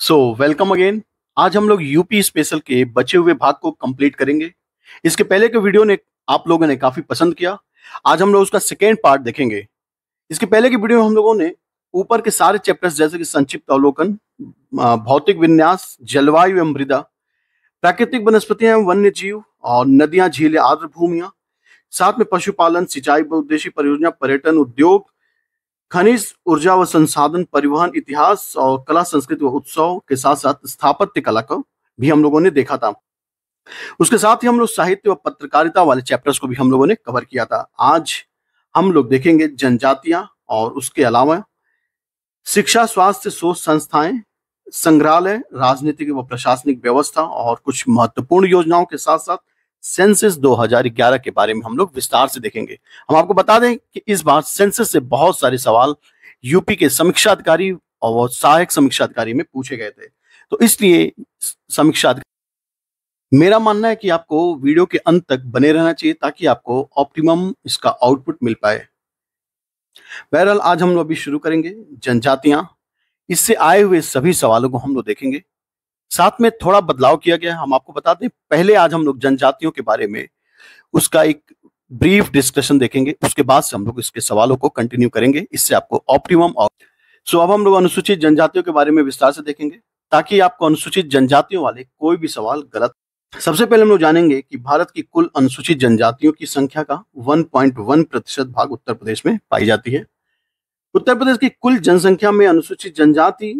Welcome again. आज हम लोग यूपी स्पेशल के बचे हुए भाग को कंप्लीट करेंगे। इसके पहले के वीडियो ने आप लोगों ने काफी पसंद किया। आज हम लोग उसका सेकेंड पार्ट देखेंगे। इसके पहले के वीडियो में हम लोगों ने ऊपर के सारे चैप्टर्स जैसे कि संक्षिप्त अवलोकन, भौतिक विन्यास, जलवायु एवं मृदा, प्राकृतिक वनस्पतियां एवं वन्य जीव और नदियां, झीलें, आर्द्र भूमियां, साथ में पशुपालन, सिंचाई, बहुउद्देशीय परियोजना, पर्यटन, उद्योग, खनिज, ऊर्जा व संसाधन, परिवहन, इतिहास और कला, संस्कृति व उत्सव के साथ साथ स्थापत्य कला को भी हम लोगों ने देखा था। उसके साथ ही हम लोग साहित्य व पत्रकारिता वाले चैप्टर्स को भी हम लोगों ने कवर किया था। आज हम लोग देखेंगे जनजातियां और उसके अलावा शिक्षा, स्वास्थ्य, शोध संस्थाएं, संग्रहालय, राजनीतिक व प्रशासनिक व्यवस्था और कुछ महत्वपूर्ण योजनाओं के साथ साथ सेंसस 2011 के बारे में हम लोग विस्तार से देखेंगे। हम आपको बता दें कि इस बार सेंसस से बहुत सारे सवाल यूपी के समीक्षा अधिकारी और सहायक समीक्षा अधिकारी में पूछे गए थे, तो इसलिए समीक्षा अधिकारी, मेरा मानना है कि आपको वीडियो के अंत तक बने रहना चाहिए ताकि आपको ऑप्टिमम इसका आउटपुट मिल पाए। बहरहाल आज हम लोग अभी शुरू करेंगे जनजातियां। इससे आए हुए सभी सवालों को हम लोग देखेंगे। साथ में थोड़ा बदलाव किया गया है, हम आपको बता दें। पहले आज हम लोग जनजातियों के बारे में उसका एक ब्रीफ डिस्कशन देखेंगे, उसके बाद से हम लोग इसके सवालों को कंटिन्यू करेंगे। इससे आपको ऑप्टिमम और अब हम लोग अनुसूचित जनजातियों के बारे में विस्तार से देखेंगे ताकि आपको अनुसूचित जनजातियों वाले कोई भी सवाल गलत। सबसे पहले हम लोग जानेंगे कि भारत की कुल अनुसूचित जनजातियों की संख्या का 1.1% भाग उत्तर प्रदेश में पाई जाती है। उत्तर प्रदेश की कुल जनसंख्या में अनुसूचित जनजाति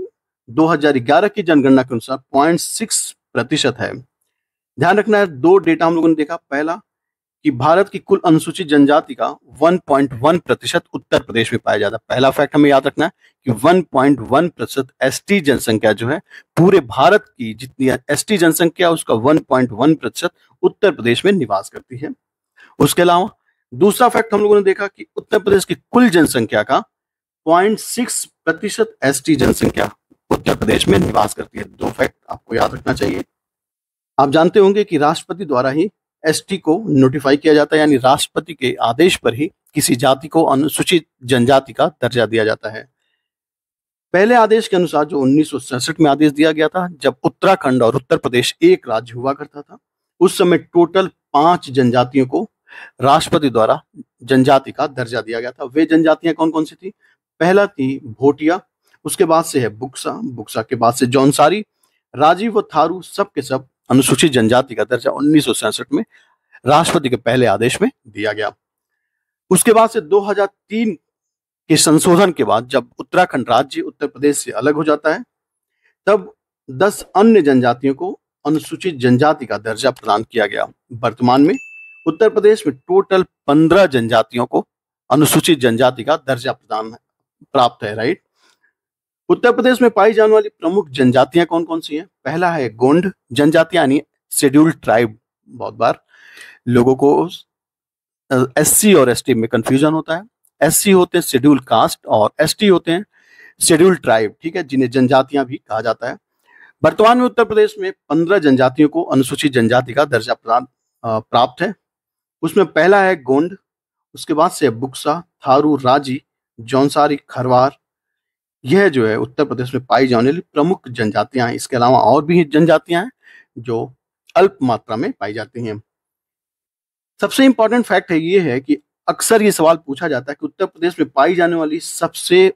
2011 की जनगणना के अनुसार 0.6% है। ध्यान रखना है, दो डेटा हम लोगों ने देखा। पहला कि भारत की कुल अनुसूचित जनजाति का 1.1% उत्तर प्रदेश में पाया जाता है। पहला फैक्ट हमें याद रखना है कि 1.1% एसटी जनसंख्या जो है, पूरे भारत की जितनी एसटी जनसंख्या उसका 1.1% उत्तर प्रदेश में निवास करती है। उसके अलावा दूसरा फैक्ट हम लोगों ने देखा कि उत्तर प्रदेश की कुल जनसंख्या का 0.6% एसटी जनसंख्या उत्तर प्रदेश में निवास करती है। दो फैक्ट आपको याद रखना चाहिए। आप जानते होंगे कि राष्ट्रपति द्वारा ही एसटी को नोटिफाई किया जाता है, यानी राष्ट्रपति के आदेश पर ही किसी जाति को अनुसूचित जनजाति का दर्जा दिया जाता है। पहले आदेश के अनुसार जो 1967 में आदेश दिया गया था, जब उत्तराखंड और उत्तर प्रदेश एक राज्य हुआ करता था, उस समय टोटल 5 जनजातियों को राष्ट्रपति द्वारा जनजाति का दर्जा दिया गया था। वे जनजातियां कौन कौन सी थी? पहला थी भोटिया, उसके बाद से है बुक्सा, बुक्सा के बाद से जौनसारी, राजी व थारू, सब के सब अनुसूचित जनजाति का दर्जा 1967 में राष्ट्रपति के पहले आदेश में दिया गया। उसके बाद से 2003 के संशोधन के बाद जब उत्तराखंड राज्य उत्तर प्रदेश से अलग हो जाता है, तब 10 अन्य जनजातियों को अनुसूचित जनजाति का दर्जा प्रदान किया गया। वर्तमान में उत्तर प्रदेश में टोटल 15 जनजातियों को अनुसूचित जनजाति का दर्जा प्राप्त है। राइट। उत्तर प्रदेश में पाई जाने वाली प्रमुख जनजातियां कौन कौन सी हैं? पहला है गोंड जनजातियां, यानी शेड्यूल्ड ट्राइब। बहुत बार लोगों को एससी और एसटी में कंफ्यूजन होता है। एससी होते हैं शेड्यूल्ड कास्ट और एसटी होते हैं शेड्यूल्ड ट्राइब, ठीक है, जिन्हें जनजातियां भी कहा जाता है। वर्तमान में उत्तर प्रदेश में 15 जनजातियों को अनुसूचित जनजाति का दर्जा प्राप्त है। उसमें पहला है गोंड, उसके बाद से बुक्सा, थारू, राजी, जौनसारी, खरवार। यह जो है उत्तर प्रदेश में पाई जाने वाली प्रमुख जनजातियां हैं। इसके अलावा और भी जनजातियां हैं जो अल्प मात्रा में पाई जाती हैं। सबसे इंपॉर्टेंट फैक्ट है ये है कि अक्सर ये सवाल पूछा जाता है कि उत्तर प्रदेश में पाई जाने वाली सबसे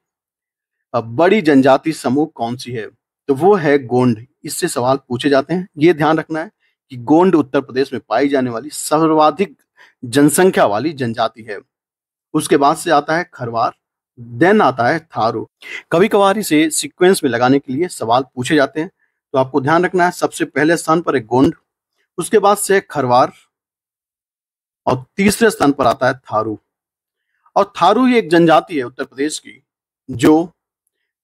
बड़ी जनजाति समूह कौन सी है, तो वो है गोंड। इससे सवाल पूछे जाते हैं। ये ध्यान रखना है कि गोंड उत्तर प्रदेश में पाई जाने वाली सर्वाधिक जनसंख्या वाली जनजाति है। उसके बाद से आता है खरवार, देन आता है थारू। कभी कभार इसे सीक्वेंस में लगाने के लिए सवाल पूछे जाते हैं, तो आपको ध्यान रखना है सबसे पहले स्थान पर है गोंड, उसके बाद से खरवार और तीसरे स्थान पर आता है थारू। और थारू ही एक जनजाति है उत्तर प्रदेश की जो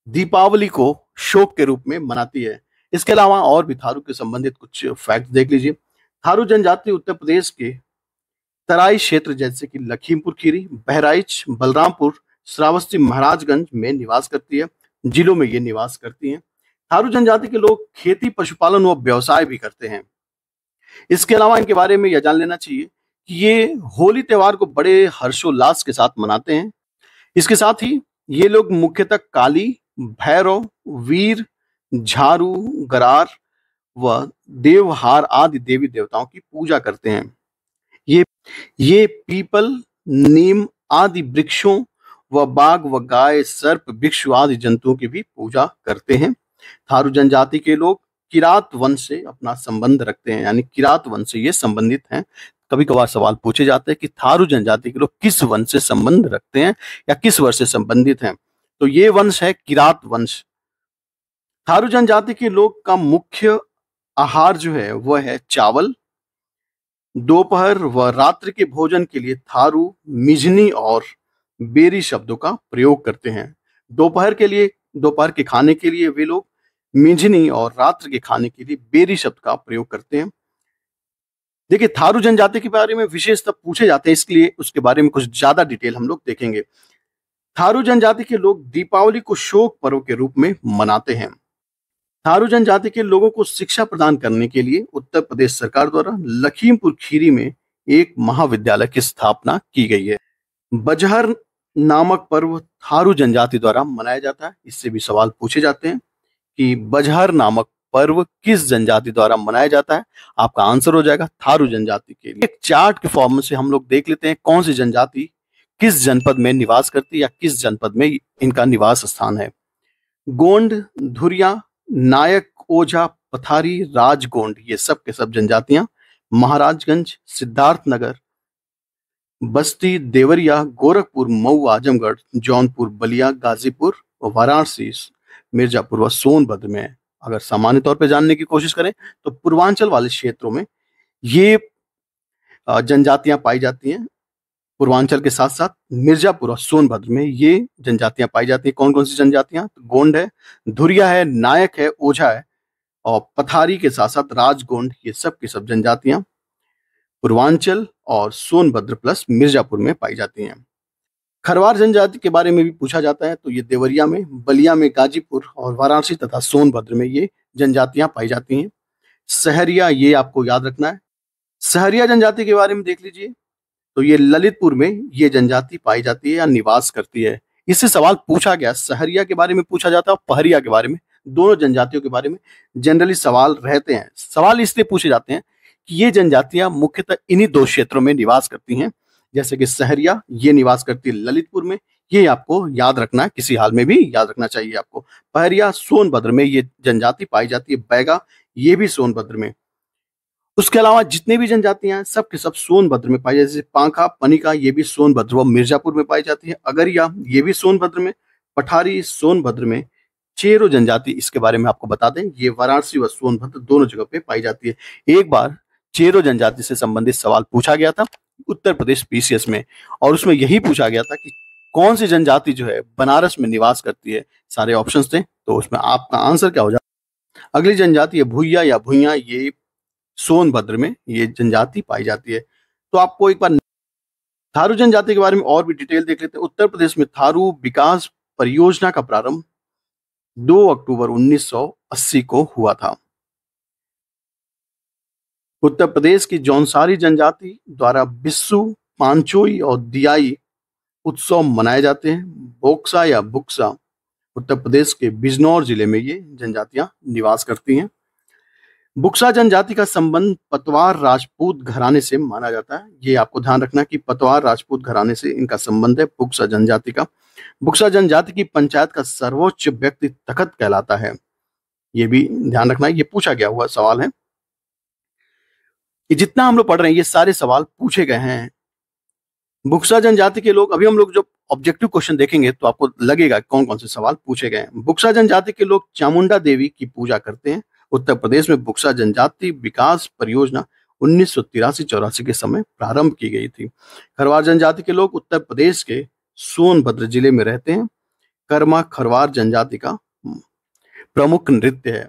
दीपावली को शोक के रूप में मनाती है। इसके अलावा और भी थारू के संबंधित कुछ फैक्ट देख लीजिए। थारू जनजाति उत्तर प्रदेश के तराई क्षेत्र जैसे कि लखीमपुर खीरी, बहराइच, बलरामपुर, श्रावस्ती, महाराजगंज में निवास करती है। जिलों में ये निवास करती हैं। थारू जनजाति के लोग खेती, पशुपालन व व्यवसाय भी करते हैं। इसके अलावा इनके बारे में यह जान लेना चाहिए कि ये होली त्योहार को बड़े हर्षोल्लास के साथ मनाते हैं। इसके साथ ही ये लोग मुख्यतः काली, भैरव, वीर, झारू, गरार व देवहार आदि देवी देवताओं की पूजा करते हैं। ये ये पीपल, नीम आदि वृक्षों व बाघ व गाय, सर्प, भिक्षु आदि जंतुओं की भी पूजा करते हैं। थारू जनजाति के लोग किरात वंश से अपना संबंध रखते हैं, यानी किरात वंश से ये संबंधित हैं। कभी कभार सवाल पूछे जाते हैं कि थारू जनजाति के लोग किस वंश से संबंध रखते हैं या किस वर्ष से संबंधित हैं, तो ये वंश है किरात वंश। थारू जनजाति के लोग का मुख्य आहार जो है वह है चावल। दोपहर व रात्रि के भोजन के लिए थारू मिजनी और बेरी शब्दों का प्रयोग करते हैं। दोपहर के खाने के लिए वे लोग मिजनी और रात्रि के खाने के लिए बेरी शब्द का प्रयोग करते हैं। देखिए, थारू जनजाति के बारे में विशेषतः पूछे जाते हैं, इसलिए उसके बारे में कुछ ज्यादा डिटेल हम लोग देखेंगे। थारू जनजाति के लोग दीपावली को शोक पर्व के रूप में मनाते हैं। थारू जनजाति के लोगों को शिक्षा प्रदान करने के लिए उत्तर प्रदेश सरकार द्वारा लखीमपुर खीरी में एक महाविद्यालय की स्थापना की गई है। बजहर नामक पर्व थारू जनजाति द्वारा मनाया जाता है। इससे भी सवाल पूछे जाते हैं कि बजहर नामक पर्व किस जनजाति द्वारा मनाया जाता है। आपका आंसर हो जाएगा थारू जनजाति के लिए। एक चार्ट के फॉर्म से हम लोग देख लेते हैं कौन सी जनजाति किस जनपद में निवास करती है या किस जनपद में इनका निवास स्थान है। गोंड, धुरिया, नायक, ओझा, पथारी, राजगोंड, ये सब के सब जनजातियां महाराजगंज, सिद्धार्थनगर, बस्ती, देवरिया, गोरखपुर, मऊ, आजमगढ़, जौनपुर, बलिया, गाजीपुर, वाराणसी, मिर्जापुर व सोनभद्र में है। अगर सामान्य तौर पर जानने की कोशिश करें तो पूर्वांचल वाले क्षेत्रों में ये जनजातियां पाई जाती हैं। पूर्वांचल के साथ साथ मिर्जापुर और सोनभद्र में ये जनजातियां पाई जाती हैं। कौन कौन सी जनजातियां? तो गोंड है, धुरिया है, नायक है, ओझा है और पथारी के साथ साथ राजगोंड, ये सब की सब जनजातियां पूर्वांचल और सोनभद्र प्लस मिर्जापुर में पाई जाती हैं। खरवार जनजाति के बारे में भी पूछा जाता है, तो ये देवरिया में, बलिया में, गाजीपुर और वाराणसी तथा सोनभद्र में ये जनजातियां पाई जाती हैं। सहरिया, ये आपको याद रखना है। सहरिया जनजाति के बारे में देख लीजिए, तो ये ललितपुर में ये जनजाति पाई जाती है या निवास करती है। इससे सवाल पूछा गया, सहरिया के बारे में पूछा जाता है और पहरिया के बारे में, दोनों जनजातियों के बारे में जनरली सवाल रहते हैं। सवाल इसलिए पूछे जाते हैं कि ये जनजातियां मुख्यतः इन्हीं दो क्षेत्रों में निवास करती हैं, जैसे कि सहरिया ये निवास करती है ललितपुर में, ये आपको याद रखना है, किसी हाल में भी याद रखना चाहिए आपको। पहरिया सोनभद्र में ये जनजाति पाई जाती है। बैगा ये भी सोनभद्र में। उसके अलावा जितने भी जनजातियां हैं सब के सब सोनभद्र में पाई जाती है। जैसे पांखा, पनिका ये भी सोनभद्र व मिर्जापुर में पाई जाती है। अगरिया ये भी सोनभद्र में। पठारी सोनभद्र में। चेरो जनजाति, इसके बारे में आपको बता दें, ये वाराणसी व सोनभद्र दोनों जगह पे पाई जाती है। एक बार चेरो जनजाति से संबंधित सवाल पूछा गया था उत्तर प्रदेश पीसीएस में, और उसमें यही पूछा गया था कि कौन सी जनजाति जो है बनारस में निवास करती है। सारे ऑप्शंस थे, तो उसमें आपका आंसर क्या हो जाए। अगली जनजाति है भुइया या भुइया, ये सोनभद्र में ये जनजाति पाई जाती है। तो आपको एक बार थारू जनजाति के बारे में और भी डिटेल देख लेते हैं। उत्तर प्रदेश में थारू विकास परियोजना का प्रारंभ 2 अक्टूबर 1980 को हुआ था। उत्तर प्रदेश की जौनसारी जनजाति द्वारा बिस्सू, पांचोई और दियाई उत्सव मनाए जाते हैं। बोक्सा या बुक्सा उत्तर प्रदेश के बिजनौर जिले में ये जनजातियां निवास करती हैं। बुक्सा जनजाति का संबंध पतवार राजपूत घराने से माना जाता है। ये आपको ध्यान रखना कि पतवार राजपूत घराने से इनका संबंध है बुक्सा जनजाति का। बुक्सा जनजाति की पंचायत का सर्वोच्च व्यक्ति तखत कहलाता है। ये भी ध्यान रखना, ये पूछा गया हुआ सवाल है। ये जितना हम लोग पढ़ रहे हैं ये सारे सवाल पूछे गए हैं। बुक्सा जनजाति के लोग, अभी हम लोग जब ऑब्जेक्टिव क्वेश्चन देखेंगे तो आपको लगेगा कौन कौन से सवाल पूछे गए हैं। बुक्सा जनजाति के लोग चामुंडा देवी की पूजा करते हैं। उत्तर प्रदेश में बुक्सा जनजाति विकास परियोजना 1983-84 के समय प्रारंभ की गई थी। खरवार जनजाति के लोग उत्तर प्रदेश के सोनभद्र जिले में रहते हैं। कर्मा खरवार जनजाति का प्रमुख नृत्य है।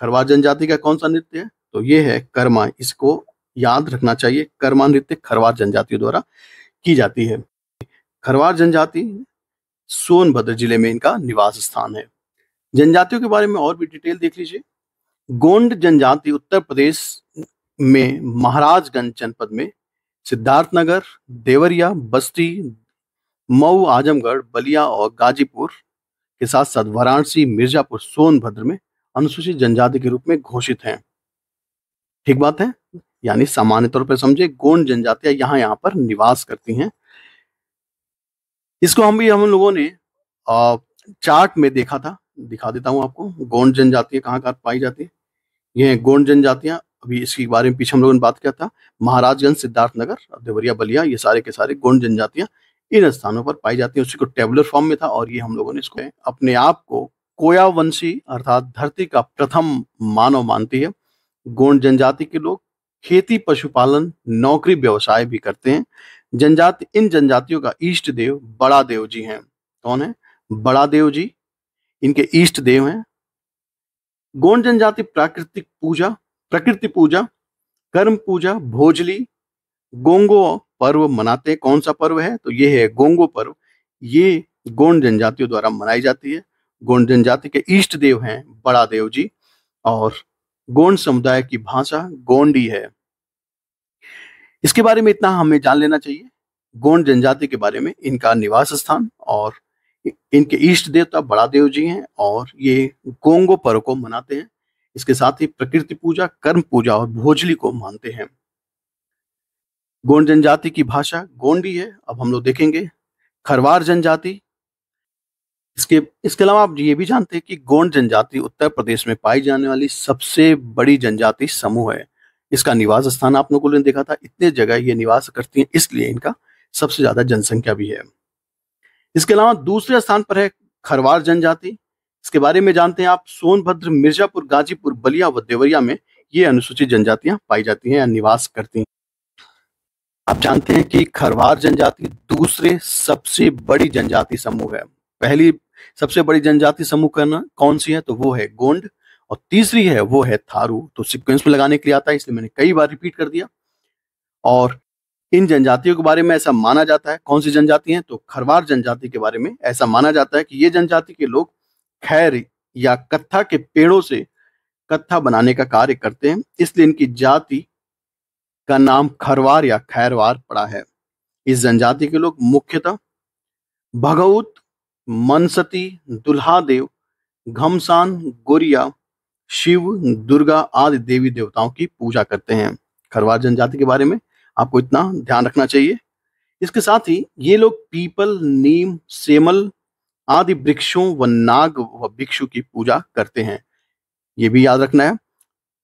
खरवार जनजाति का कौन सा नृत्य है? तो ये है कर्मा। इसको याद रखना चाहिए, कर्मा नृत्य खरवार जनजाति द्वारा की जाती है। खरवार जनजाति सोनभद्र जिले में इनका निवास स्थान है। जनजातियों के बारे में और भी डिटेल देख लीजिए। गोंड जनजाति उत्तर प्रदेश में महाराजगंज जनपद में सिद्धार्थनगर, देवरिया, बस्ती, मऊ, आजमगढ़, बलिया और गाजीपुर के साथ साथ वाराणसी, मिर्जापुर, सोनभद्र में अनुसूचित जनजाति के रूप में घोषित हैं। ठीक बात है। यानी सामान्य तौर पर समझे गोंड जनजातियां यहाँ पर निवास करती हैं। इसको हम लोगों ने चार्ट में देखा था, दिखा देता हूँ आपको। गोंड जनजातियां कहाँ कहाँ पाई जाती है। ये है गोंड जनजातियां। अभी इसके बारे में पीछे हम लोगों ने बात किया था। महाराजगंज, सिद्धार्थनगर, देवरिया, बलिया, ये सारे के सारे गोंड जनजातियां इन स्थानों पर पाई जाती है। उसी को टेबुलर फॉर्म में था और ये हम लोगों ने इसको अपने आप को कोया वंशी अर्थात धरती का प्रथम मानव मानती है। गोंड जनजाति के लोग खेती, पशुपालन, नौकरी, व्यवसाय भी करते हैं। इन जनजातियों का इष्ट देव बड़ा देव जी हैं। कौन है? बड़ा देव जी इनके इष्ट देव हैं। गोंड जनजाति प्रकृति पूजा, कर्म पूजा, भोजली, गोंगो पर्व मनाते हैं। कौन सा पर्व है? तो ये है गोंगो पर्व। ये गोंड जनजातियों द्वारा मनाई जाती है। गोंड जनजाति के इष्ट देव हैं बड़ा देव जी और गोंड समुदाय की भाषा गोंडी है। इसके बारे में इतना हमें जान लेना चाहिए गोंड जनजाति के बारे में, इनका निवास स्थान और इनके इष्ट देवता बड़ा देव जी हैं और ये गोंगो पर्व को मनाते हैं। इसके साथ ही प्रकृति पूजा, कर्म पूजा और भोजली को मानते हैं। गोंड जनजाति की भाषा गोंडी है। अब हम लोग देखेंगे खरवार जनजाति। इसके अलावा आप ये भी जानते हैं कि गोंड जनजाति उत्तर प्रदेश में पाई जाने वाली सबसे बड़ी जनजाति समूह है। इसका निवास स्थान आप लोगों ने देखा था, इतने जगह ये निवास करती हैं, इसलिए इनका सबसे ज्यादा जनसंख्या भी है। इसके अलावा दूसरे स्थान पर है खरवार जनजाति। इसके बारे में जानते हैं आप। सोनभद्र, मिर्जापुर, गाजीपुर, बलिया व देवरिया में ये अनुसूचित जनजातियां पाई जाती हैं या निवास करती हैं। आप जानते हैं कि खरवार जनजाति दूसरे सबसे बड़ी जनजाति समूह है। पहली सबसे बड़ी जनजाति समूह कौन सी है? तो वो है गोंड और तीसरी है वो है थारू। तो सीक्वेंस में लगाने के लिए आता है, इसलिए मैंने कई बार रिपीट कर दिया। और इन जनजातियों के बारे में ऐसा माना जाता है, कौन सी जनजाति हैं? तो खरवार जनजाति के बारे में ऐसा माना जाता है कि ये जनजाति के लोग खैर या कत्था के पेड़ों से कत्था बनाने का कार्य करते हैं, इसलिए इनकी जाति का नाम खरवार या खैरवार पड़ा है। इस जनजाति के लोग मुख्यतः भगउत, मनसती, दुल्हादेव, घमसान, गोरिया, शिव, दुर्गा आदि देवी देवताओं की पूजा करते हैं। खरवार जनजाति के बारे में आपको इतना ध्यान रखना चाहिए। इसके साथ ही ये लोग पीपल, नीम, सेमल आदि वृक्षों व नाग व भिक्षु की पूजा करते हैं, ये भी याद रखना है।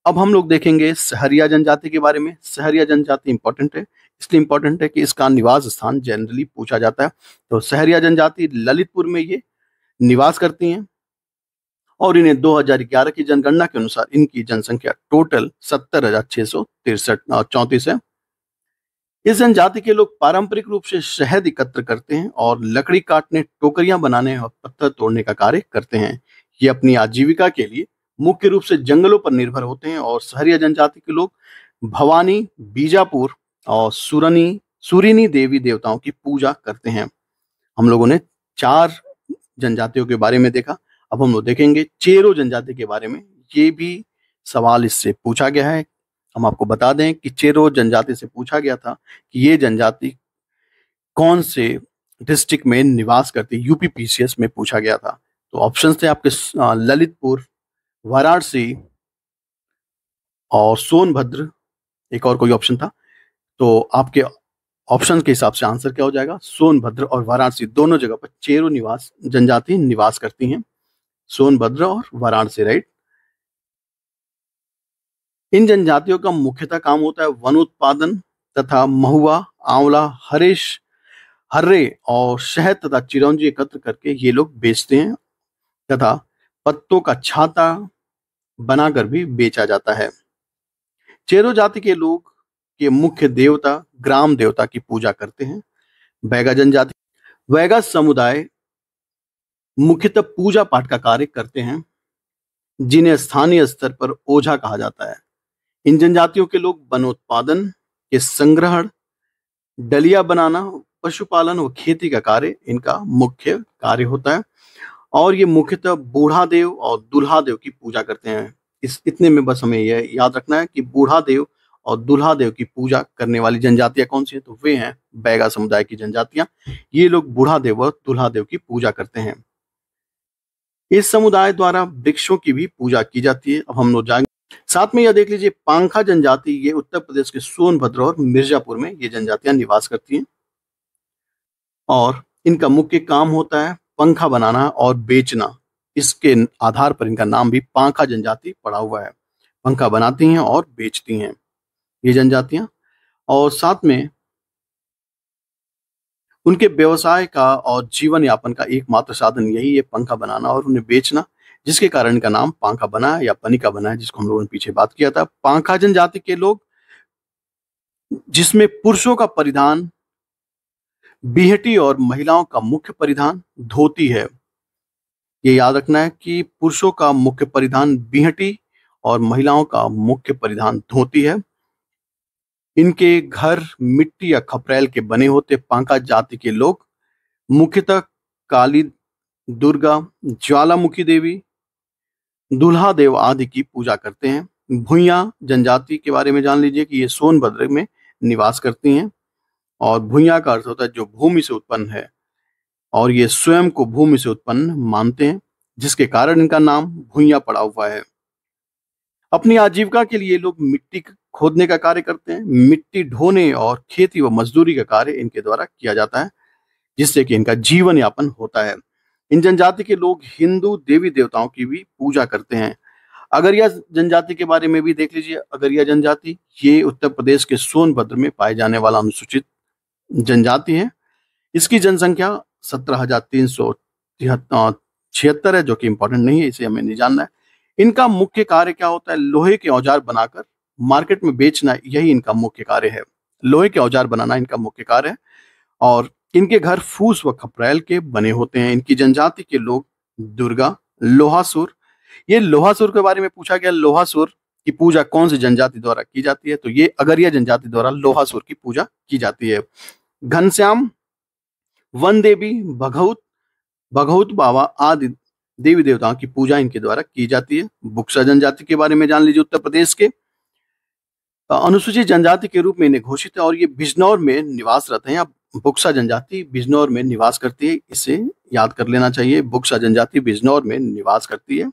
अब हम लोग देखेंगे सहरिया जनजाति के बारे में। सहरिया जनजाति इंपॉर्टेंट है, इसलिए इंपॉर्टेंट है कि इसका निवास स्थान जनरली पूछा जाता है। तो सहरिया जनजाति ललितपुर में ये निवास करती हैं और इन्हें 2011 की जनगणना के अनुसार इनकी जनसंख्या टोटल 70,634 है। इस जनजाति के लोग पारंपरिक रूप से शहद एकत्र करते हैं और लकड़ी काटने, टोकरियां बनाने और पत्थर तोड़ने का कार्य करते हैं। ये अपनी आजीविका के लिए मुख्य रूप से जंगलों पर निर्भर होते हैं और सहरिया जनजाति के लोग भवानी, बीजापुर और सूरिनी देवी देवताओं की पूजा करते हैं। हम लोगों ने 4 जनजातियों के बारे में देखा। अब हम लोग देखेंगे चेरो जनजाति के बारे में। ये भी सवाल इससे पूछा गया है। हम आपको बता दें कि चेरो जनजाति से पूछा गया था कि ये जनजाति कौन से डिस्ट्रिक्ट में निवास करती, यूपी पीसीएस में पूछा गया था। तो ऑप्शंस थे आपके ललितपुर, वाराणसी और सोनभद्र, एक और कोई ऑप्शन था। तो आपके ऑप्शन के हिसाब से आंसर क्या हो जाएगा? सोनभद्र और वाराणसी दोनों जगह पर चेरो जनजाति निवास करती हैं, सोनभद्र और वाराणसी, राइट। इन जनजातियों का मुख्यतः काम होता है वन उत्पादन तथा महुआ, आंवला, हर्रे और शहद तथा चिरौंजी एकत्र करके ये लोग बेचते हैं तथा पत्तों का छाता बनाकर भी बेचा जाता है। चेरो जाति के लोग के मुख्य देवता ग्राम देवता की पूजा करते हैं। वैगा समुदाय मुख्यतः पूजा पाठ का कार्य करते हैं, जिन्हें स्थानीय स्तर पर ओझा कहा जाता है। इन जनजातियों के लोग वनोत्पादन के संग्रहण, डलिया बनाना, पशुपालन व खेती का कार्य इनका मुख्य कार्य होता है और ये मुख्यतः बूढ़ा देव और दुल्हा देव की पूजा करते हैं। इतने में बस हमें यह याद रखना है कि बूढ़ा देव और दुल्हा देव की पूजा करने वाली जनजातियां कौन सी है? तो वे हैं बैगा समुदाय की जनजातियां। ये लोग बूढ़ा देव और दुल्हा देव की पूजा करते हैं। इस समुदाय द्वारा वृक्षों की भी पूजा की जाती है। अब हम लोग जाएंगे, साथ में यह देख लीजिए पांखा जनजाति, ये उत्तर प्रदेश के सोनभद्र और मिर्जापुर में ये जनजातियां निवास करती हैं और इनका मुख्य काम होता है पंखा बनाना और बेचना। इसके आधार पर इनका नाम भी पांखा जनजाति पड़ा हुआ है। पंखा बनाती हैं और बेचती हैं ये जनजातियां, और साथ में उनके व्यवसाय का और जीवन यापन का एकमात्र साधन यही है पंखा बनाना और उन्हें बेचना, जिसके कारण इनका नाम पांखा बना है या पनिका बना है, जिसको हम लोगों ने पीछे बात किया था। पांखा जनजाति के लोग, जिसमें पुरुषों का परिधान बिहटी और महिलाओं का मुख्य परिधान धोती है। ये याद रखना है कि पुरुषों का मुख्य परिधान बिहटी और महिलाओं का मुख्य परिधान धोती है। इनके घर मिट्टी या खपरेल के बने होते। पांका जाति के लोग मुख्यतः काली, दुर्गा, ज्वालामुखी देवी, दुल्हा देव आदि की पूजा करते हैं। भुइयां जनजाति के बारे में जान लीजिए कि ये सोनभद्र में निवास करती हैं और भुइयां का अर्थ होता है जो भूमि से उत्पन्न है, और ये स्वयं को भूमि से उत्पन्न मानते हैं, जिसके कारण इनका नाम भुइयां पड़ा हुआ है। अपनी आजीविका के लिए लोग मिट्टी खोदने का कार्य करते हैं। मिट्टी ढोने और खेती व मजदूरी का कार्य इनके द्वारा किया जाता है, जिससे कि इनका जीवन यापन होता है। इन जनजाति के लोग हिंदू देवी देवताओं की भी पूजा करते हैं। अगरिया जनजाति के बारे में भी देख लीजिए। अगरिया जनजाति ये उत्तर प्रदेश के सोनभद्र में पाए जाने वाला अनुसूचित जनजाति है। इसकी जनसंख्या 17,376 है, जो कि इंपॉर्टेंट नहीं है, इसे हमें नहीं जानना है। इनका मुख्य कार्य क्या होता है? लोहे के औजार बनाकर मार्केट में बेचना, यही इनका मुख्य कार्य है। लोहे के औजार बनाना इनका मुख्य कार्य है और इनके घर फूस व खपरेल के बने होते हैं। इनकी जनजाति के लोग दुर्गा, लोहासुर, ये लोहासुर के बारे में पूछा गया, लोहासुर की पूजा कौन सी जनजाति द्वारा की जाती है? तो ये अगरिया जनजाति द्वारा लोहासुर की पूजा की जाती है। घनश्याम, वन देवी, भगौत, भगौत बाबा आदि देवी देवताओं की पूजा इनके द्वारा की जाती है। बुक्सा जनजाति के बारे में जान लीजिए। उत्तर प्रदेश के अनुसूचित जनजाति के रूप में इन्हें घोषित है और ये बिजनौर में निवासरत है। या बुक्सा जनजाति बिजनौर में निवास करती है, इसे याद कर लेना चाहिए। बुक्सा जनजाति बिजनौर में निवास करती है।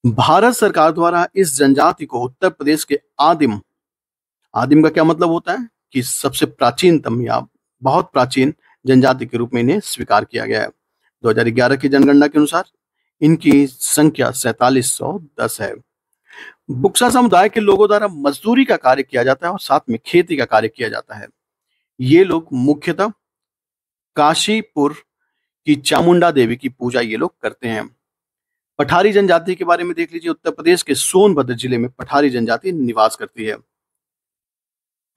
भारत सरकार द्वारा इस जनजाति को उत्तर प्रदेश के आदिम, आदिम का क्या मतलब होता है कि सबसे प्राचीनतम या बहुत प्राचीन जनजाति के रूप में इन्हें स्वीकार किया गया है। 2011 की जनगणना के अनुसार इनकी संख्या 4710 है। बुक्सा समुदाय के लोगों द्वारा मजदूरी का कार्य किया जाता है और साथ में खेती का कार्य किया जाता है। ये लोग मुख्यतः काशीपुर की चामुंडा देवी की पूजा ये लोग करते हैं। पठारी जनजाति के बारे में देख लीजिए। उत्तर प्रदेश के सोनभद्र जिले में पठारी जनजाति निवास करती है।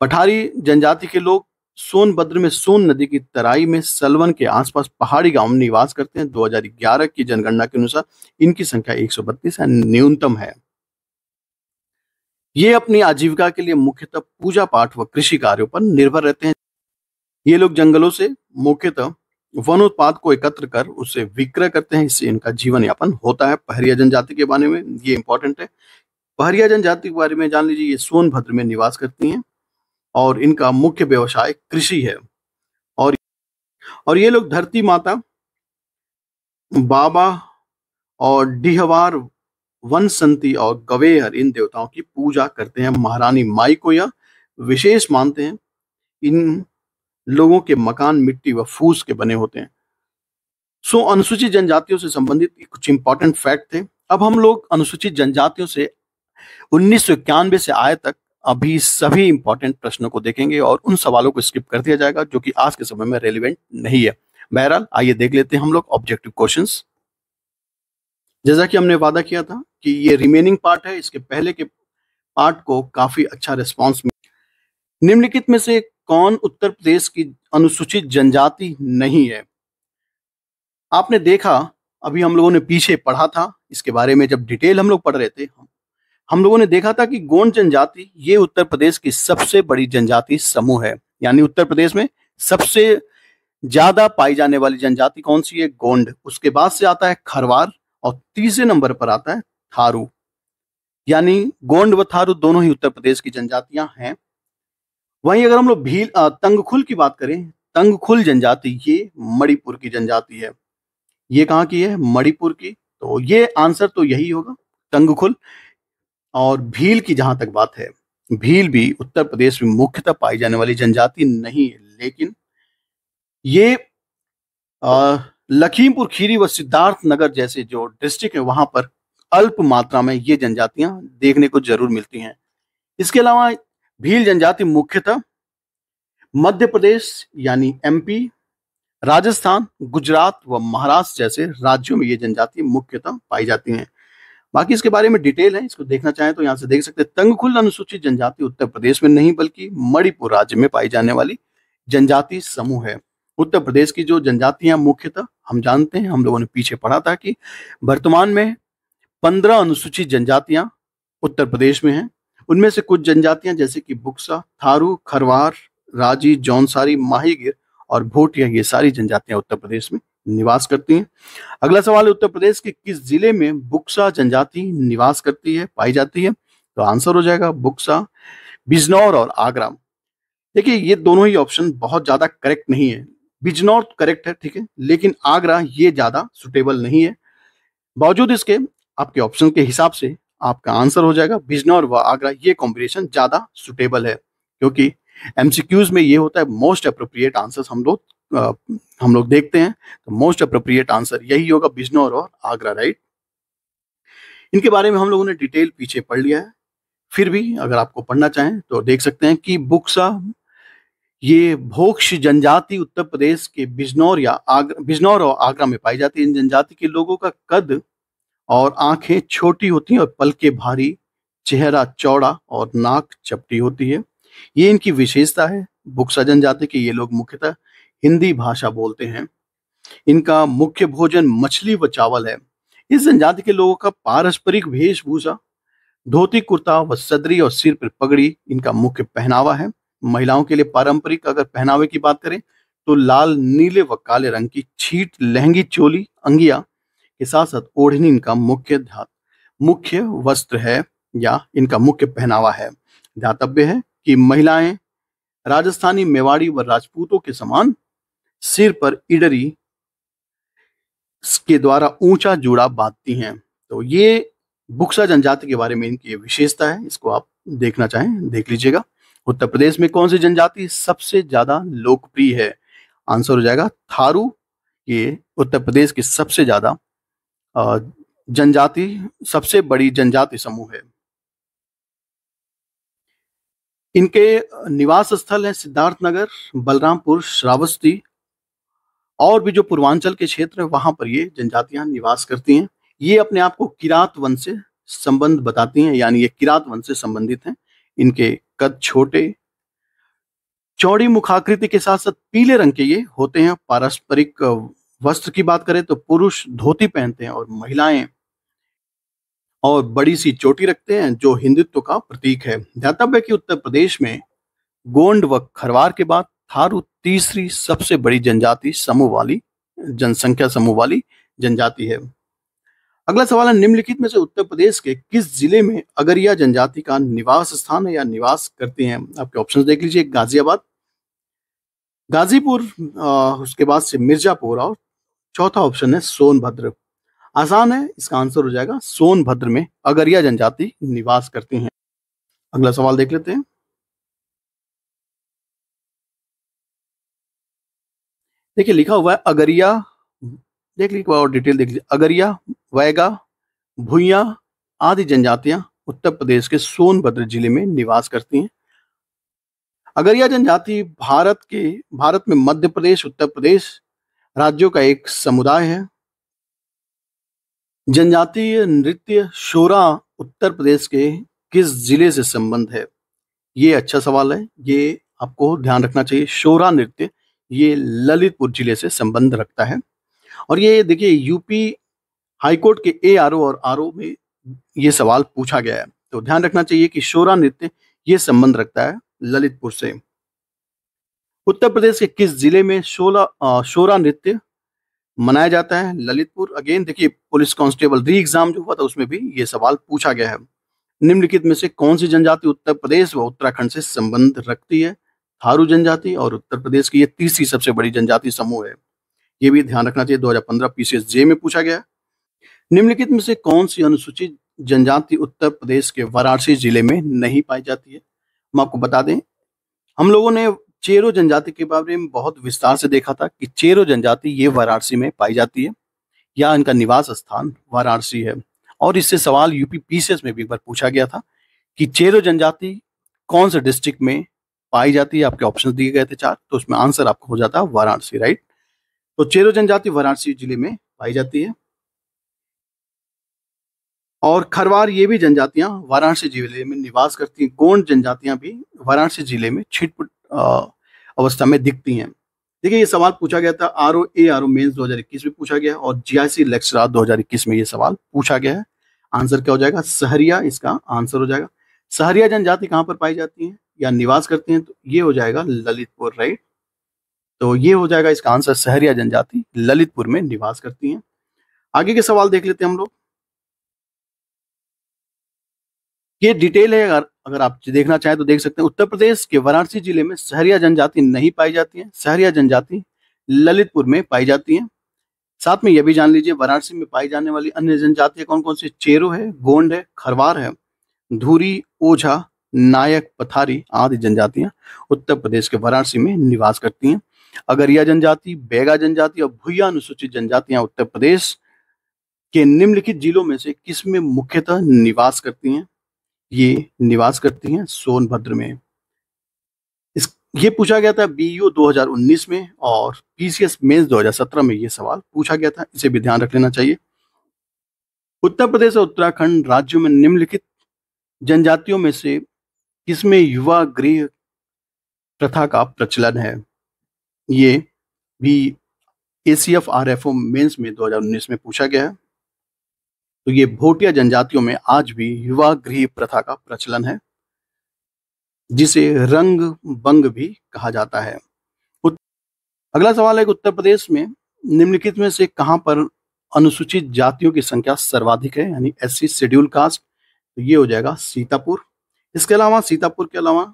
पठारी जनजाति के लोग सोनभद्र में सोन नदी की तराई में सलवन के आसपास पहाड़ी गांव में निवास करते हैं। 2011 की जनगणना के अनुसार इनकी संख्या 132 है, न्यूनतम है। ये अपनी आजीविका के लिए मुख्यतः पूजा पाठ व कृषि कार्यों पर निर्भर रहते हैं। ये लोग जंगलों से मुख्यतः वनोत्पाद को एकत्र कर उसे विक्रय करते हैं, इससे इनका जीवन यापन होता है। पहरिया जनजाति के बारे में ये इंपॉर्टेंट है। पहरिया जनजाति के बारे में जान लीजिए। ये सोनभद्र में निवास करती हैं और इनका मुख्य व्यवसाय कृषि है। और ये लोग धरती माता, बाबा और डिहवार, वनसंती और गवेहर, इन देवताओं की पूजा करते हैं। महारानी माई को यह विशेष मानते हैं। इन लोगों के मकान मिट्टी व फूस के बने होते हैं। अनुसूचित जनजातियों से संबंधित कुछ इंपॉर्टेंट फैक्ट थे। अब हम लोग अनुसूचित जनजातियों से 1991 से आए तक अभी सभी इंपॉर्टेंट प्रश्नों को देखेंगे और उन सवालों को स्किप कर दिया जाएगा जो कि आज के समय में रेलिवेंट नहीं है। बहरहाल आइए देख लेते हैं हम लोग ऑब्जेक्टिव क्वेश्चंस। जैसा कि हमने वादा किया था कि ये रिमेनिंग पार्ट है, इसके पहले के पार्ट को काफी अच्छा रिस्पॉन्स मिला। निम्नलिखित में से कौन उत्तर प्रदेश की अनुसूचित जनजाति नहीं है? आपने देखा, अभी हम लोगों ने पीछे पढ़ा था इसके बारे में, जब डिटेल हम लोग पढ़ रहे थे, हम लोगों ने देखा था कि गोंड जनजाति ये उत्तर प्रदेश की सबसे बड़ी जनजाति समूह है। यानी उत्तर प्रदेश में सबसे ज्यादा पाई जाने वाली जनजाति कौन सी है? गोंड। उसके बाद से आता है खरवार और तीसरे नंबर पर आता है थारू। यानी गोंड व थारू दोनों ही उत्तर प्रदेश की जनजातियां हैं। वहीं अगर हम लोग तंगखुल की बात करें, तंगखुल जनजाति ये मणिपुर की जनजाति है। ये कहाँ की है? मणिपुर की। तो ये आंसर तो यही होगा, तंगखुल। और भील की जहां तक बात है, भील भी उत्तर प्रदेश में मुख्यतः पाई जाने वाली जनजाति नहीं है, लेकिन ये लखीमपुर खीरी व सिद्धार्थ नगर जैसे जो डिस्ट्रिक्ट है वहां पर अल्प मात्रा में ये जनजातियां देखने को जरूर मिलती हैं। इसके अलावा भील जनजाति मुख्यतः मध्य प्रदेश यानी एमपी, राजस्थान, गुजरात व महाराष्ट्र जैसे राज्यों में ये जनजाति मुख्यतः पाई जाती हैं। बाकी इसके बारे में डिटेल है, इसको देखना चाहें तो यहाँ से देख सकते हैं। तंगखुल अनुसूचित जनजाति उत्तर प्रदेश में नहीं बल्कि मणिपुर राज्य में पाई जाने वाली जनजाति समूह है। उत्तर प्रदेश की जो जनजातियां मुख्यतः हम जानते हैं, हम लोगों ने पीछे पढ़ा था कि वर्तमान में 15 अनुसूचित जनजातियां उत्तर प्रदेश में हैं। उनमें से कुछ जनजातियां जैसे कि बुक्सा, थारू, खरवार, राजी, जौनसारी, माहीगिर और भोटिया, ये सारी जनजातियां उत्तर प्रदेश में निवास करती हैं। अगला सवाल है, उत्तर प्रदेश के किस जिले में बुक्सा जनजाति निवास करती है, पाई जाती है? तो आंसर हो जाएगा बुक्सा, बिजनौर और आगरा। देखिए ये दोनों ही ऑप्शन बहुत ज्यादा करेक्ट नहीं है। बिजनौर करेक्ट है, ठीक है, लेकिन आगरा ये ज्यादा सुटेबल नहीं है। बावजूद इसके आपके ऑप्शन के हिसाब से आपका आंसर हो जाएगा बिजनौर व आगरा। ये कॉम्बिनेशन ज्यादा सुटेबल है, क्योंकि एमसीक्यूज में ये होता है मोस्ट अप्रोप्रिएट आंसर हम लोग देखते हैं, तो मोस्ट अप्रोप्रिएट आंसर यही होगा, बिजनौर और आगरा, राइट। इनके बारे में हम लोगों ने डिटेल पीछे पढ़ लिया है, फिर भी अगर आपको पढ़ना चाहें तो देख सकते हैं कि बुक्सा ये भोक्ष जनजाति उत्तर प्रदेश के बिजनौर और आगरा में पाई जाती है। इन जनजाति के लोगों का कद और आंखें छोटी होती हैं और पलके भारी, चेहरा चौड़ा और नाक चपटी होती है। ये इनकी विशेषता है। बुक्सा जनजाति के ये लोग मुख्यतः हिंदी भाषा बोलते हैं। इनका मुख्य भोजन मछली व चावल है। इस जनजाति के लोगों का पारंपरिक वेशभूषा धोती कुर्ता व सदरी और सिर पर पगड़ी इनका मुख्य पहनावा है। महिलाओं के लिए पारंपरिक अगर पहनावे की बात करें तो लाल, नीले व काले रंग की छीट, लहंगी, चोली, अंगिया के साथ साथ ओढ़नी इनका मुख्य वस्त्र है या इनका मुख्य पहनावा है। ध्यातव्य है कि महिलाएं राजस्थानी, मेवाड़ी व राजपूतों के समान सिर पर इडरी के द्वारा ऊंचा जूड़ा बांधती हैं। तो ये बुक्सा जनजाति के बारे में इनकी विशेषता है, इसको आप देखना चाहें देख लीजिएगा। उत्तर प्रदेश में कौन सी जनजाति सबसे ज्यादा लोकप्रिय है? आंसर हो जाएगा थारू। ये उत्तर प्रदेश की सबसे ज्यादा सबसे बड़ी जनजाति समूह है। इनके निवास स्थल है सिद्धार्थनगर, बलरामपुर, श्रावस्ती और भी जो पूर्वांचल के क्षेत्र है वहां पर ये जनजातियां निवास करती हैं। ये अपने आप को किरात वंश से संबंध बताती हैं, यानी ये किरात वंश से संबंधित हैं। इनके कद छोटे, चौड़ी मुखाकृति के साथ साथ पीले रंग के ये होते हैं। पारंपरिक वस्त्र की बात करें तो पुरुष धोती पहनते हैं और महिलाएं और बड़ी सी चोटी रखते हैं, जो हिंदुत्व का प्रतीक है। ध्यातव्य कि उत्तर प्रदेश में गोंड व खरवार के बाद थारू तीसरी सबसे बड़ी जनसंख्या समूह वाली जनजाति है। अगला सवाल है, निम्नलिखित में से उत्तर प्रदेश के किस जिले में अगरिया जनजाति का निवास स्थान है या निवास करते हैं? आपके ऑप्शंस देख लीजिए। गाजियाबाद, गाजीपुर, उसके बाद से मिर्जापुर और चौथा ऑप्शन है सोनभद्र। आसान है, इसका आंसर हो जाएगा सोनभद्र में अगरिया जनजाति निवास करती हैं। अगला सवाल देख लेते हैं। देखिए लिखा हुआ है अगरिया, देख लीजिए और डिटेल देख लीजिए। अगरिया, वैगा, भुइया आदि जनजातियां उत्तर प्रदेश के सोनभद्र जिले में निवास करती हैं। अगरिया जनजाति भारत में मध्य प्रदेश, उत्तर प्रदेश राज्यों का एक समुदाय है। जनजातीय नृत्य शोरा उत्तर प्रदेश के किस जिले से संबंध है? ये अच्छा सवाल है, ये आपको ध्यान रखना चाहिए। शोरा नृत्य ये ललितपुर जिले से संबंध रखता है। और ये देखिए यूपी हाईकोर्ट के एआरओ और आरओ में ये सवाल पूछा गया है, तो ध्यान रखना चाहिए कि शोरा नृत्य ये संबंध रखता है ललितपुर से। उत्तर प्रदेश के किस जिले में शोरा नृत्य मनाया जाता है? ललितपुर। अगेन देखिए पुलिस कांस्टेबल री एग्जाम जो हुआ था उसमें भी ये सवाल पूछा गया है। निम्नलिखित में से कौन सी जनजाति उत्तर प्रदेश व उत्तराखंड से संबंध रखती है? थारू जनजाति, और उत्तर प्रदेश की ये तीसरी सबसे बड़ी जनजाति समूह है। ये भी ध्यान रखना चाहिए, 2015 पीसीएस जे में पूछा गया है। निम्नलिखित में से कौन सी अनुसूचित जनजाति उत्तर प्रदेश के वाराणसी जिले में नहीं पाई जाती है? हम आपको बता दें, हम लोगों ने चेरो जनजाति के बारे में बहुत विस्तार से देखा था कि चेरो जनजाति ये वाराणसी में पाई जाती है या इनका निवास स्थान वाराणसी है। और इससे सवाल यूपी पीसीएस में भी एक बार पूछा गया था कि चेरो जनजाति कौन से डिस्ट्रिक्ट में पाई जाती है। आपके ऑप्शन दिए गए थे 4, तो उसमें आंसर आपको हो जाता है वाराणसी, राइट। तो चेरो जनजाति वाराणसी जिले में पाई जाती है। और खरवार ये भी जनजातियां वाराणसी जिले में निवास करती हैं। गोंड जनजातियां भी वाराणसी जिले में छिटपुट अवस्था में दिखती हैं। देखिए, ये सवाल पूछा गया था आरओ मेंस 2021 में पूछा गया और जीआईसी लेक्चरार 2021 में ये सवाल पूछा गया है। आंसर क्या हो जाएगा? सहरिया इसका आंसर हो जाएगा। सहरिया जनजाति कहाँ पर पाई जाती है या निवास करती हैं? तो ये हो जाएगा ललितपुर, राइट। तो ये हो जाएगा इसका आंसर, सहरिया जनजाति ललितपुर में निवास करती हैं। आगे के सवाल देख लेते हैं हम लोग। ये डिटेल है, अगर आप देखना चाहें तो देख सकते हैं। उत्तर प्रदेश के वाराणसी जिले में सहरिया जनजाति नहीं पाई जाती है। सहरिया जनजाति ललितपुर में पाई जाती है। साथ में यह भी जान लीजिए, वाराणसी में पाई जाने वाली अन्य जनजातियां कौन कौन सी? चेरो है, गोंड है, खरवार है, धूरी, ओझा, नायक, पथारी आदि जनजातियां उत्तर प्रदेश के वाराणसी में निवास करती हैं। अगरिया जनजाति, बैगा जनजाति और भुइया अनुसूचित जनजातियां उत्तर प्रदेश के निम्नलिखित जिलों में से किसमें मुख्यतः निवास करती हैं? ये निवास करती हैं सोनभद्र में। ये पूछा गया था बीयू 2019 में और पीसीएस मेंस 2017 में ये सवाल पूछा गया था, इसे भी ध्यान रख लेना चाहिए। उत्तर प्रदेश और उत्तराखंड राज्यों में निम्नलिखित जनजातियों में से किसमें युवा गृह प्रथा का प्रचलन है? ये भी एसीएफ आरएफओ मेंस में 2019 में पूछा गया है। तो ये भोटिया जनजातियों में आज भी युवा गृह प्रथा का प्रचलन है, जिसे रंग बंग भी कहा जाता है। अगला सवाल है कि उत्तर प्रदेश में निम्नलिखित में से कहां पर अनुसूचित जातियों की संख्या सर्वाधिक है, यानी एससी शेड्यूल कास्ट? तो ये हो जाएगा सीतापुर। इसके अलावा सीतापुर के अलावा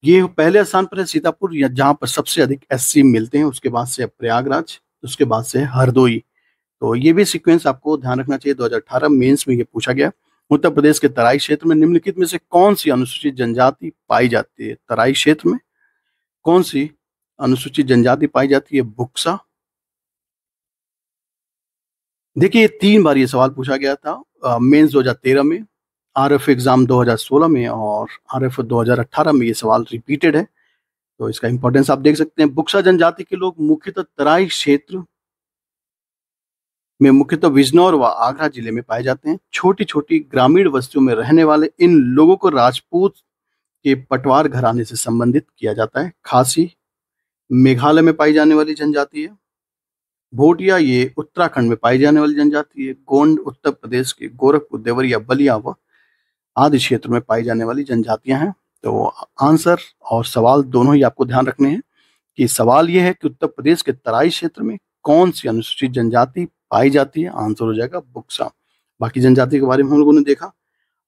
ये पहले स्थान पर है सीतापुर, या जहां पर सबसे अधिक एससी मिलते हैं। उसके बाद से प्रयागराज, उसके बाद से हरदोई। तो ये भी सीक्वेंस आपको ध्यान रखना चाहिए। 2018 मेंस में ये पूछा गया। उत्तर प्रदेश के तराई क्षेत्र में निम्नलिखित में से कौन सी अनुसूचित जनजाति पाई जाती है? तराई क्षेत्र में कौन सी अनुसूचित जनजाति पाई जाती है? बुक्सा। देखिए, 3 बार ये सवाल पूछा गया था मेंस 2013 में, आरएफ एग्जाम 2016 में और आरएफ 2018 में ये सवाल रिपीटेड है। तो इसका इंपॉर्टेंस आप देख सकते हैं। बुक्सा जनजाति के लोग मुख्यतः तराई क्षेत्र में मुख्यतः बिजनौर व आगरा जिले में पाए जाते हैं। छोटी छोटी ग्रामीण बस्तियों में रहने वाले इन लोगों को राजपूत के पटवार घराने से संबंधित किया जाता है। खासी मेघालय में पाई जाने वाली जनजाति है। भोटिया ये उत्तराखंड में पाई जाने वाली जनजाति है। गोंड उत्तर प्रदेश के गोरखपुर, देवरिया, बलिया व आदि क्षेत्र में पाई जाने वाली जनजातियां हैं। तो आंसर और सवाल दोनों ही आपको ध्यान रखने हैं कि सवाल ये है कि उत्तर प्रदेश के तराई क्षेत्र में कौन सी अनुसूचित जनजाति पाई जाती है? आंसर हो जाएगा बुक्सा। बाकी जनजाति के बारे में हम लोगों ने देखा।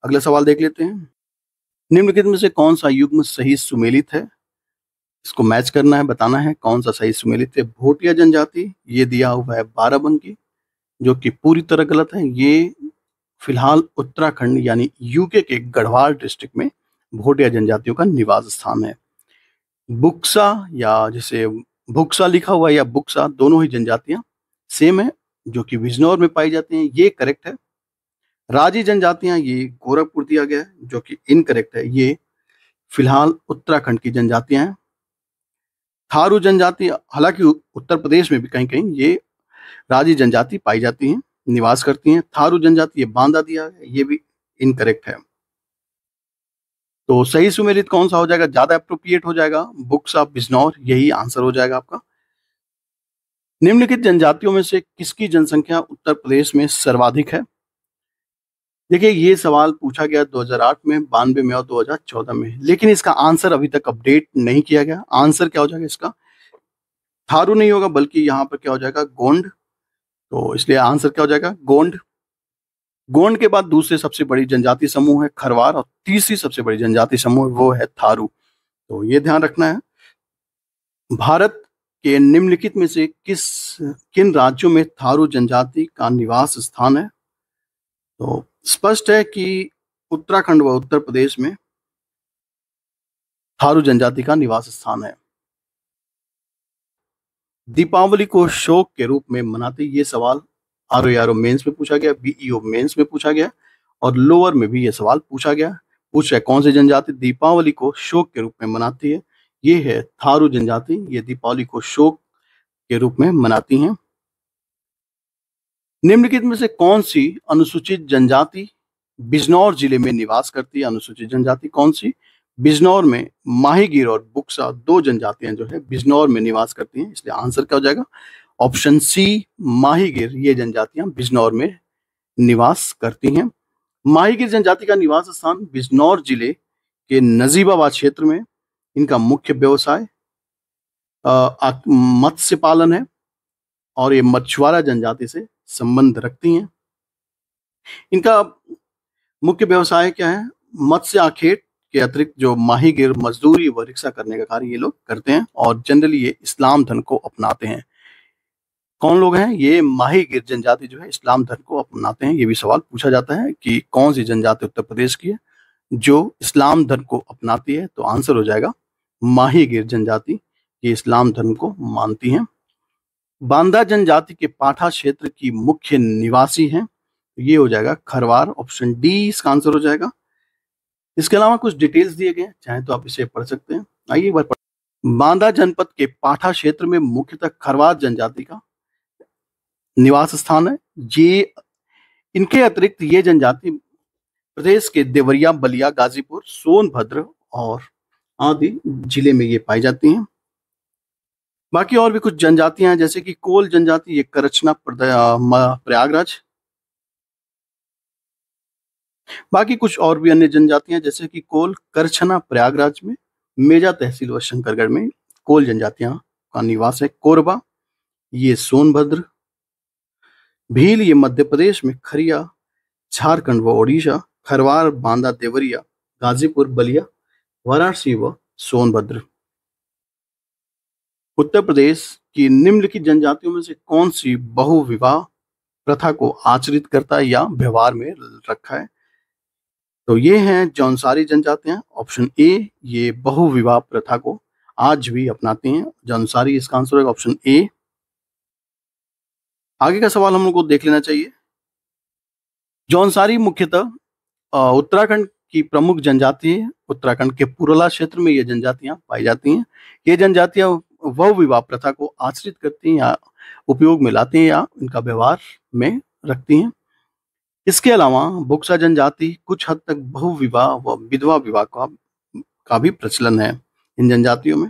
अगला सवाल देख लेते हैं। निम्नलिखित में से कौन सा युग्म सही सुमेलित है? इसको मैच करना है, बताना है कौन सा सही सुमेलित है। भोटिया जनजाति ये दिया हुआ है बाराबंकी, जो कि पूरी तरह गलत है। ये फिलहाल उत्तराखंड यानी यूके के गढ़वाल डिस्ट्रिक्ट में भोटिया जनजातियों का निवास स्थान है। बुक्सा या जिसे बुक्सा लिखा हुआ है या बुक्सा, दोनों ही जनजातियां सेम है, जो कि बिजनौर में पाई जाती हैं। ये करेक्ट है। राजी जनजातियां ये गोरखपुर दिया गया है, जो कि इनकरेक्ट है। ये फिलहाल उत्तराखंड की जनजातियां हैं। थारू जनजाति, हालांकि उत्तर प्रदेश में भी कहीं कहीं ये राजी जनजाति पाई जाती हैं, निवास करती हैं। थारू जनजाति ये बांदा दिया है, ये भी इनकरेक्ट है। तो सही सुमेलित कौन सा हो जाएगा, ज्यादा अप्रोप्रिएट हो जाएगा? बुक्सा बिजनौर, यही आंसर हो जाएगा आपका। निम्नलिखित जनजातियों में से किसकी जनसंख्या उत्तर प्रदेश में सर्वाधिक है? देखिए, ये सवाल पूछा गया 2008 में, 92 में और 2014 में, लेकिन इसका आंसर अभी तक अपडेट नहीं किया गया। आंसर क्या हो जाएगा इसका? थारू नहीं होगा, बल्कि यहाँ पर क्या हो जाएगा? गोंड। तो इसलिए आंसर क्या हो जाएगा? गोंड। गोंड के बाद दूसरे सबसे बड़ी जनजाति समूह है खरवार और तीसरी सबसे बड़ी जनजाति समूह वो है थारू। तो ये ध्यान रखना है। भारत कि निम्नलिखित में से किन राज्यों में थारू जनजाति का निवास स्थान है? तो स्पष्ट है कि उत्तराखंड व उत्तर प्रदेश में थारू जनजाति का निवास स्थान है। दीपावली को शोक के रूप में मनाते, ये सवाल आरओ मेंस में पूछा गया, बीईओ मेंस में पूछा गया और लोअर में भी ये सवाल पूछा गया। पूछ रहा है कौन सी जनजाति दीपावली को शोक के रूप में मनाती है? ये है थारू जनजाति, ये दीपावली को शोक के रूप में मनाती हैं। निम्नलिखित में से कौन सी अनुसूचित जनजाति बिजनौर जिले में निवास करती है? अनुसूचित जनजाति कौन सी? बिजनौर में माहीगीर और बुक्सा दो जनजातियां जो है बिजनौर में निवास करती हैं, इसलिए आंसर क्या हो जाएगा? ऑप्शन सी माहीगीर, ये जनजातियां बिजनौर में निवास करती हैं। माहीगीर जनजाति का निवास स्थान बिजनौर जिले के नजीबाबाद क्षेत्र में। इनका मुख्य व्यवसाय मत्स्य पालन है और ये मछुआरा जनजाति से संबंध रखती हैं। इनका मुख्य व्यवसाय क्या है? मत्स्य आखेट के अतिरिक्त जो माहीगीर मजदूरी व रिक्शा करने का कार्य ये लोग करते हैं और जनरली ये इस्लाम धर्म को अपनाते हैं। कौन लोग हैं? ये माहीगीर जनजाति जो है इस्लाम धर्म को अपनाते हैं। ये भी सवाल पूछा जाता है कि कौन सी जनजाति उत्तर प्रदेश की है जो इस्लाम धर्म को अपनाती है? तो आंसर हो जाएगा माहीगीर जनजाति, ये इस्लाम धर्म को मानती हैं। बांदा जनजाति के पाठा क्षेत्र की मुख्य निवासी हैं, ये हो जाएगा खरवार, ऑप्शन डी इसका आंसर हो जाएगा। इसके अलावा कुछ डिटेल्स दिए गए, चाहे तो आप इसे पढ़ सकते हैं। आइए एक बार बांदा जनपद के पाठा क्षेत्र में मुख्यतः खरवार जनजाति का निवास स्थान है। ये इनके अतिरिक्त ये जनजाति प्रदेश के देवरिया, बलिया, गाजीपुर, सोनभद्र और आदि जिले में ये पाई जाती हैं। बाकी और भी कुछ जनजातियां हैं जैसे कि कोल जनजाति, ये करछना प्रयागराज। बाकी कुछ और भी अन्य जनजातियां जैसे कि कोल, करछना प्रयागराज में, मेजा तहसील व शंकरगढ़ में कोल जनजातियां का निवास है। कोरबा ये सोनभद्र, भील ये मध्य प्रदेश में, खरिया झारखंड व ओडिशा, खरवार, बांदा, देवरिया, गाजीपुर, बलिया, वाराणसी व सोनभद्र। उत्तर प्रदेश की निम्नलिखित जनजातियों में से कौन सी बहुविवाह प्रथा को आचरित करता है या व्यवहार में रखा है? तो ये हैं जौनसारी जनजातियां, ऑप्शन ए, ये बहुविवाह प्रथा को आज भी अपनाते हैं। जौनसारी इसका आंसर है ऑप्शन ए। आगे का सवाल हम लोग को देख लेना चाहिए। जौनसारी मुख्यतः उत्तराखंड की प्रमुख जनजाति है। उत्तराखंड के पुरला क्षेत्र में ये जनजातियां पाई जाती हैं। ये जनजातियां बहुविवाह प्रथा को आचरित करती हैं या उपयोग में लाती हैं या इनका व्यवहार में रखती हैं। इसके अलावा बुक्सा जनजाति कुछ हद तक बहुविवाह व विधवा विवाह का भी प्रचलन है इन जनजातियों में।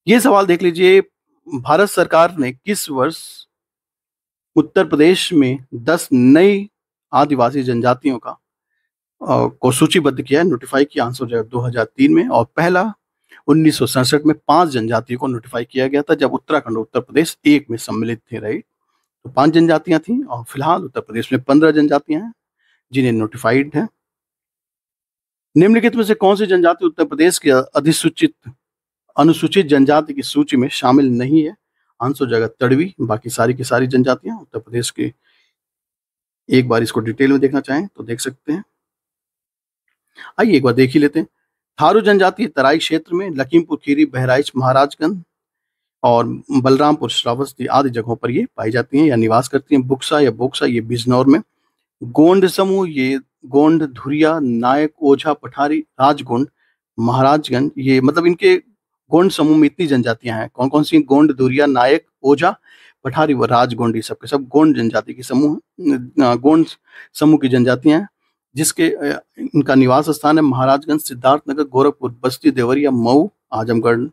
ये सवाल देख लीजिए, भारत सरकार ने किस वर्ष उत्तर प्रदेश में 10 नई आदिवासी जनजातियों को सूचीबद्ध किया है, नोटिफाई किया? आंसर हो जाएगा 2003 में। और पहला 1967 में 5 जनजातियों को नोटिफाई किया गया था जब उत्तराखंड और उत्तर प्रदेश एक में सम्मिलित थे, राइट? तो 5 जनजातियां थी और फिलहाल उत्तर प्रदेश में 15 जनजातियां हैं जिन्हें नोटिफाइड है। निम्नलिखित में से कौन सी जनजाति उत्तर प्रदेश की अनुसूचित जनजाति की सूची में शामिल नहीं है? आंसर हो जाएगा तड़वी। बाकी सारी की सारी जनजातियां उत्तर प्रदेश की। एक बार इसको डिटेल में देखना चाहें तो देख सकते हैं। आइए एक बार देख ही लेते हैं। थारू जनजाति तराई क्षेत्र में लखीमपुर खीरी, बहराइच, महाराजगंज और बलरामपुर, श्रावस्ती आदि जगहों पर ये पाई जाती हैं या निवास करती हैं। बुक्सा या बोक्सा ये बिजनौर में। गोंड समूह ये गोंड, धुरिया, नायक, ओझा, पठारी, राजगोंड, महाराजगंज, ये मतलब इनके गोंड समूह में इतनी जनजातियां हैं। कौन कौन सी? गोंड, धुरिया, नायक, ओझा, पठारी व राजगोंड, ये सब के सब गोंड जनजाति के समूह, गोंड समूह की जनजातियां हैं जिसके इनका निवास स्थान है महाराजगंज, सिद्धार्थनगर, गोरखपुर, बस्ती, देवरिया, मऊ, आजमगढ़,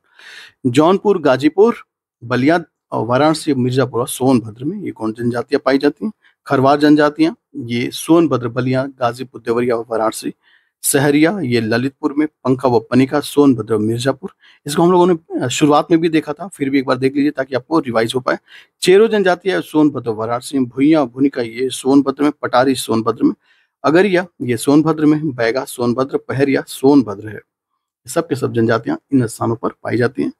जौनपुर, गाजीपुर, बलिया और वाराणसी, मिर्जापुर और सोनभद्र में ये कौन जनजातियां पाई जाती हैं। खरवार जनजातियां ये सोनभद्र, बलिया, गाजीपुर, देवरिया और वाराणसी। सहरिया ये ललितपुर में, पंखा व पनिका, सोनभद्र और मिर्जापुर। इसको हम लोगों ने शुरुआत में भी देखा था, फिर भी एक बार देख लीजिए ताकि आपको रिवाइज हो पाए। चेरो जनजातियां सोनभद्र, वाराणसी में। भुइया, भुनिका ये सोनभद्र में, पटारी सोनभद्र में, अगरिया ये सोनभद्र में, बैगा सोनभद्र, पहरिया सोनभद्र है। सब के सब जनजातियां इन स्थानों पर पाई जाती हैं।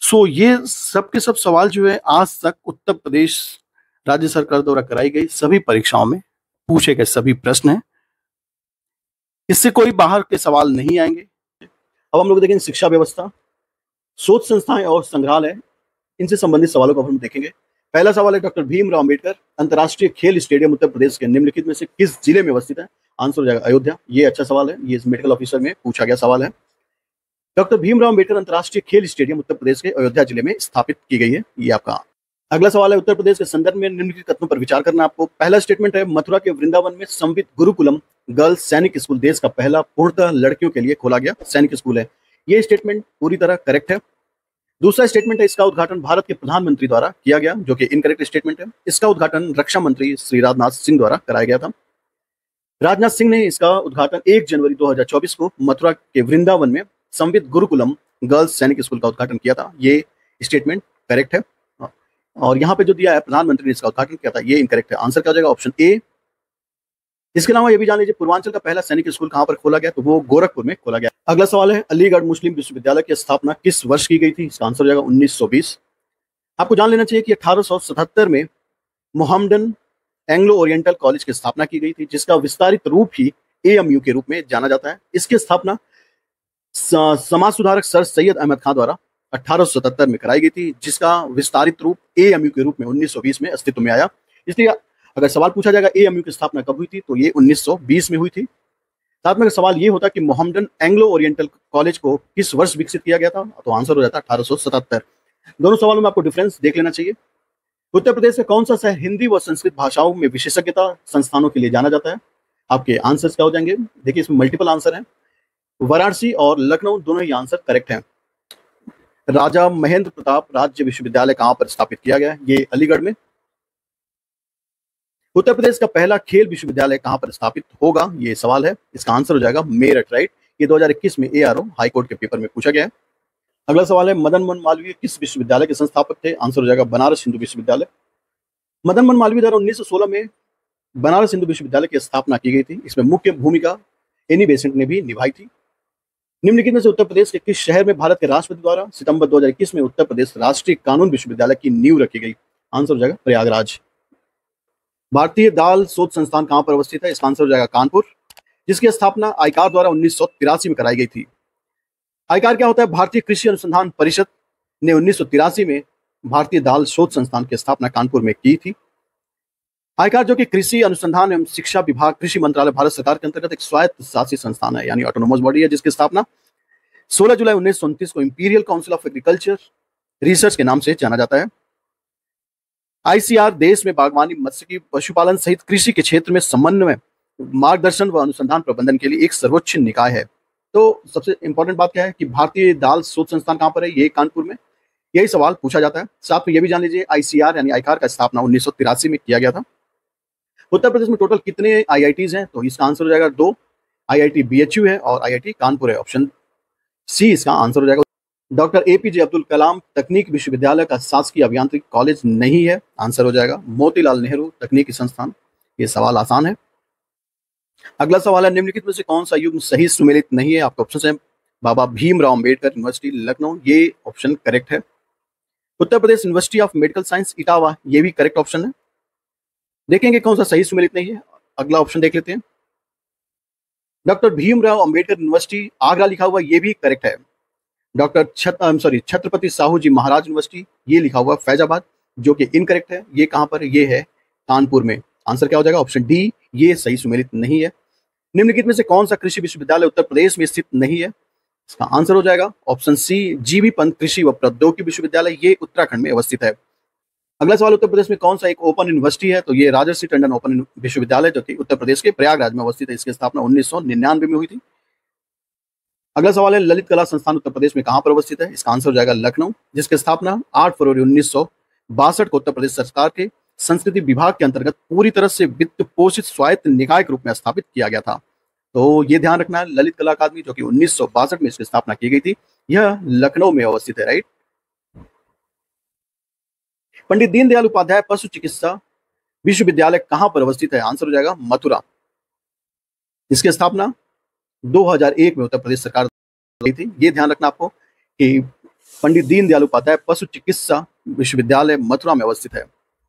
ये सब के सब सवाल जो है आज तक उत्तर प्रदेश राज्य सरकार द्वारा कराई गई सभी परीक्षाओं में पूछे गए सभी प्रश्न हैं। इससे कोई बाहर के सवाल नहीं आएंगे। अब हम लोग देखेंगे शिक्षा व्यवस्था, शोध संस्थाएं और संग्रहालय, इनसे संबंधित सवालों को हम देखेंगे। पहला सवाल है, डॉक्टर भीमराव अंबेडकर अंतर्राष्ट्रीय खेल स्टेडियम उत्तर प्रदेश के निम्नलिखित में से किस जिले में अवस्थित है? आंसर हो जाएगा अयोध्या। ये अच्छा सवाल है, ये मेडिकल ऑफिसर में पूछा गया सवाल है। डॉक्टर भीमराव अंबेडकर अंतर्राष्ट्रीय खेल स्टेडियम उत्तर प्रदेश के अयोध्या जिले में स्थापित की गई है। ये आपका अगला सवाल है, उत्तर प्रदेश के संदर्भ में निम्नलिखित कथनों पर विचार करना आपको। पहला स्टेटमेंट है, मथुरा के वृंदावन में संवित गुरुकुलम गर्ल्स सैनिक स्कूल देश का पहला पूर्णतः लड़कियों के लिए खोला गया सैनिक स्कूल है। ये स्टेटमेंट पूरी तरह करेक्ट है। दूसरा स्टेटमेंट है, इसका उद्घाटन भारत के प्रधानमंत्री द्वारा किया गया, जो कि इनकरेक्ट स्टेटमेंट है। इसका उद्घाटन रक्षा मंत्री श्री राजनाथ सिंह द्वारा कराया गया था। राजनाथ सिंह ने इसका उद्घाटन 1 जनवरी 2024 को मथुरा के वृंदावन में संवित गुरुकुलम गर्ल्स सैनिक स्कूल का उद्घाटन किया था। ये स्टेटमेंट करेक्ट है। और यहाँ पे जो दिया है प्रधानमंत्री ने इसका उद्घाटन किया था, ये इनकरेक्ट है। आंसर क्या हो जाएगा? Option A. इसके अलावा ये भी जान लीजिए पूर्वांचल का पहला सैनिक स्कूल कहाँ पर खोला गया, तो वो गोरखपुर में खोला गया। अगला सवाल है, अलीगढ़ मुस्लिम विश्वविद्यालय की स्थापना किस वर्ष की गई थी? इसका आंसर हो जाएगा 1920। आपको जान लेना चाहिए कि 1877 में मोहम्मडन एंग्लो ओरिएंटल कॉलेज की स्थापना की गई थी, जिसका विस्तारित रूप ही एएमयू के रूप में जाना जाता है। इसकी स्थापना समाज सुधारक सर सैयद अहमद खान द्वारा 1877 में कराई गई थी, जिसका विस्तारित रूप एएमयू के रूप में 1920 में अस्तित्व में आया। इसलिए अगर सवाल पूछा जाएगा एएमयू की स्थापना कब हुई थी, तो ये 1920 में हुई थी। साथ में अगर सवाल ये होता कि मोहम्मडन एंग्लो ओरिएंटल कॉलेज को किस वर्ष विकसित किया गया था, तो आंसर हो जाता 1877। दोनों सवालों में आपको डिफरेंस देख लेना चाहिए। उत्तर प्रदेश का कौन सा शहर हिंदी व संस्कृत भाषाओं में विशेषज्ञता संस्थानों के लिए जाना जाता है? आपके आंसर्स क्या हो जाएंगे? देखिए इसमें मल्टीपल आंसर हैं। वाराणसी और लखनऊ दोनों ही आंसर करेक्ट हैं। राजा महेंद्र प्रताप राज्य विश्वविद्यालय कहां पर स्थापित किया गया है? ये अलीगढ़ में। उत्तर प्रदेश का पहला खेल विश्वविद्यालय कहां पर स्थापित होगा? ये सवाल है। इसका आंसर हो जाएगा मेरठ, राइट। ये 2021 में एआरओ हाई कोर्ट के पेपर में पूछा गया है। अगला सवाल है, मदन मोहन मालवीय किस विश्वविद्यालय के संस्थापक थे? आंसर हो जाएगा बनारस हिंदू विश्वविद्यालय। मदन मोहन मालवीय द्वारा 1916 में बनारस हिंदू विश्वविद्यालय की स्थापना की गई थी। इसमें मुख्य भूमिका एनी बेसेंट ने भी निभाई थी। निम्नलिखित में से उत्तर प्रदेश के किस शहर में भारत के राष्ट्रपति द्वारा सितंबर 2021 में उत्तर प्रदेश राष्ट्रीय कानून विश्वविद्यालय की नींव रखी गई? आंसर हो जाएगा प्रयागराज। भारतीय दाल शोध संस्थान कहां पर अवस्थित है? इसका आंसर हो जाएगा कानपुर, जिसकी स्थापना आईकार द्वारा 1983 में कराई गई थी। आईकार क्या होता है? भारतीय कृषि अनुसंधान परिषद ने 1983 में भारतीय दाल शोध संस्थान की स्थापना कानपुर में की थी। आईकार जो कि कृषि अनुसंधान एवं शिक्षा विभाग कृषि मंत्रालय भारत सरकार के अंतर्गत एक स्वायत्त शासी संस्थान है, यानी ऑटोनोमस बॉडी है, जिसकी स्थापना 16 जुलाई 1929 को imperial council of agriculture research के नाम से जाना जाता है। आईसीआर देश में बागवानी, मत्स्यिकी, पशुपालन सहित कृषि के क्षेत्र में समन्वय, मार्गदर्शन व अनुसंधान प्रबंधन के लिए एक सर्वोच्च निकाय है। तो सबसे इंपॉर्टेंट बात क्या है कि भारतीय दाल शोध संस्थान कहां पर है? ये कानपुर में। यही सवाल पूछा जाता है। साथ में यह भी जान लीजिए आईसीआर यानी आईकार का स्थापना 1983 में किया गया था। उत्तर प्रदेश में टोटल कितने आईआईटीज हैं? तो इसका आंसर हो जाएगा 2। आईआईटी बीएचयू है और आईआईटी कानपुर है। ऑप्शन सी इसका आंसर हो जाएगा। डॉक्टर एपीजे अब्दुल कलाम तकनीक विश्वविद्यालय का शासकीय अभियांत्रिकी कॉलेज नहीं है। आंसर हो जाएगा मोतीलाल नेहरू तकनीकी संस्थान। ये सवाल आसान है। अगला सवाल है, निम्नलिखित में से कौन सा युग्म सही सुमेलित नहीं है? आपके ऑप्शन है बाबा भीमराव अंबेडकर यूनिवर्सिटी लखनऊ, ये ऑप्शन करेक्ट है। Uttar Pradesh university of medical science Etawah, ये भी करेक्ट ऑप्शन है। देखेंगे कौन सा सही सुमेलित नहीं है। अगला ऑप्शन देख लेते हैं, डॉक्टर भीमराव अंबेडकर यूनिवर्सिटी आगरा लिखा हुआ, ये भी करेक्ट है। छत्रपति साहू जी महाराज यूनिवर्सिटी, ये लिखा हुआ फैजाबाद, जो कि इनकरेक्ट है। ये कहां पर? ये है कानपुर में। आंसर क्या हो जाएगा? ऑप्शन डी, ये सही सुमेलित नहीं है। निम्नलिखित में से कौन सा कृषि विश्वविद्यालय उत्तर प्रदेश में स्थित नहीं है? इसका आंसर हो जाएगा ऑप्शन सी, जीबी पंत कृषि व प्रौद्योगिकी विश्वविद्यालय, ये उत्तराखंड में अवस्थित है। अगला सवाल, उत्तर प्रदेश में कौन सा एक ओपन यूनिवर्सिटी है? तो ये राजर्षि टंडन ओपन विश्वविद्यालय, जो कि उत्तर प्रदेश के प्रयागराज में अवस्थित है। इसकी स्थापना 1999 में हुई थी। अगला सवाल है, ललित कला संस्थान उत्तर प्रदेश में कहां पर अवस्थित है? इसका आंसर हो जाएगा लखनऊ, जिसकी स्थापना 8 फरवरी 1962 को उत्तर प्रदेश सरकार के संस्कृति विभाग के अंतर्गत पूरी तरह से वित्त पोषित स्वायत्त निकाय के रूप में स्थापित किया गया था। तो ये ध्यान रखना है, ललित कला अकादमी जो कि 1962 में इसकी स्थापना की गई थी, यह लखनऊ में अवस्थित है, राइट। पंडित दीनदयाल उपाध्याय पशु चिकित्सा विश्वविद्यालय कहां पर अवस्थित है? आंसर हो जाएगा मथुरा। इसकी स्थापना 2001 में उत्तर प्रदेश सरकार की थी। ये ध्यान रखना आपको कि पंडित दीनदयाल उपाध्याय पशु चिकित्सा विश्वविद्यालय मथुरा में अवस्थित है।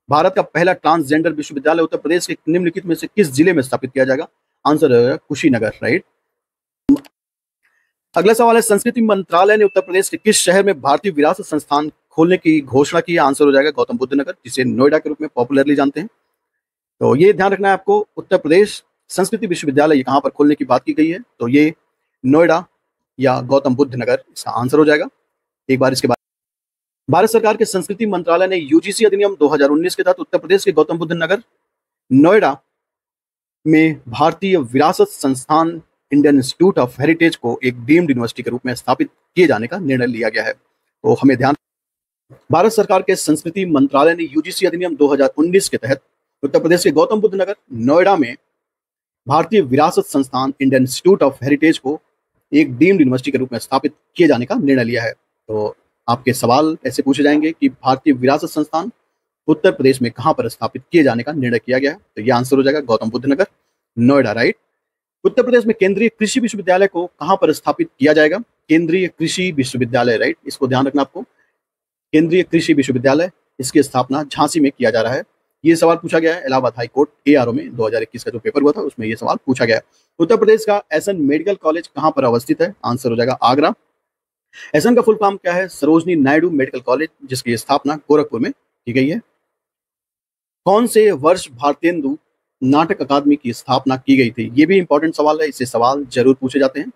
भारत का पहला ट्रांसजेंडर विश्वविद्यालय उत्तर प्रदेश के निम्नलिखित में से किस जिले में स्थापित किया जाएगा? आंसर रहेगा कुशीनगर, राइट। अगला सवाल है, संस्कृति मंत्रालय ने उत्तर प्रदेश के किस शहर में भारतीय विरासत संस्थान खोलने की घोषणा की है? आंसर हो जाएगा गौतम बुद्ध नगर, जिसे नोएडा के रूप में पॉपुलरली जानते हैं। तो ये ध्यान रखना है आपको, उत्तर प्रदेश संस्कृति विश्वविद्यालय कहाँ पर खोलने की बात की गई है, तो ये नोएडा या गौतम बुद्ध नगर इसका आंसर हो जाएगा। एक बार इसके बाद, भारत सरकार के संस्कृति मंत्रालय ने यूजीसी अधिनियम 2019 के तहत उत्तर प्रदेश के गौतम बुद्ध नगर नोएडा में भारतीय विरासत संस्थान इंडियन इंस्टीट्यूट ऑफ हेरिटेज को एक डीम्ड यूनिवर्सिटी के रूप में स्थापित किए जाने का निर्णय लिया गया है। तो हमें ध्यान, भारत सरकार के संस्कृति मंत्रालय ने यूजीसी अधिनियम 2019 के तहत उत्तर प्रदेश के गौतम बुद्ध नगर नोएडा में भारतीय विरासत संस्थान इंडियन इंस्टीट्यूट ऑफ हेरिटेज को एक डीम्ड यूनिवर्सिटी के रूप में स्थापित किए जाने का निर्णय लिया है। तो आपके सवाल ऐसे पूछे जाएंगे कि भारतीय विरासत संस्थान उत्तर प्रदेश में कहां पर स्थापित किए जाने का निर्णय किया गया है, तो यह आंसर हो जाएगा गौतम बुद्ध नगर नोएडा, राइट। उत्तर प्रदेश में केंद्रीय कृषि विश्वविद्यालय को कहां पर स्थापित किया जाएगा? केंद्रीय कृषि विश्वविद्यालय, राइट, इसको ध्यान रखना आपको। केंद्रीय कृषि विश्वविद्यालय, इसकी स्थापना झांसी में किया जा रहा है। ये सवाल पूछा गया है इलाहाबाद हाई कोर्ट एआरओ में 2021 का जो पेपर हुआ था उसमें ये सवाल पूछा गया है। उत्तर प्रदेश का एसएन मेडिकल कॉलेज कहां पर अवस्थित है? आंसर हो जाएगा आगरा। एसएन का फुल फॉर्म क्या है? सरोजनी नायडू मेडिकल कॉलेज, जिसकी स्थापना गोरखपुर में की गई है। कौन से वर्ष भारतेंदु नाटक अकादमी की स्थापना की गई थी? ये भी इंपॉर्टेंट सवाल है, इससे सवाल जरूर पूछे जाते हैं।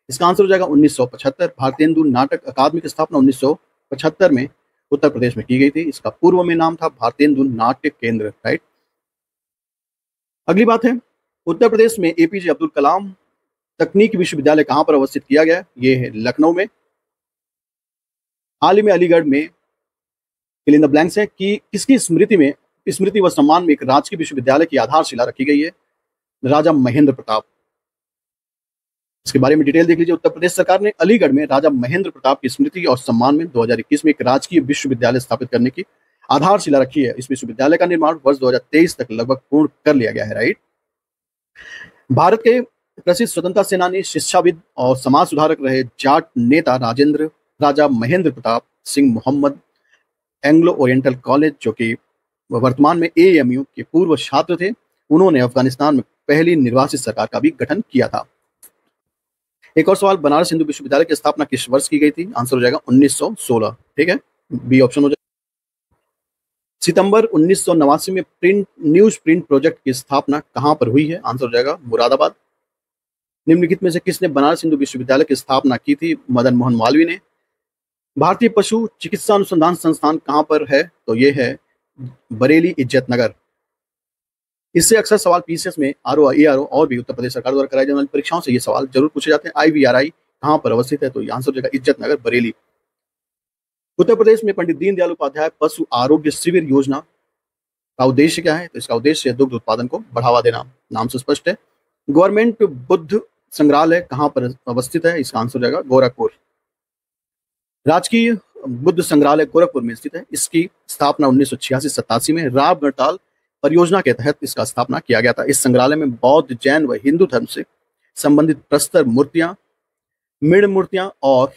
इसका आंसर हो जाएगा 1975। भारतेंदु नाटक अकादमी की स्थापना 1975 में उत्तर प्रदेश में की गई थी। इसका पूर्व में नाम था भारतेंदु नाट्य केंद्र, राइट। अगली बात है, उत्तर प्रदेश में एपीजे अब्दुल कलाम तकनीकी विश्वविद्यालय कहां पर अवस्थित किया गया है? ये है लखनऊ में। हाल ही में अलीगढ़ में फिल इन द ब्लैंक्स है कि किसकी स्मृति व सम्मान में एक राजकीय विश्वविद्यालय की आधारशिला रखी गई है? राजा महेंद्र प्रताप। इसके बारे में डिटेल देख लीजिए। उत्तर प्रदेश सरकार ने अलीगढ़ में राजा महेंद्र प्रताप की स्मृति और सम्मान में 2021 में एक राजकीय विश्वविद्यालय स्थापित करने की आधारशिला रखी है। इस विश्वविद्यालय का निर्माण वर्ष 2023 तक लगभग पूर्ण कर लिया गया है, राइट। भारत के प्रसिद्ध स्वतंत्रता सेनानी, शिक्षाविद और समाज सुधारक रहे जाट नेता Raja Mahendra Pratap Singh Mohammad Anglo Oriental college, जो कि वर्तमान में एएमयू के पूर्व छात्र थे, उन्होंने अफगानिस्तान में पहली निर्वासित सरकार का भी गठन किया था। एक और सवाल, बनारस हिंदू विश्वविद्यालय की स्थापना किस वर्ष की गई थी? आंसर हो जाएगा 1916, ठीक है, बी ऑप्शन हो जाएगा। सितंबर 1989 में न्यूज प्रिंट प्रोजेक्ट की स्थापना कहां पर हुई है? आंसर हो जाएगा मुरादाबाद। निम्नलिखित में से किसने बनारस हिंदू विश्वविद्यालय की स्थापना की थी? मदन मोहन मालवीय ने। भारतीय पशु चिकित्सा अनुसंधान संस्थान कहां पर है? तो ये है बरेली इज्जत नगर। इससे अक्सर सवाल पीसीएस में एआरओ और भी उत्तर प्रदेश सरकार द्वारा कराई जाने वाली परीक्षाओं से ये सवाल जरूर पूछे जाते हैं। आईवीआरआई कहां पर अवस्थित है? तो ये आंसर हो जाएगा इज्जत नगर बरेली। उत्तर प्रदेश में पंडित दीनदयाल उपाध्याय पशु आरोग्य शिविर योजना का उद्देश्य क्या है? तो इसका उद्देश्य दुग्ध उत्पादन को बढ़ावा देना, नाम से स्पष्ट है। गवर्नमेंट बुद्ध संग्रहालय कहां पर अवस्थित है? इसका आंसर हो जाएगा गोरखपुर। राजकीय बुद्ध संग्रहालय गोरखपुर में स्थित है। इसकी स्थापना 1986-87 में राव गढ़ताल परियोजना के तहत इसका स्थापना किया गया था। इस संग्रहालय में बौद्ध, जैन व हिंदू धर्म से संबंधित प्रस्तर मूर्तियां, मृण मूर्तियां और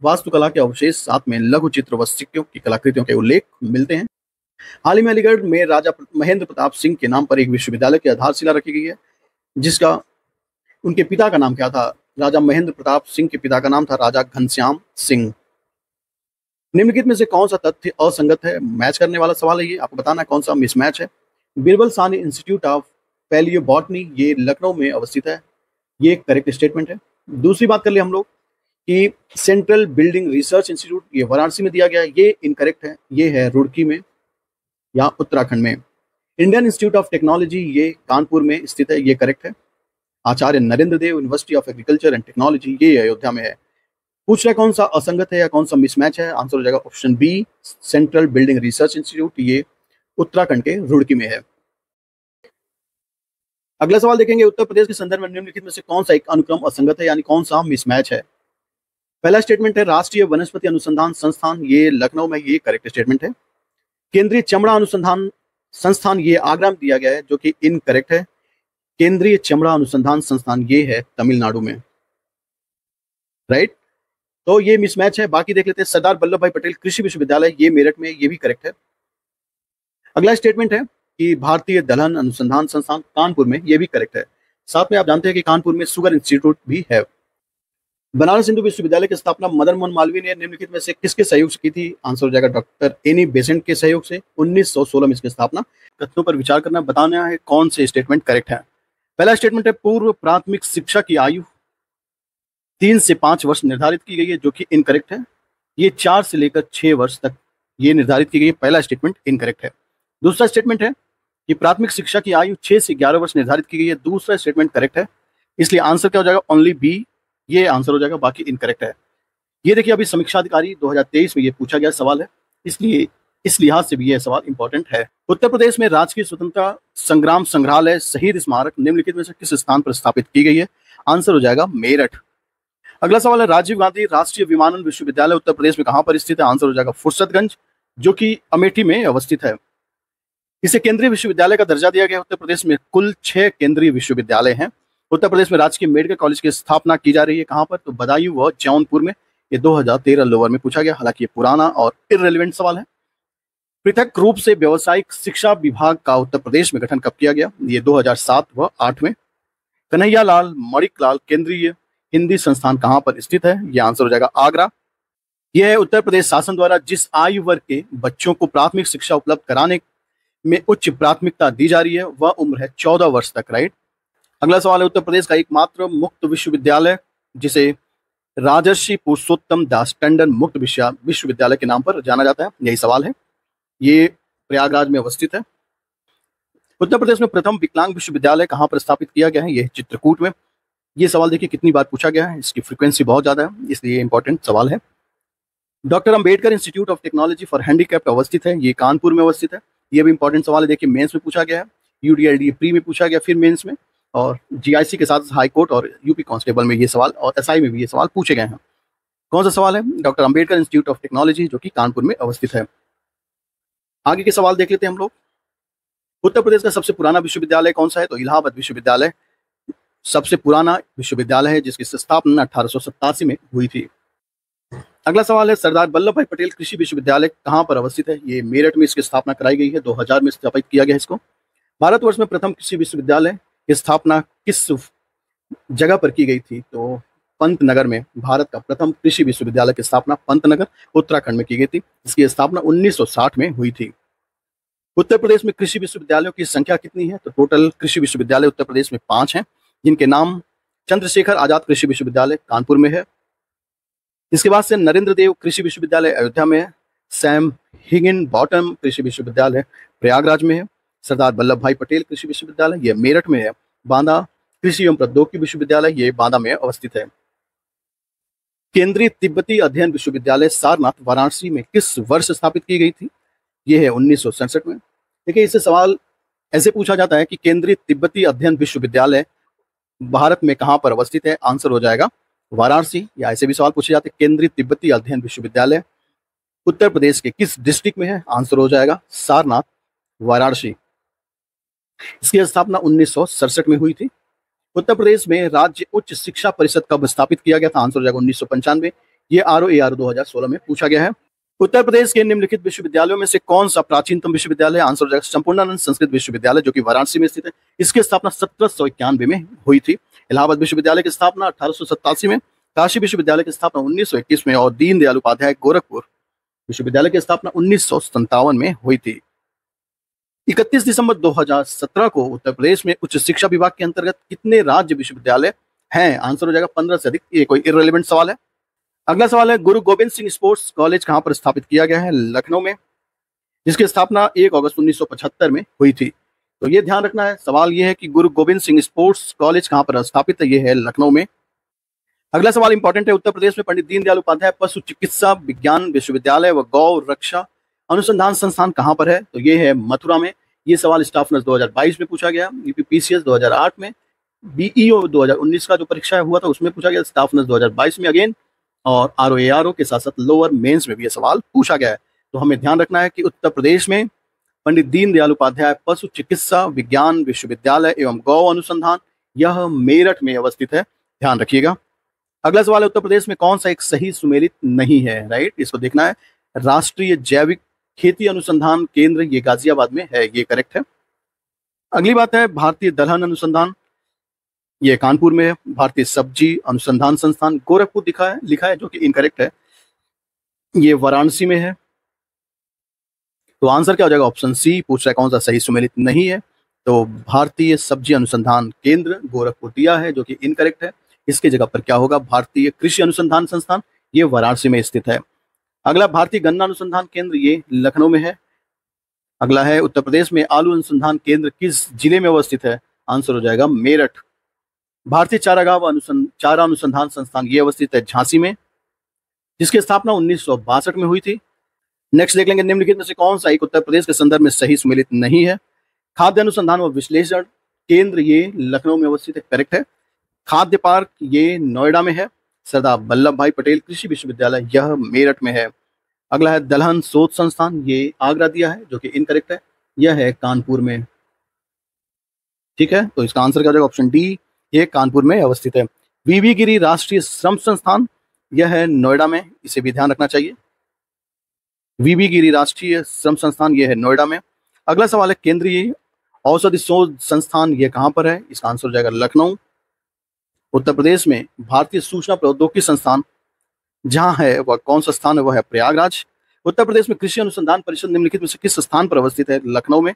वास्तुकला के अवशेष, साथ में लघु चित्र व सिक्कों की कलाकृतियों के उल्लेख मिलते हैं। हाल ही में अलीगढ़ में राजा महेंद्र प्रताप सिंह के नाम पर एक विश्वविद्यालय की आधारशिला रखी गई है, जिसका उनके पिता का नाम क्या था? राजा महेंद्र प्रताप सिंह के पिता का नाम था राजा घनश्याम सिंह। निम्नलिखित में से कौन सा तथ्य असंगत है? मैच करने वाला सवाल है ये, आपको बताना है कौन सा मिसमैच है। Birbal Sahni institute of palaeobotany, ये लखनऊ में अवस्थित है, ये करेक्ट स्टेटमेंट है। दूसरी बात कर ले हम लोग कि सेंट्रल बिल्डिंग रिसर्च इंस्टीट्यूट, ये वाराणसी में दिया गया है, ये इनकरेक्ट है, ये है रुड़की में या उत्तराखंड में। इंडियन इंस्टीट्यूट ऑफ टेक्नोलॉजी, ये कानपुर में स्थित है, ये करेक्ट है। Acharya Narendra Dev university of agriculture and technology, ये अयोध्या में है। पूछ रहा है कौन सा असंगत है या कौन सा मिसमैच है? आंसर हो जाएगा option B, central building research institute, ये उत्तराखंड के रुड़की में है। अगला सवाल देखेंगे, उत्तर प्रदेश के संदर्भ में निम्नलिखित में से कौन सा एक अनुक्रम असंगत है, यानी कौन सा मिसमैच है? पहला स्टेटमेंट है राष्ट्रीय वनस्पति अनुसंधान संस्थान, ये लखनऊ में, ये करेक्ट स्टेटमेंट है। केंद्रीय चमड़ा अनुसंधान संस्थान, ये आगरा में दिया गया है, जो कि इनकरेक्ट है। केंद्रीय चमड़ा अनुसंधान संस्थान, ये है तमिलनाडु में, राइट। तो ये मिसमैच है। बाकी देख लेते हैं, सरदार वल्लभ भाई पटेल कृषि विश्वविद्यालय, ये मेरठ में, ये भी करेक्ट है। अगला स्टेटमेंट है कि भारतीय दलहन अनुसंधान संस्थान कानपुर में, ये भी करेक्ट है। साथ में आप जानते हैं कि कानपुर में शुगर इंस्टीट्यूट भी है। बनारस हिंदू विश्वविद्यालय की स्थापना मदन मोहन मालवीय ने निम्नलिखित में से किसके सहयोग से की थी? आंसर हो जाएगा डॉक्टर एनी बेसेंट के सहयोग से। 1916 में इसकी स्थापना। कथनों पर विचार करना, बताना है कौन से स्टेटमेंट करेक्ट है। पहला स्टेटमेंट है पूर्व प्राथमिक शिक्षा की आयु 3 से 5 वर्ष निर्धारित की गई है, जो कि इनकरेक्ट है। ये 4 से लेकर 6 वर्ष तक ये निर्धारित की गई है। पहला स्टेटमेंट इनकरेक्ट है। दूसरा स्टेटमेंट है कि प्राथमिक शिक्षा की आयु 6 से 11 वर्ष निर्धारित की गई है। दूसरा स्टेटमेंट करेक्ट है, इसलिए आंसर क्या हो जाएगा? ओनली बी, ये आंसर हो जाएगा, बाकी इनकरेक्ट है। ये देखिए, अभी समीक्षा अधिकारी 2023 में ये पूछा गया सवाल है, इसलिए इस लिहाज से भी यह सवाल इंपॉर्टेंट है। उत्तर प्रदेश में राजकीय स्वतंत्रता संग्राम संग्रहालय शहीद स्मारक निम्नलिखित में से किस स्थान पर स्थापित की गई है? आंसर हो जाएगा मेरठ। अगला सवाल है राजीव गांधी राष्ट्रीय विमानन विश्वविद्यालय उत्तर प्रदेश में कहां पर स्थित है? आंसर हो जाएगा फुर्सतगंज, जो कि अमेठी में अवस्थित है। इसे केंद्रीय विश्वविद्यालय का दर्जा दिया गया। उत्तर प्रदेश में कुल 6 केंद्रीय विश्वविद्यालय हैं। उत्तर प्रदेश में राजकीय मेडिकल कॉलेज की स्थापना की जा रही है कहां पर? तो बदायूं व जौनपुर में। ये 2013 लोअर में पूछा गया, हालांकि ये पुराना और इररिलेवेंट सवाल है। पृथक रूप से व्यावसायिक शिक्षा विभाग का उत्तर प्रदेश में गठन कब किया गया? ये 2007 व 8 में। कन्हैयालाल मणिकलाल केंद्रीय हिंदी संस्थान कहां पर स्थित है? यह आंसर हो जाएगा आगरा। यह है उत्तर प्रदेश शासन द्वारा जिस आयु वर्ग के बच्चों को प्राथमिक शिक्षा उपलब्ध कराने में उच्च प्राथमिकता दी जा रही है, वह उम्र है 14 वर्ष तक, राइट। अगला सवाल है उत्तर प्रदेश का एकमात्र मुक्त विश्वविद्यालय जिसे राजर्षि पुरुषोत्तम दास टंडन मुक्त विश्वविद्यालय के नाम पर जाना जाता है, यही सवाल है। ये प्रयागराज में अवस्थित है। उत्तर प्रदेश में प्रथम विकलांग विश्वविद्यालय कहां पर स्थापित किया गया है? यह चित्रकूट में। ये सवाल देखिए कितनी बार पूछा गया है, इसकी फ्रीक्वेंसी बहुत ज्यादा है, इसलिए इंपॉर्टेंट सवाल है। Doctor Ambedkar institute of technology for handicapped अवस्थित है, ये कानपुर में अवस्थित है। ये भी इंपॉर्टेंट सवाल है, देखिए मेंस में पूछा गया है, यूडीएलडी प्री में पूछा गया, फिर मेंस में, और जीआईसी के साथ हाई कोर्ट और यूपी कांस्टेबल में ये सवाल, और एसआई में भी ये सवाल पूछे गए हैं। कौन सा सवाल है? Doctor Ambedkar institute of technology, जो कि कानपुर में अवस्थित है। आगे के सवाल देख लेते हैं हम लोग। उत्तर प्रदेश का सबसे पुराना विश्वविद्यालय कौन सा है? तो इलाहाबाद विश्वविद्यालय सबसे पुराना विश्वविद्यालय है, जिसकी स्थापना 1887 में हुई थी। अगला सवाल है सरदार वल्लभ भाई पटेल कृषि विश्वविद्यालय कहां पर अवस्थित है? ये मेरठ में इसकी स्थापना कराई गई है, 2000 में स्थापित किया गया इसको। भारतवर्ष में प्रथम कृषि विश्वविद्यालय की स्थापना किस जगह पर की गई थी? तो पंतनगर में भारत का प्रथम कृषि विश्वविद्यालय की स्थापना पंतनगर उत्तराखंड में की गई थी। इसकी स्थापना 1960 में हुई थी। उत्तर प्रदेश में कृषि विश्वविद्यालयों की संख्या कितनी है? तो टोटल कृषि विश्वविद्यालय उत्तर प्रदेश में 5 हैं, जिनके नाम चंद्रशेखर आजाद कृषि विश्वविद्यालय कानपुर में है। इसके बाद से नरेंद्र देव कृषि विश्वविद्यालय अयोध्या में है। सैम हिगिन बॉटम कृषि विश्वविद्यालय प्रयागराज में है। सरदार वल्लभ भाई पटेल कृषि विश्वविद्यालय ये मेरठ में है। बांदा कृषि एवं प्रौद्योगिकी विश्वविद्यालय ये बांदा में अवस्थित है। केंद्रीय तिब्बती अध्ययन विश्वविद्यालय सारनाथ वाराणसी में किस वर्ष स्थापित की गई थी? ये है 1967 में। देखिए, इससे सवाल ऐसे पूछा जाता है कि केंद्रीय तिब्बती अध्ययन विश्वविद्यालय भारत में कहां पर अवस्थित है? आंसर हो जाएगा वाराणसी। या ऐसे भी सवाल पूछे जाते हैं केंद्रीय तिब्बती अध्ययन विश्वविद्यालय उत्तर प्रदेश के किस डिस्ट्रिक्ट में है? आंसर हो जाएगा सारनाथ वाराणसी। इसकी स्थापना 1967 में हुई थी। उत्तर प्रदेश में राज्य उच्च शिक्षा परिषद कब स्थापित किया गया था? आंसर हो जाएगा 1995। ये ROAR 2016 में पूछा गया है। उत्तर प्रदेश के निम्नलिखित विश्वविद्यालयों में से कौन सा प्राचीनतम विश्वविद्यालय? आंसर हो जाएगा संपूर्णानंद संस्कृत विश्वविद्यालय, जो कि वाराणसी में स्थित है। इसकी स्थापना 1791 में हुई थी। इलाहाबाद विश्वविद्यालय की स्थापना 1887 में, काशी विश्वविद्यालय की स्थापना 1921 में, और दीनदयाल उपाध्याय गोरखपुर विश्वविद्यालय की स्थापना 1957 में हुई थी। 31 दिसंबर 2017 को उत्तर प्रदेश में उच्च शिक्षा विभाग के अंतर्गत कितने राज्य विश्वविद्यालय हैं? आंसर हो जाएगा 15 से अधिक। ये कोई इररिलेवेंट सवाल है। अगला सवाल है गुरु गोविंद सिंह स्पोर्ट्स कॉलेज कहां पर स्थापित किया गया है? लखनऊ में, जिसकी स्थापना 1 अगस्त 1975 में हुई थी। तो ये ध्यान रखना है, सवाल ये है कि गुरु गोविंद सिंह स्पोर्ट्स कॉलेज कहां पर स्थापित है? ये है लखनऊ में। अगला सवाल इंपॉर्टेंट है, उत्तर प्रदेश में पंडित दीनदयाल उपाध्याय पशु चिकित्सा विज्ञान विश्वविद्यालय व गौ रक्षा अनुसंधान संस्थान कहां पर है? तो ये है मथुरा में। ये सवाल स्टाफ नर्स 2022 में पूछा गया, यूपीपीसीएस 2008 में, बीईओ 2019 का जो परीक्षा हुआ था उसमें पूछा गया, स्टाफ नर्स 2022 में अगेन, और ROAR के साथ साथ लोअर मेंस में भी ये सवाल पूछा गया है। तो हमें ध्यान रखना है कि उत्तर प्रदेश में पंडित दीनदयाल उपाध्याय पशु चिकित्सा विज्ञान विश्वविद्यालय एवं गौ अनुसंधान, यह मेरठ में अवस्थित है, ध्यान रखिएगा। अगला सवाल है, उत्तर प्रदेश में कौन सा एक सही सुमेलित नहीं है, राइट, इसको देखना है। राष्ट्रीय जैविक खेती अनुसंधान केंद्र, ये गाजियाबाद में है, ये करेक्ट है। अगली बात है, भारतीय दलहन अनुसंधान, ये कानपुर में है। भारतीय सब्जी अनुसंधान संस्थान गोरखपुर लिखा है जो कि इनकरेक्ट है, ये वाराणसी में है। तो आंसर क्या हो जाएगा, ऑप्शन सी पूछ रहा है कौन सा सही सुमेलित नहीं है। तो भारतीय सब्जी अनुसंधान केंद्र गोरखपुर दिया है जो कि इनकरेक्ट है। इसकी जगह पर क्या होगा, भारतीय कृषि अनुसंधान संस्थान, ये वाराणसी में स्थित है। अगला, भारतीय गन्ना अनुसंधान केंद्र, ये लखनऊ में है। अगला है, उत्तर प्रदेश में आलू अनुसंधान केंद्र किस जिले में अवस्थित है, आंसर हो जाएगा मेरठ। भारतीय चारा अनुसंधान संस्थान, ये अवस्थित है झांसी में, जिसकी स्थापना 1962 में हुई थी। नेक्स्ट देख लेंगे, निम्नलिखित में से कौन सा एक उत्तर प्रदेश के संदर्भ में सही सुमेलित नहीं है। खाद्य अनुसंधान व विश्लेषण केंद्र, ये लखनऊ में अवस्थित है, करेक्ट है। खाद्य पार्क, ये नोएडा में है। सरदार वल्लभ भाई पटेल कृषि विश्वविद्यालय, यह मेरठ में है। अगला है, दलहन शोध संस्थान, ये आगरा दिया है जो कि इनकरेक्ट है, यह है कानपुर में। ठीक है, तो इसका आंसर क्या हो जाएगा, ऑप्शन डी, ये कानपुर में अवस्थित है। वीवी गिरी राष्ट्रीय श्रम संस्थान, यह है नोएडा में, इसे भी ध्यान रखना चाहिए। वीवी गिरी राष्ट्रीय श्रम संस्थान, यह है नोएडा में। अगला सवाल है, केंद्रीय औषधि शोध संस्थान, यह कहां पर है, इसका आंसर हो जाएगा लखनऊ। उत्तर प्रदेश में भारतीय सूचना प्रौद्योगिकी संस्थान जहां है वह कौन सा स्थान है, वह है प्रयागराज। उत्तर प्रदेश में कृषि अनुसंधान परिषद निम्नलिखित में से किस स्थान पर अवस्थित है, लखनऊ में।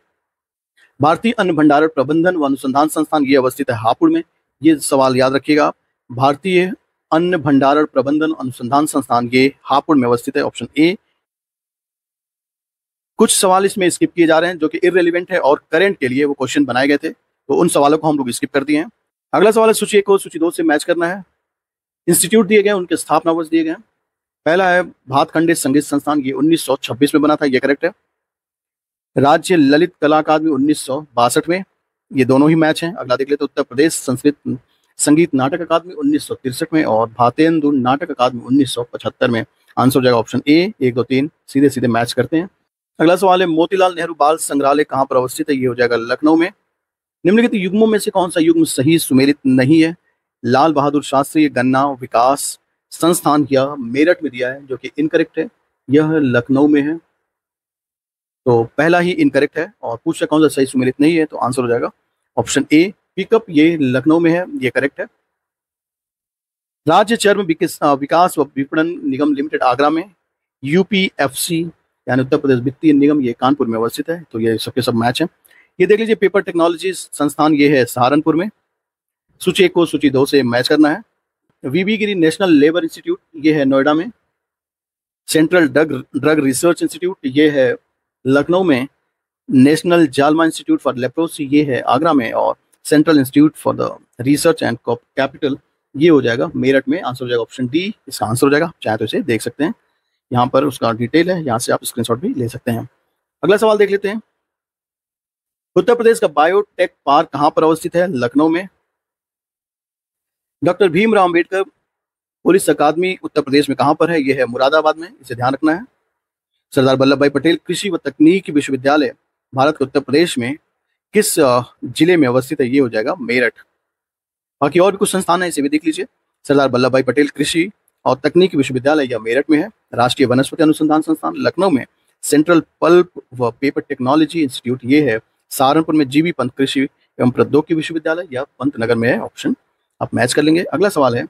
भारतीय अन्न भंडारण प्रबंधन व अनुसंधान संस्थान, ये अवस्थित है हापुड़ में। ये सवाल याद रखिएगा, भारतीय अन्न भंडारण प्रबंधन अनुसंधान संस्थान, ये हापुड़ में अवस्थित है, ऑप्शन ए। कुछ सवाल इसमें स्किप किए जा रहे हैं जो कि इररिलेवेंट है और करंट के लिए वो क्वेश्चन बनाए गए थे, तो उन सवालों को हम लोग स्किप कर दिए हैं। अगला सवाल है, सूची 1 को सूची 2 से मैच करना है। इंस्टीट्यूट दिए गए, उनके स्थापना वर्ष दिए गए हैं। पहला है भातखंडे संगीत संस्थान, ये 1926 में बना था, ये करेक्ट है। राज्य ललित कला अकादमी 1962 में, ये दोनों ही मैच हैं। अगला देख लेते, उत्तर प्रदेश संस्कृत संगीत नाटक अकादमी 1963 में और भारतेंदु नाटक अकादमी 1975 में। आंसर हो जाएगा ऑप्शन ए, 1, 2, 3 सीधे सीधे मैच करते हैं। अगला सवाल है, मोतीलाल नेहरू बाल संग्रहालय कहाँ पर अवस्थित है, ये हो जाएगा लखनऊ में। निम्नलिखित युग्मों में से कौन सा युग्म सही सुमेलित नहीं है, लाल बहादुर शास्त्री गन्ना विकास संस्थान, यह मेरठ में दिया है जो कि इनकरेक्ट है, यह लखनऊ में है। तो पहला ही इनकरेक्ट है और पूछा कौन सा सही सुमेलित नहीं है, तो आंसर हो जाएगा ऑप्शन ए, पिकअप, ये लखनऊ में है, ये करेक्ट है। राज्य चर्म विकास व विपणन निगम लिमिटेड आगरा में, यूपीएफसी यानी उत्तर प्रदेश वित्तीय निगम, ये कानपुर में अवस्थित है। तो ये सबके सब मैच है। ये देख लीजिए, पेपर टेक्नोलॉजी संस्थान, ये है सहारनपुर में। सूची 1 को सूची 2 से मैच करना है। वीवी गिरी नेशनल लेबर इंस्टीट्यूट, ये है नोएडा में। सेंट्रल ड्रग रिसर्च इंस्टीट्यूट, ये है लखनऊ में। नेशनल जालमा इंस्टीट्यूट फॉर लेप्रोसी, ये है आगरा में। और central institute for the research and capital, ये हो जाएगा मेरठ में। आंसर हो जाएगा ऑप्शन डी, इसका आंसर हो जाएगा। चाहे तो इसे देख सकते हैं, यहाँ पर उसका डिटेल है, यहाँ से आप स्क्रीनशॉट भी ले सकते हैं। अगला सवाल देख लेते हैं, उत्तर प्रदेश का बायोटेक पार्क कहाँ पर अवस्थित है, लखनऊ में। डॉक्टर भीमराव अंबेडकर पुलिस अकादमी उत्तर प्रदेश में कहाँ पर है, यह है मुरादाबाद में, इसे ध्यान रखना है। सरदार वल्लभ भाई पटेल कृषि व तकनीकी विश्वविद्यालय भारत के उत्तर प्रदेश में किस जिले में अवस्थित है, ये हो जाएगा मेरठ। बाकी और भी कुछ संस्थान है, इसे भी देख लीजिए। सरदार वल्लभ भाई पटेल कृषि और तकनीकी विश्वविद्यालय, यह मेरठ में है। राष्ट्रीय वनस्पति अनुसंधान संस्थान लखनऊ में। सेंट्रल पल्प व पेपर टेक्नोलॉजी इंस्टीट्यूट, ये है सहारनपुर में। जीबी पंत कृषि एवं प्रौद्योगिकी विश्वविद्यालय, यह पंतनगर में है। ऑप्शन आप मैच कर लेंगे। अगला सवाल है,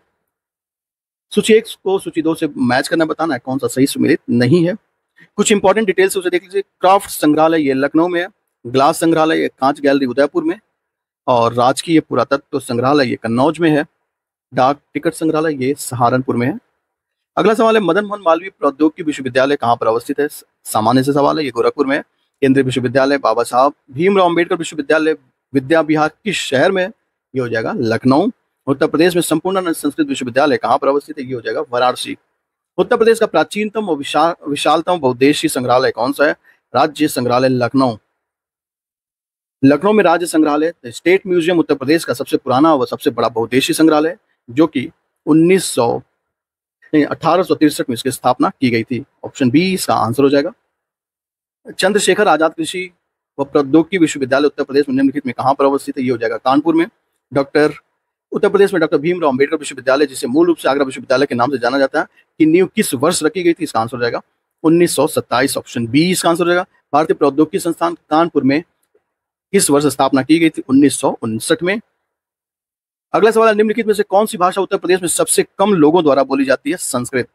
सूची 1 को सूची 2 से मैच करना, बताना है कौन सा सही सुमेलित नहीं है। कुछ इंपॉर्टेंट डिटेल्स उसे देख लीजिए। क्राफ्ट संग्रहालय, ये लखनऊ में है। ग्लास संग्रहालय, ये कांच गैलरी उदयपुर में। और राजकीय पुरातत्व संग्रहालय, ये कन्नौज में है। डाक टिकट संग्रहालय, ये सहारनपुर में है। अगला सवाल है, मदन मोहन मालवीय प्रौद्योगिकी विश्वविद्यालय कहाँ पर अवस्थित है, सामान्य से सवाल है, ये गोरखपुर में है। केंद्रीय विश्वविद्यालय बाबा साहब भीमराव अंबेडकर विश्वविद्यालय विद्या विहार किस शहर में है, ये हो जाएगा लखनऊ। उत्तर प्रदेश में संपूर्णानंद संस्कृत विश्वविद्यालय कहाँ पर अवस्थित है, ये हो जाएगा वाराणसी। उत्तर प्रदेश का प्राचीनतम और विशालतम बहुउद्देशीय संग्रहालय कौन सा है, राज्य संग्रहालय लखनऊ। लखनऊ में राज्य संग्रहालय स्टेट म्यूजियम उत्तर प्रदेश का सबसे पुराना व सबसे बड़ा बहुउद्देशीय संग्रहालय, जो कि 1863 में इसकी स्थापना की गई थी। ऑप्शन बी इसका आंसर हो जाएगा। चंद्रशेखर आजाद कृषि व प्रौद्योगिकी विश्वविद्यालय उत्तर प्रदेश में निम्नलिखित में कहाँ पर अवस्थित है, ये हो जाएगा कानपुर में। डॉक्टर उत्तर प्रदेश में डॉक्टर भीमराव अंबेडकर विश्वविद्यालय, जिसे मूल रूप से आगरा विश्वविद्यालय के नाम से जाना जाता है, की नींव किस वर्ष रखी गई थी? इसका आंसर हो जाएगा 1927, ऑप्शन बी इसका आंसर हो जाएगा। भारतीय प्रौद्योगिकी संस्थान कानपुर में किस वर्ष स्थापना की गई थी? 1959 में। अगला सवाल है, निम्नलिखित में से कौन सी भाषा उत्तर प्रदेश में सबसे कम लोगों द्वारा बोली जाती है? संस्कृत।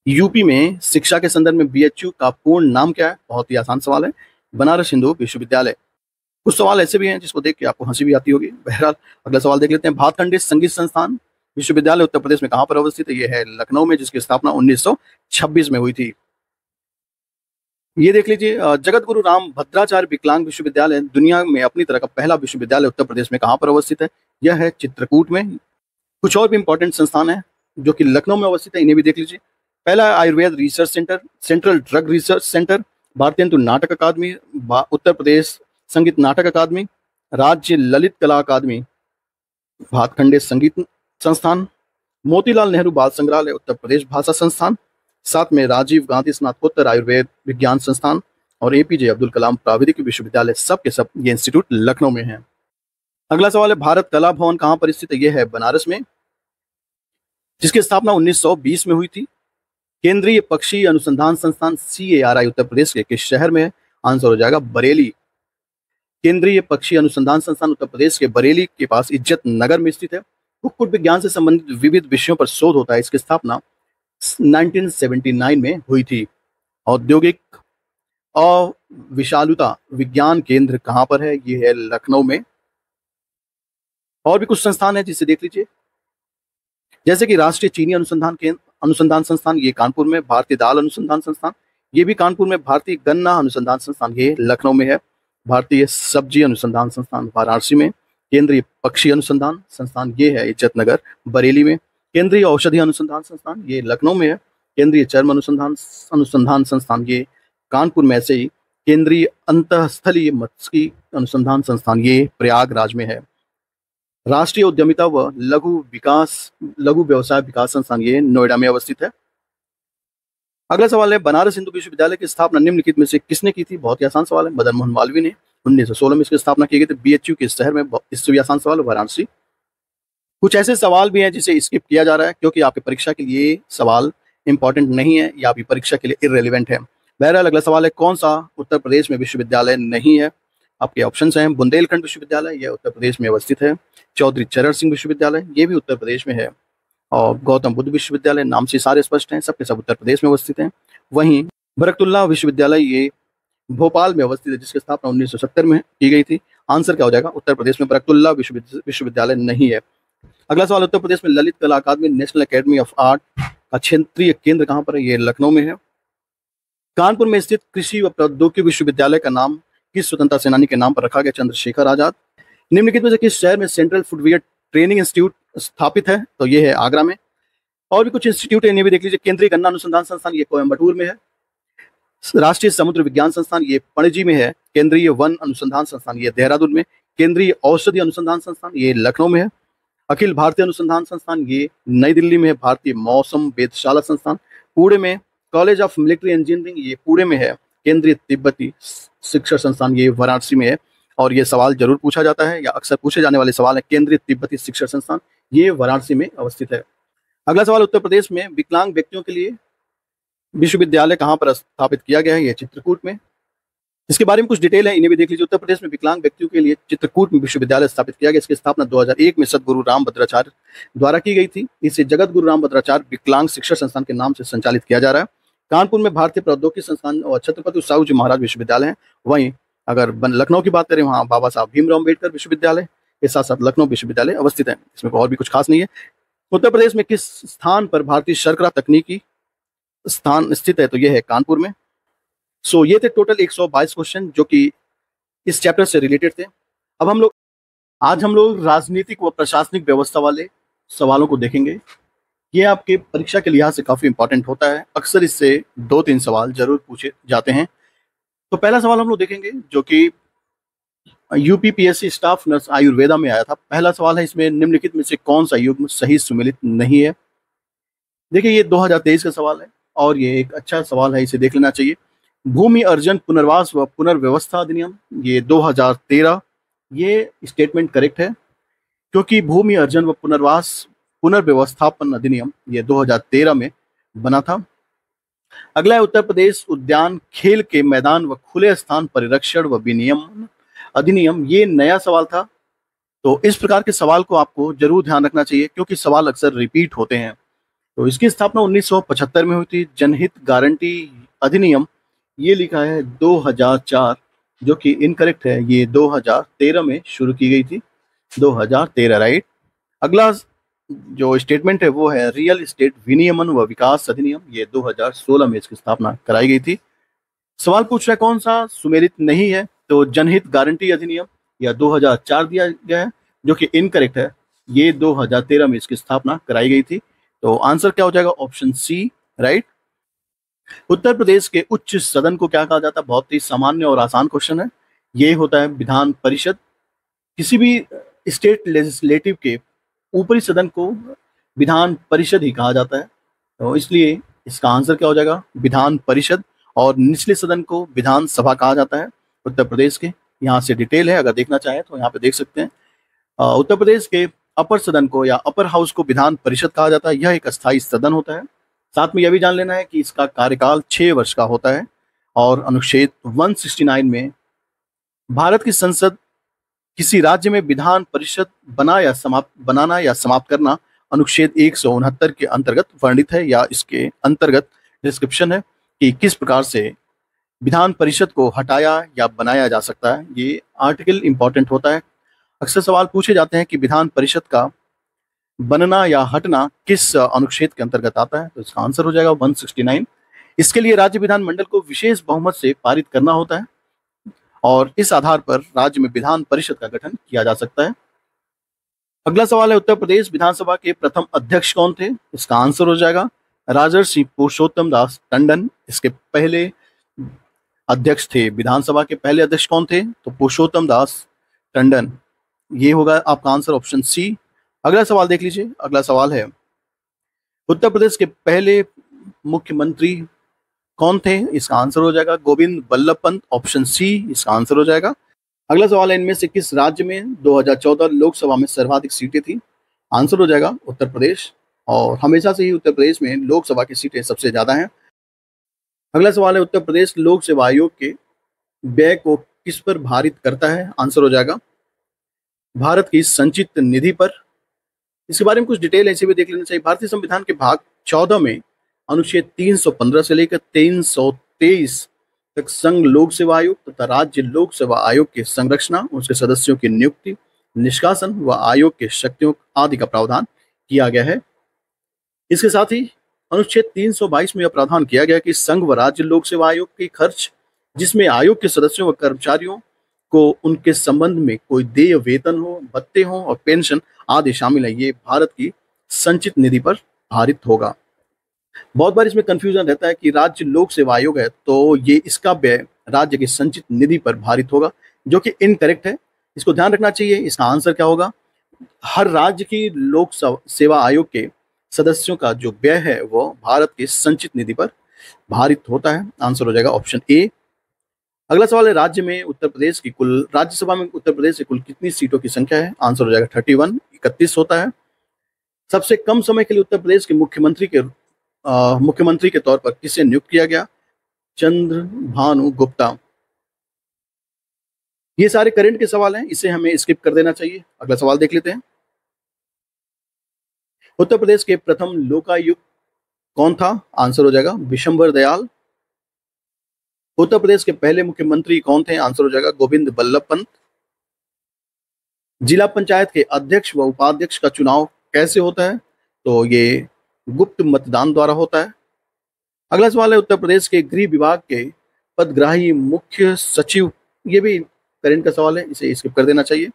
यूपी में शिक्षा के संदर्भ में बीएचयू का पूर्ण नाम क्या है? बहुत ही आसान सवाल है, बनारस हिंदू विश्वविद्यालय। कुछ सवाल ऐसे भी हैं जिसको देख के आपको हंसी भी आती होगी। बहरहाल अगला सवाल देख लेते हैं। भातखंडे संगीत संस्थान विश्वविद्यालय उत्तर प्रदेश में कहां पर अवस्थित है? यह है लखनऊ में, जिसकी स्थापना 1926 में हुई थी। ये देख लीजिए, जगत गुरु राम भद्राचार्य विकलांग विश्वविद्यालय दुनिया में अपनी तरह का पहला विश्वविद्यालय उत्तर प्रदेश में कहां पर अवस्थित है? यह है चित्रकूट में। कुछ और भी इंपॉर्टेंट संस्थान है जो कि लखनऊ में अवस्थित है, इन्हें भी देख लीजिए। पहला Ayurveda research centre, central drug research centre, भारतीय नाटक अकादमी, उत्तर प्रदेश संगीत नाटक अकादमी, राज्य ललित कला अकादमी, भातखंडे संगीत संस्थान, मोतीलाल नेहरू बाल संग्रहालय, उत्तर प्रदेश भाषा संस्थान, साथ में राजीव गांधी स्नातकोत्तर आयुर्वेद विज्ञान संस्थान और एपीजे अब्दुल कलाम प्राविधिक विश्वविद्यालय, सब के सब ये इंस्टीट्यूट लखनऊ में है। अगला सवाल है, भारत कला भवन कहां पर स्थित है? यह है बनारस में, जिसकी स्थापना 1920 में हुई थी। केंद्रीय पक्षी अनुसंधान संस्थान CARI उत्तर प्रदेश के किस शहर में है? आंसर हो जाएगा बरेली। केंद्रीय पक्षी अनुसंधान संस्थान उत्तर प्रदेश के बरेली के पास इज्जत नगर में स्थित है। कुक्कुट विज्ञान से संबंधित विविध विषयों पर शोध होता है। इसकी स्थापना 1979 में हुई थी। औद्योगिक अविशालुता विज्ञान केंद्र कहां पर है? यह है लखनऊ में। और भी कुछ संस्थान है जिसे देख लीजिए, जैसे कि राष्ट्रीय चीनी अनुसंधान संस्थान, ये कानपुर में। भारतीय दाल अनुसंधान संस्थान, ये भी कानपुर में। भारतीय गन्ना अनुसंधान संस्थान, ये लखनऊ में है। भारतीय सब्जी अनुसंधान संस्थान वाराणसी में। केंद्रीय पक्षी अनुसंधान संस्थान, ये है इज्जतनगर बरेली में। केंद्रीय औषधि अनुसंधान संस्थान, ये लखनऊ में है। केंद्रीय चर्म अनुसंधान संस्थान, ये कानपुर में। ऐसे ही केंद्रीय अंतःस्थलीय मत्स्यिकी अनुसंधान संस्थान, ये प्रयागराज में है। राष्ट्रीय उद्यमिता व लघु व्यवसाय विकास संस्थान, ये नोएडा में अवस्थित है। अगला सवाल है, बनारस हिंदू विश्वविद्यालय की स्थापना निम्नलिखित में से किसने की थी? बहुत ही आसान सवाल है, मदन मोहन मालवीय ने। 1916 में इसकी स्थापना की गई थी। बीएचयू के शहर में, इससे भी आसान सवाल, वाराणसी। कुछ ऐसे सवाल भी हैं जिसे स्किप किया जा रहा है क्योंकि आपकी परीक्षा के लिए सवाल इंपॉर्टेंट नहीं है या आपकी परीक्षा के लिए इररेलेवेंट है। बहरहाल अगला सवाल है, कौन सा उत्तर प्रदेश में विश्वविद्यालय नहीं है? आपके ऑप्शंस हैं, बुंदेलखंड विश्वविद्यालय, यह उत्तर प्रदेश में अवस्थित है। चौधरी चरण सिंह विश्वविद्यालय, ये भी उत्तर प्रदेश में है। और गौतम बुद्ध विश्वविद्यालय, नाम से सारे स्पष्ट हैं, सबके सब उत्तर प्रदेश में अवस्थित हैं। वहीं बरकतुल्लाह विश्वविद्यालय, ये भोपाल में अवस्थित है, जिसकी स्थापना 1970 में की गई थी। आंसर क्या हो जाएगा? उत्तर प्रदेश में बरकतुल्लाह विश्वविद्यालय नहीं है। अगला सवाल, उत्तर प्रदेश में ललित कला अकादमी, नेशनल एकेडमी ऑफ आर्ट का क्षेत्रीय केंद्र कहां पर है? ये लखनऊ में है। कानपुर में स्थित कृषि व प्रौद्योगिकी विश्वविद्यालय का नाम किस स्वतंत्रता सेनानी के नाम पर रखा गया? चंद्रशेखर आजाद। निम्नलिखित में से किस शहर में सेंट्रल फुटवियर ट्रेनिंग इंस्टीट्यूट स्थापित है? तो ये है आगरा में। और भी कुछ इंस्टीट्यूट है, इन्हें भी देख लीजिए। केंद्रीय गन्ना अनुसंधान संस्थान, ये कोयम्बटूर में है। राष्ट्रीय समुद्र विज्ञान संस्थान, ये पणजी में है। केंद्रीय वन अनुसंधान संस्थान, ये देहरादून में। केंद्रीय औषधि अनुसंधान संस्थान, ये लखनऊ में है। अखिल भारतीय अनुसंधान संस्थान, ये नई दिल्ली में है। भारतीय मौसम वेधशाला संस्थान पुणे में। कॉलेज ऑफ मिलिट्री इंजीनियरिंग, ये पुणे में है। केंद्रीय तिब्बती शिक्षण संस्थान, ये वाराणसी में है। और ये सवाल जरूर पूछा जाता है या अक्सर पूछे जाने वाले सवाल है, केंद्रीय तिब्बती शिक्षण संस्थान, ये वाराणसी में अवस्थित है। अगला सवाल, उत्तर प्रदेश में विकलांग व्यक्तियों के लिए विश्वविद्यालय कहां पर स्थापित किया गया है? ये चित्रकूट में। इसके बारे में कुछ डिटेल है, इन्हें भी देख लीजिए। उत्तर प्रदेश में विकलांग व्यक्तियों के लिए चित्रकूट में विश्वविद्यालय स्थापित किया गया। इसकी स्थापना 2001 में सदगुरु रामभद्राचार्य द्वारा की गई थी। इसे जगत गुरु रामभद्राचार्य विकलांग शिक्षण संस्थान के नाम से संचालित किया जा रहा है। कानपुर में भारतीय प्रौद्योगिकी संस्थान और छत्रपति साहू जी महाराज विश्वविद्यालय है। वहीं अगर लखनऊ की बात करें, वहाँ बाबा साहब भीमराव अम्बेडकर विश्वविद्यालय के साथ साथ लखनऊ विश्वविद्यालय अवस्थित है। इसमें और भी कुछ खास नहीं है। उत्तर प्रदेश में किस स्थान पर भारतीय शर्करा तकनीकी स्थान स्थित है? तो यह है कानपुर में। सो ये थे टोटल 122 क्वेश्चन जो कि इस चैप्टर से रिलेटेड थे। अब आज हम लोग राजनीतिक व प्रशासनिक व्यवस्था वाले सवालों को देखेंगे। ये आपके परीक्षा के लिहाज से काफी इंपॉर्टेंट होता है। अक्सर इससे 2-3 सवाल जरूर पूछे जाते हैं। तो पहला सवाल हम लोग देखेंगे जो कि यूपीपीएससी स्टाफ नर्स आयुर्वेदा में आया था। पहला सवाल है, इसमें निम्नलिखित में से कौन सा युग्म सही सुमेलित नहीं है? देखिए, ये 2023 का सवाल है और ये एक अच्छा सवाल है, इसे देख लेना चाहिए। भूमि अर्जन पुनर्वास व पुनर्व्यवस्था अधिनियम, ये 2013, ये स्टेटमेंट करेक्ट है क्योंकि भूमि अर्जन व पुनर्व्यवस्थापन अधिनियम ये 2013 में बना था। अगला है उत्तर प्रदेश उद्यान खेल के मैदान व खुले स्थान परिरक्षण व विनियमन अधिनियम। ये नया सवाल था, तो इस प्रकार के सवाल को आपको जरूर ध्यान रखना चाहिए क्योंकि सवाल अक्सर रिपीट होते हैं। तो इसकी स्थापना 1975 में हुई थी। जनहित गारंटी अधिनियम ये लिखा है 2004, जो कि इनकरेक्ट है, ये 2013 में शुरू की गई थी, 2013 राइट। अगला जो स्टेटमेंट है वो है रियल एस्टेट विनियमन व विकास अधिनियम, ये 2016 में इसकी स्थापना कराई गई थी। सवाल पूछ रहा है कौन सा सुमेलित नहीं है, तो जनहित गारंटी अधिनियम या 2004 दिया गया है, जो कि इनकरेक्ट है, ये 2013 में इसकी स्थापना कराई गई थी। तो आंसर क्या हो जाएगा, option C right. Uttar Pradesh के उच्च सदन को क्या कहा जाता है, बहुत ही सामान्य और आसान क्वेश्चन है, ये होता है विधान परिषद। किसी भी स्टेट लेजिस्लेटिव के ऊपरी सदन को विधान परिषद ही कहा जाता है, तो इसलिए इसका आंसर क्या हो जाएगा, विधान परिषद। और निचले सदन को विधान सभा कहा जाता है उत्तर प्रदेश के। यहाँ से डिटेल है, अगर देखना चाहें तो यहाँ पे देख सकते हैं। उत्तर प्रदेश के अपर सदन को या अपर हाउस को विधान परिषद कहा जाता है। यह एक अस्थायी सदन होता है। साथ में यह भी जान लेना है कि इसका कार्यकाल 6 वर्ष का होता है। और अनुच्छेद 169 में भारत की संसद किसी राज्य में विधान परिषद बनाना या समाप्त करना अनुच्छेद 169 के अंतर्गत वर्णित है, या इसके अंतर्गत डिस्क्रिप्शन है कि किस प्रकार से विधान परिषद को हटाया या बनाया जा सकता है। ये आर्टिकल इंपॉर्टेंट होता है। अक्सर सवाल पूछे जाते हैं कि विधान परिषद का बनना या हटना किस अनुच्छेद के अंतर्गत आता है, तो इसका आंसर हो जाएगा 169। इसके लिए राज्य विधानमंडल को विशेष बहुमत से पारित करना होता है और इस आधार पर राज्य में विधान परिषद का गठन किया जा सकता है। अगला सवाल है उत्तर प्रदेश विधानसभा के प्रथम अध्यक्ष कौन थे, इसका आंसर हो जाएगा राजर्षि पुरुषोत्तम दास टंडन। इसके पहले अध्यक्ष थे, विधानसभा के पहले अध्यक्ष कौन थे, तो पुरुषोत्तम दास टंडन। ये होगा आपका आंसर ऑप्शन सी। अगला सवाल देख लीजिए। अगला सवाल है उत्तर प्रदेश के पहले मुख्यमंत्री कौन थे, इसका आंसर हो जाएगा गोविंद बल्लभ पंत, ऑप्शन सी इसका आंसर हो जाएगा। अगला सवाल है इनमें से किस राज्य में 2014 लोकसभा में सर्वाधिक सीटें थी, आंसर हो जाएगा उत्तर प्रदेश। और हमेशा से ही उत्तर प्रदेश में लोकसभा की सीटें सबसे ज्यादा हैं। अगला सवाल है उत्तर प्रदेश लोक सेवा आयोग के व्यय को किस पर भारित करता है, आंसर हो जाएगा भारत की संचित निधि पर। इसके बारे में कुछ डिटेल ऐसे भी देख लेना चाहिए। भारतीय संविधान के भाग 14 में अनुच्छेद 315 से लेकर 323 तक संघ लोक सेवा आयोग तथा राज्य लोक सेवा आयोग के संरचना, उसके सदस्यों की नियुक्ति, निष्कासन व आयोग के शक्तियों आदि का प्रावधान किया गया है। इसके साथ ही अनुच्छेद 322 में यह प्रावधान किया गया कि संघ व राज्य लोक सेवा आयोग के खर्च, जिसमें आयोग के सदस्यों व कर्मचारियों को उनके संबंध में कोई देय वेतन हो, भत्ते हो और पेंशन आदि शामिल है, ये भारत की संचित निधि पर भारित होगा। बहुत बार इसमें कंफ्यूजन रहता है कि राज्य लोक सेवा आयोग है तो ये इसका व्यय राज्य की संचित निधि पर भारित होगा, जो कि इनकरेक्ट है। इसको ध्यान रखना चाहिए। इसका आंसर क्या होगा, हर राज्य की लोक सेवा आयोग के सदस्यों का जो व्यय है वो भारत की संचित निधि पर भारित होता है। आंसर हो जाएगा ऑप्शन ए। अगला सवाल है राज्य में उत्तर प्रदेश की कुल राज्यसभा में उत्तर प्रदेश की कुल कितनी सीटों की संख्या है, आंसर हो जाएगा 31, 31 होता है। सबसे कम समय के लिए उत्तर प्रदेश के मुख्यमंत्री के तौर पर किसे नियुक्त किया गया, चंद्रभानु गुप्ता। ये सारे करंट के सवाल हैं, इसे हमें स्किप कर देना चाहिए। अगला सवाल देख लेते हैं। उत्तर प्रदेश के प्रथम लोकायुक्त कौन था, आंसर हो जाएगा विशंबर दयाल। उत्तर प्रदेश के पहले मुख्यमंत्री कौन थे, आंसर हो जाएगा गोविंद बल्लभ पंत। जिला पंचायत के अध्यक्ष व उपाध्यक्ष का चुनाव कैसे होता है, तो ये गुप्त मतदान द्वारा होता है। अगला सवाल है उत्तर प्रदेश के गृह विभाग के पदग्राही मुख्य सचिव, ये भी करंट का सवाल है, इसे स्किप कर देना चाहिए।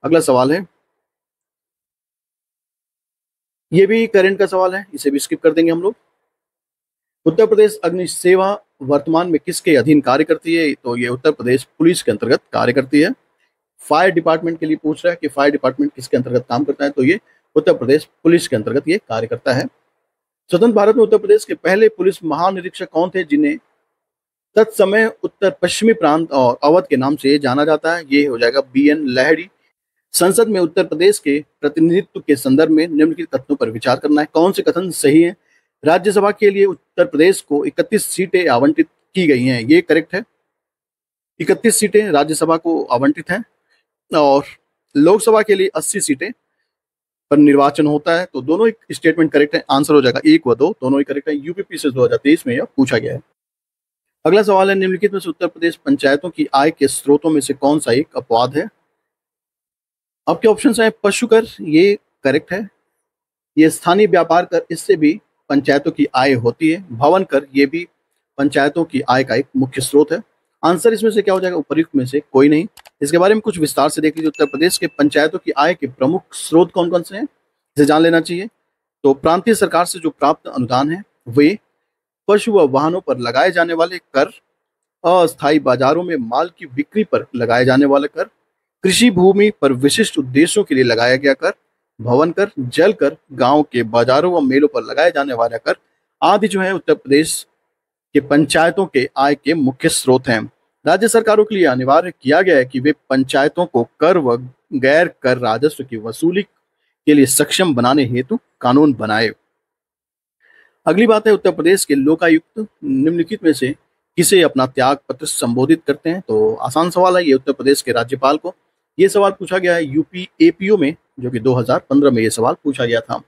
अगला सवाल है, ये भी करंट का सवाल है, इसे भी स्किप कर देंगे हम लोग। उत्तर प्रदेश अग्नि सेवा वर्तमान में किसके अधीन कार्य करती है, तो ये उत्तर प्रदेश पुलिस के अंतर्गत कार्य करती है। फायर डिपार्टमेंट के लिए पूछ रहा है कि फायर डिपार्टमेंट किसके अंतर्गत काम करता है, तो ये उत्तर प्रदेश पुलिस के अंतर्गत ये कार्य करता है। स्वतंत्र भारत में उत्तर प्रदेश के पहले पुलिस महानिरीक्षक कौन थे, जिन्हें तत्समय उत्तर पश्चिमी प्रांत और अवध के नाम से जाना जाता है, ये हो जाएगा BN लहड़ी। संसद में उत्तर प्रदेश के प्रतिनिधित्व के संदर्भ में निम्नलिखित कथनों पर विचार करना है। कौन से कथन सही है? राज्यसभा के लिए उत्तर प्रदेश को 31 सीटें आवंटित की गई हैं, ये करेक्ट है। 31 सीटें राज्यसभा को आवंटित हैं और लोकसभा के लिए 80 सीटें पर निर्वाचन होता है। तो दोनों एक स्टेटमेंट करेक्ट है। आंसर हो जाएगा 1 व 2, दोनों ही करेक्ट है। यूपीपी से 2023 में यह पूछा गया है। अगला सवाल है, निम्नलिखित में से उत्तर प्रदेश पंचायतों की आय के स्रोतों में से कौन सा एक अपवाद है? आपके ऑप्शन है पशु कर, ये करेक्ट है। ये स्थानीय व्यापार कर, इससे भी पंचायतों की आय होती है। भवन कर, ये भी पंचायतों की आय का एक मुख्य स्रोत है। आंसर इसमें से क्या हो जाएगा? उपर्युक्त में से कोई नहीं। इसके बारे में कुछ विस्तार से देख लीजिए। उत्तर प्रदेश के पंचायतों की आय के प्रमुख स्रोत कौन कौन से हैं, इसे जान लेना चाहिए। तो प्रांतीय सरकार से जो प्राप्त अनुदान है वे, पशु व वाहनों पर लगाए जाने वाले कर, अस्थायी बाजारों में माल की बिक्री पर लगाए जाने वाले कर, कृषि भूमि पर विशिष्ट उद्देश्यों के लिए लगाया गया कर, भवन कर, जल कर, गांव के बाजारों व मेलों पर लगाए जाने वाला कर आदि जो है उत्तर प्रदेश के पंचायतों के आय के मुख्य स्रोत हैं। राज्य सरकारों के लिए अनिवार्य किया गया है कि वे पंचायतों को कर व गैर कर राजस्व की वसूली के लिए सक्षम बनाने हेतु कानून बनाए। अगली बात है, उत्तर प्रदेश के लोकायुक्त निम्नलिखित में से किसे अपना त्याग पत्र संबोधित करते हैं? तो आसान सवाल है ये, उत्तर प्रदेश के राज्यपाल को। ये सवाल पूछा गया है यूपी एपीओ में, जो कि 2015 में ये सवाल पूछा गया था।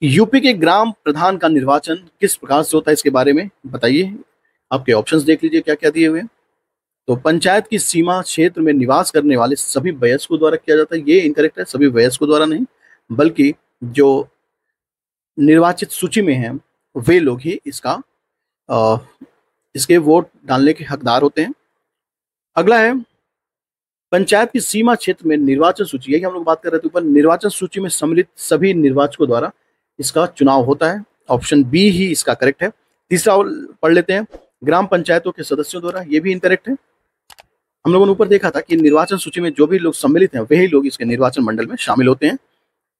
यूपी के ग्राम प्रधान का निर्वाचन किस प्रकार से होता है, इसके बारे में बताइए। आपके ऑप्शंस देख लीजिए क्या क्या दिए हुए हैं। तो पंचायत की सीमा क्षेत्र में निवास करने वाले सभी वयस्कों द्वारा किया जाता है, ये इनकरेक्ट है। सभी वयस्कों द्वारा नहीं, बल्कि जो निर्वाचित सूची में हैं वे लोग ही इसके वोट डालने के हकदार होते हैं। अगला है, पंचायत की सीमा क्षेत्र में निर्वाचन सूची, यही हम लोग बात कर रहे थे ऊपर, निर्वाचन सूची में सम्मिलित सभी निर्वाचकों द्वारा इसका चुनाव होता है। ऑप्शन बी ही इसका करेक्ट है। तीसरा पढ़ लेते हैं, ग्राम पंचायतों के सदस्यों द्वारा, ये भी इनकरेक्ट है। हम लोगों ने ऊपर देखा था कि निर्वाचन सूची में जो भी लोग सम्मिलित हैं वही लोग इसके निर्वाचन मंडल में शामिल होते हैं।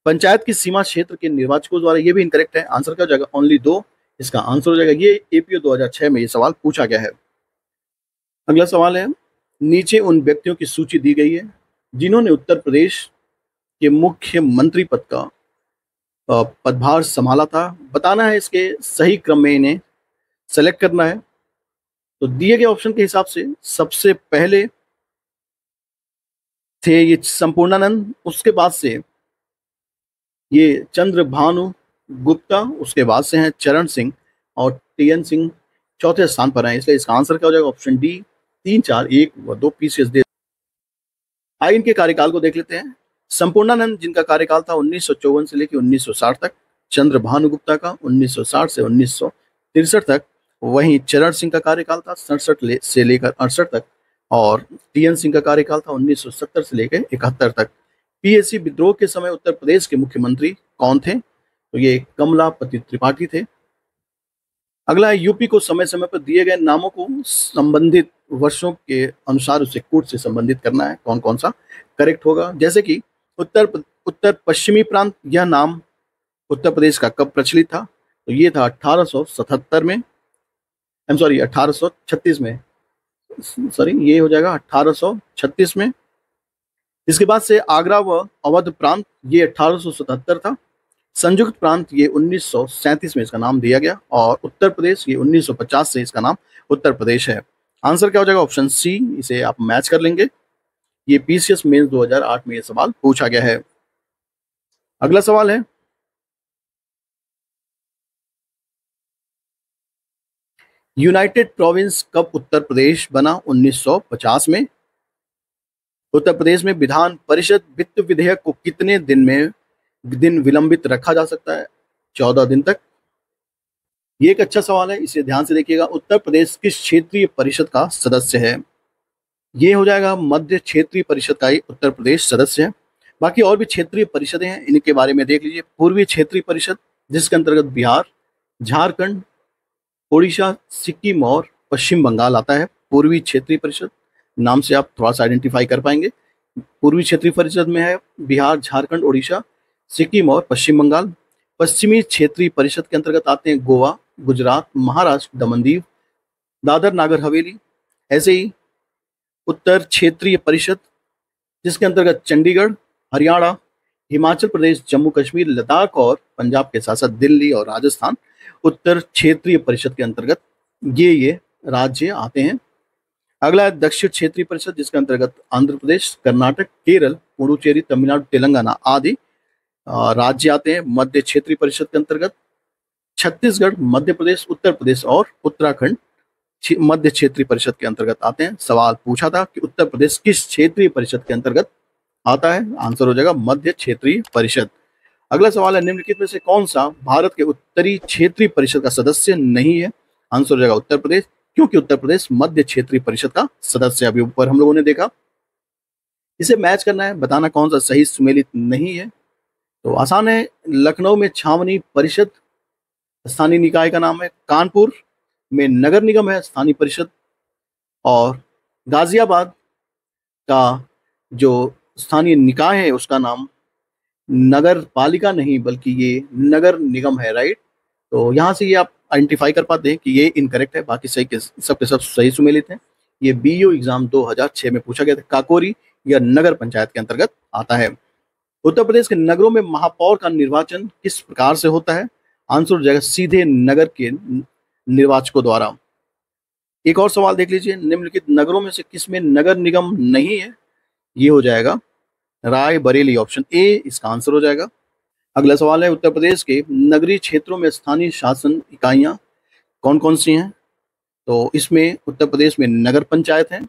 पंचायत की सीमा क्षेत्र के निर्वाचकों द्वारा, ये भी इनकरेक्ट है। आंसर क्या हो जाएगा? ओनली 2 इसका आंसर हो जाएगा। ये एपीओ 2006 में ये सवाल पूछा गया है। अगला सवाल है, नीचे उन व्यक्तियों की सूची दी गई है जिन्होंने उत्तर प्रदेश के मुख्यमंत्री पद का पदभार संभाला था। बताना है इसके सही क्रम में, इन्हें सेलेक्ट करना है। तो दिए गए ऑप्शन के हिसाब से सबसे पहले थे ये संपूर्णानंद, उसके बाद से ये चंद्रभानु गुप्ता, उसके बाद से हैं चरण सिंह और टीएन सिंह चौथे स्थान पर हैं। इसलिए इसका आंसर क्या हो जाएगा? Option D. 3, 4, 1 व 2 पीसीएस दे। आइए इनके कार्यकाल को देख लेते हैं। संपूर्णानंद जिनका कार्यकाल था 1954 से लेकर 1960 तक, चंद्रभानु गुप्ता का 1960 से 1963 तक, वहीं चरण सिंह का कार्यकाल था 67 से लेकर 68 तक, और टीएन सिंह का कार्यकाल था 1970 से लेकर 71 तक। पीएसी विद्रोह के समय उत्तर प्रदेश के मुख्यमंत्री कौन थे? तो ये कमलापति त्रिपाठी थे। अगला, यूपी को समय समय पर दिए गए नामों को संबंधित वर्षों के अनुसार उसे कूट से संबंधित करना है। कौन कौन सा करेक्ट होगा? जैसे कि उत्तर पश्चिमी प्रांत, यह नाम उत्तर प्रदेश का कब प्रचलित था? तो ये था 1877 में, 1836 में, ये हो जाएगा 1836 में। इसके बाद से आगरा व अवध प्रांत, ये 1877 था। संयुक्त प्रांत, ये 1937 में इसका नाम दिया गया, और उत्तर प्रदेश, ये 1950 से इसका नाम उत्तर प्रदेश है। आंसर क्या हो जाएगा? ऑप्शन सी, इसे आप मैच कर लेंगे। ये पीसीएस मेंस 2008 में ये सवाल पूछा गया है। अगला सवाल है, यूनाइटेड प्रोविंस कब उत्तर प्रदेश बना? 1950 में। उत्तर प्रदेश में विधान परिषद वित्त विधेयक को कितने दिन विलंबित रखा जा सकता है? 14 दिन तक। ये एक अच्छा सवाल है, इसे ध्यान से देखिएगा। उत्तर प्रदेश किस क्षेत्रीय परिषद का सदस्य है? ये हो जाएगा मध्य क्षेत्रीय परिषद का ही उत्तर प्रदेश सदस्य है। बाकी और भी क्षेत्रीय परिषदें हैं, इनके बारे में देख लीजिए। पूर्वी क्षेत्रीय परिषद, जिसके अंतर्गत बिहार, झारखंड, उड़ीसा, सिक्किम और पश्चिम बंगाल आता है। पूर्वी क्षेत्रीय परिषद नाम से आप थोड़ा सा आइडेंटिफाई कर पाएंगे। पूर्वी क्षेत्रीय परिषद में है बिहार, झारखंड, उड़ीसा, सिक्किम और पश्चिम बंगाल। पश्चिमी क्षेत्रीय परिषद के अंतर्गत आते हैं गोवा, गुजरात, महाराष्ट्र, दमन-दीव, दादर, नागर हवेली। ऐसे ही उत्तर क्षेत्रीय परिषद जिसके अंतर्गत चंडीगढ़, हरियाणा, हिमाचल प्रदेश, जम्मू कश्मीर, लद्दाख और पंजाब के साथ साथ दिल्ली और राजस्थान उत्तर क्षेत्रीय परिषद के अंतर्गत ये राज्य आते हैं। अगला है दक्षिण क्षेत्रीय परिषद, जिसके अंतर्गत आंध्र प्रदेश, कर्नाटक, केरल, पुडुचेरी, तमिलनाडु, तेलंगाना आदि राज्य आते हैं। मध्य क्षेत्रीय परिषद के अंतर्गत छत्तीसगढ़, मध्य प्रदेश, उत्तर प्रदेश और उत्तराखंड मध्य क्षेत्रीय परिषद के अंतर्गत आते हैं। सवाल पूछा था कि उत्तर प्रदेश किस क्षेत्रीय परिषद के अंतर्गत आता है, आंसर हो जाएगा मध्य क्षेत्रीय परिषद। अगला सवाल है निम्नलिखित में से कौन सा भारत के उत्तरी क्षेत्रीय परिषद का सदस्य नहीं है, आंसर हो जाएगा उत्तर प्रदेश, क्योंकि उत्तर प्रदेश मध्य क्षेत्रीय परिषद का सदस्य अभी ऊपर हम लोगों ने देखा। इसे मैच करना है, बताना कौन सा सही सुमेलित नहीं है। तो आसान है, लखनऊ में छावनी परिषद स्थानीय निकाय का नाम है, कानपुर में नगर निगम है स्थानीय परिषद, और गाजियाबाद का जो स्थानीय निकाय है उसका नाम नगर पालिका नहीं बल्कि ये नगर निगम है, राइट। तो यहाँ से ये आप आइडेंटिफाई कर पाते हैं कि ये इनकरेक्ट है, बाकी सही के सब सही सुमेलित हैं। ये बीईओ एग्जाम 2006 में पूछा गया था, काकोरी या नगर पंचायत के अंतर्गत आता है। उत्तर प्रदेश के नगरों में महापौर का निर्वाचन किस प्रकार से होता है, आंसर हो जाएगा सीधे नगर के निर्वाचकों द्वारा। एक और सवाल देख लीजिए, निम्नलिखित नगरों में से किसमें नगर निगम नहीं है, ये हो जाएगा राय बरेली, ऑप्शन ए इसका आंसर हो जाएगा। अगला सवाल है उत्तर प्रदेश के नगरीय क्षेत्रों में स्थानीय शासन इकाइयां कौन कौन सी हैं, तो इसमें उत्तर प्रदेश में नगर पंचायत है,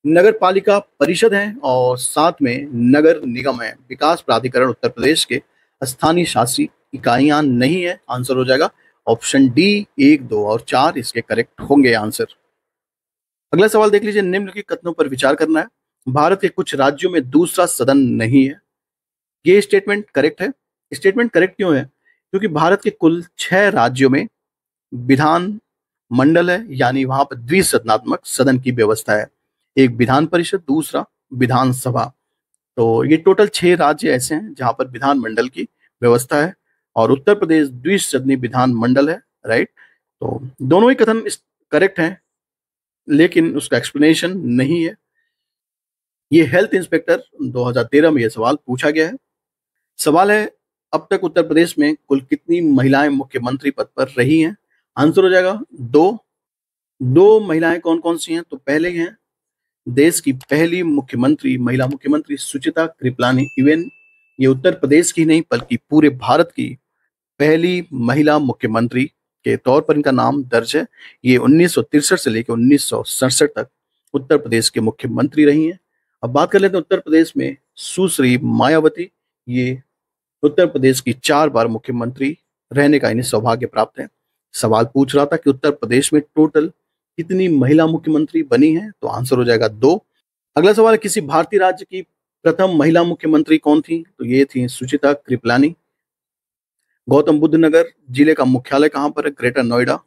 नगर पालिका परिषद है और साथ में नगर निगम है। विकास प्राधिकरण उत्तर प्रदेश के स्थानीय शासी इकाइयां नहीं है, आंसर हो जाएगा ऑप्शन डी, 1, 2 और 4 इसके करेक्ट होंगे आंसर। अगला सवाल देख लीजिए, निम्नलिखित कथनों पर विचार करना है। भारत के कुछ राज्यों में दूसरा सदन नहीं है, ये स्टेटमेंट करेक्ट है। स्टेटमेंट करेक्ट क्यों है, क्योंकि भारत के कुल 6 राज्यों में विधान मंडल है, यानी वहां पर द्विसदनात्मक सदन की व्यवस्था है, एक विधान परिषद, दूसरा विधानसभा। तो ये टोटल 6 राज्य ऐसे हैं जहां पर विधान मंडल की व्यवस्था है, और उत्तर प्रदेश द्विसदनीय विधान मंडल है, राइट। तो दोनों ही कथन करेक्ट हैं, लेकिन उसका एक्सप्लेनेशन नहीं है। ये हेल्थ इंस्पेक्टर 2013 में यह सवाल पूछा गया है। सवाल है अब तक उत्तर प्रदेश में कुल कितनी महिलाएं मुख्यमंत्री पद पर रही हैं, आंसर हो जाएगा 2। 2 महिलाएं कौन कौन सी हैं, तो पहले हैं देश की पहली मुख्यमंत्री, महिला मुख्यमंत्री सुचिता कृपलानी। इवन ये उत्तर प्रदेश की नहीं बल्कि पूरे भारत की पहली महिला मुख्यमंत्री के तौर पर इनका नाम दर्ज है। ये 1963 से लेकर 1967 तक उत्तर प्रदेश के मुख्यमंत्री रही हैं। अब बात कर लेते हैं उत्तर प्रदेश में सुश्री मायावती, ये उत्तर प्रदेश की 4 बार मुख्यमंत्री रहने का इन्हें सौभाग्य प्राप्त है। सवाल पूछ रहा था कि उत्तर प्रदेश में टोटल कितनी महिला मुख्यमंत्री बनी हैं, तो आंसर हो जाएगा 2। अगला सवाल है किसी भारतीय राज्य की प्रथम महिला मुख्यमंत्री कौन थी, तो ये थी सुचिता कृपलानी। गौतम बुद्ध नगर जिले का मुख्यालय कहां पर है, ग्रेटर नोएडा।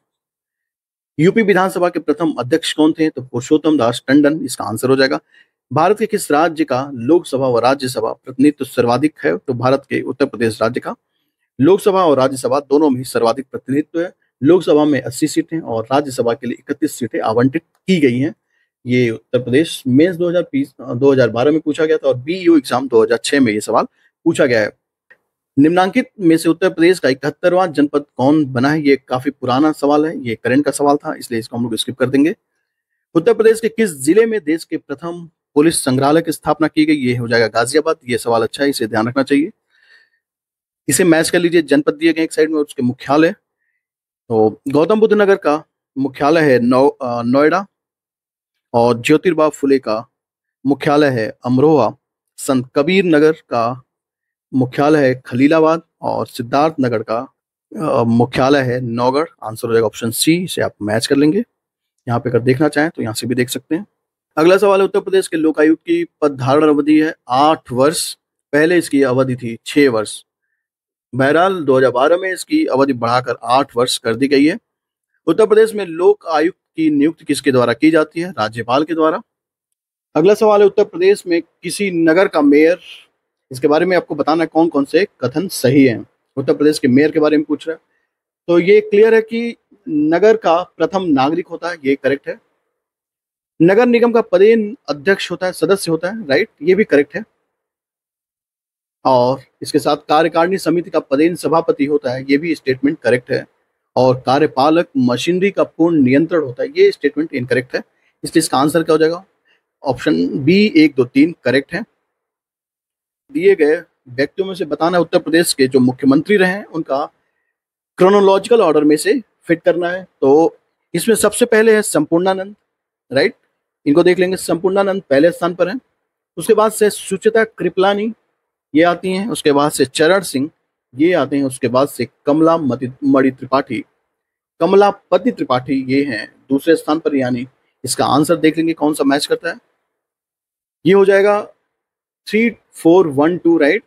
यूपी विधानसभा के प्रथम अध्यक्ष कौन थे, तो पुरुषोत्तम दास टंडन इसका आंसर हो जाएगा। भारत के किस राज्य का लोकसभा व राज्यसभा प्रतिनिधित्व सर्वाधिक है, तो भारत के उत्तर प्रदेश राज्य का लोकसभा और राज्यसभा दोनों में ही सर्वाधिक प्रतिनिधित्व है। लोकसभा में 80 सीटें और राज्यसभा के लिए 31 सीटें आवंटित की गई हैं। ये उत्तर प्रदेश मेंस 2012 में पूछा गया था और बीईओ एग्जाम 2006 में ये सवाल पूछा गया है। निम्नांकित में से उत्तर प्रदेश का 71वां जनपद कौन बना है, ये काफी पुराना सवाल है, ये करंट का सवाल था, इसलिए इसको हम लोग स्किप कर देंगे। उत्तर प्रदेश के किस जिले में देश के प्रथम पुलिस संग्रहालय की स्थापना की गई, ये हो जाएगा गाजियाबाद। ये सवाल अच्छा है, इसे ध्यान रखना चाहिए। इसे मैच कर लीजिए, जनपद दिए गए एक साइड में और उसके मुख्यालय। तो गौतम बुद्ध नगर का मुख्यालय है नोएडा, और ज्योतिबा फुले का मुख्यालय है अमरोहा। संत कबीर नगर का मुख्यालय है खलीलाबाद, और सिद्धार्थ नगर का मुख्यालय है नौगढ़। आंसर हो जाएगा ऑप्शन सी, इसे आप मैच कर लेंगे। यहाँ पे अगर देखना चाहें तो यहाँ से भी देख सकते हैं। अगला सवाल है उत्तर प्रदेश के लोकायुक्त की पद धारण अवधि है 8 वर्ष, पहले इसकी अवधि थी 6 वर्ष। बहरहाल 2012 में इसकी अवधि बढ़ाकर 8 वर्ष कर दी गई है। उत्तर प्रदेश में लोक आयुक्त की नियुक्ति किसके द्वारा की जाती है, राज्यपाल के द्वारा। अगला सवाल है उत्तर प्रदेश में किसी नगर का मेयर, इसके बारे में आपको बताना है कौन कौन से कथन सही हैं। उत्तर प्रदेश के मेयर के बारे में पूछ रहा है, तो ये क्लियर है कि नगर का प्रथम नागरिक होता है, ये करेक्ट है। नगर निगम का पदेन अध्यक्ष होता है, सदस्य होता है, राइट, ये भी करेक्ट है। और इसके साथ कार्यकारिणी समिति का पदेन सभापति होता है, ये भी स्टेटमेंट करेक्ट है। और कार्यपालक मशीनरी का पूर्ण नियंत्रण होता है, ये स्टेटमेंट इनकरेक्ट है। इसलिए इसका आंसर क्या हो जाएगा? ऑप्शन बी 1, 2, 3 करेक्ट है। दिए गए व्यक्तियों में से बताना है उत्तर प्रदेश के जो मुख्यमंत्री रहे हैं उनका क्रोनोलॉजिकल ऑर्डर में से फिट करना है। तो इसमें सबसे पहले है संपूर्णानंद, राइट, इनको देख लेंगे। संपूर्णानंद पहले स्थान पर है। उसके बाद से सुचिता कृपलानी ये आती हैं। उसके बाद से चरण सिंह ये आते हैं। उसके बाद से मणि त्रिपाठी, कमलापति त्रिपाठी ये हैं दूसरे स्थान पर। यानी इसका आंसर देख लेंगे कौन सा मैच करता है। ये हो जाएगा 3, 4, 1, 2, राइट।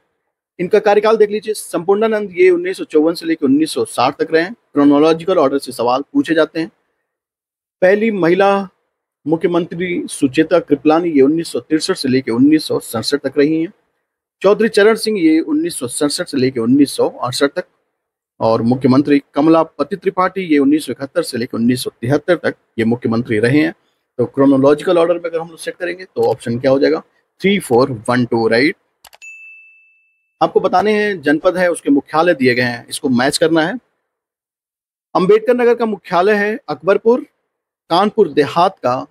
इनका कार्यकाल देख लीजिए। संपूर्णानंद ये 1954 से लेकर 1960 तक रहे हैं। क्रोनोलॉजिकल ऑर्डर से सवाल पूछे जाते हैं। पहली महिला मुख्यमंत्री सुचेता कृपलानी ये 1963 से लेकर 1967 तक रही हैं। चौधरी चरण सिंह ये 1967 से लेकर 1968 तक। और मुख्यमंत्री कमलापति त्रिपाठी ये 1971 से लेकर 1973 तक ये मुख्यमंत्री रहे हैं। तो क्रोनोलॉजिकल ऑर्डर में अगर हम लोग चेक करेंगे तो ऑप्शन क्या हो जाएगा? 3, 4, 1, 2, राइट। आपको बताने हैं जनपद है, उसके मुख्यालय दिए गए हैं, इसको मैच करना है। अंबेडकर नगर का मुख्यालय है अकबरपुर। कानपुर देहात का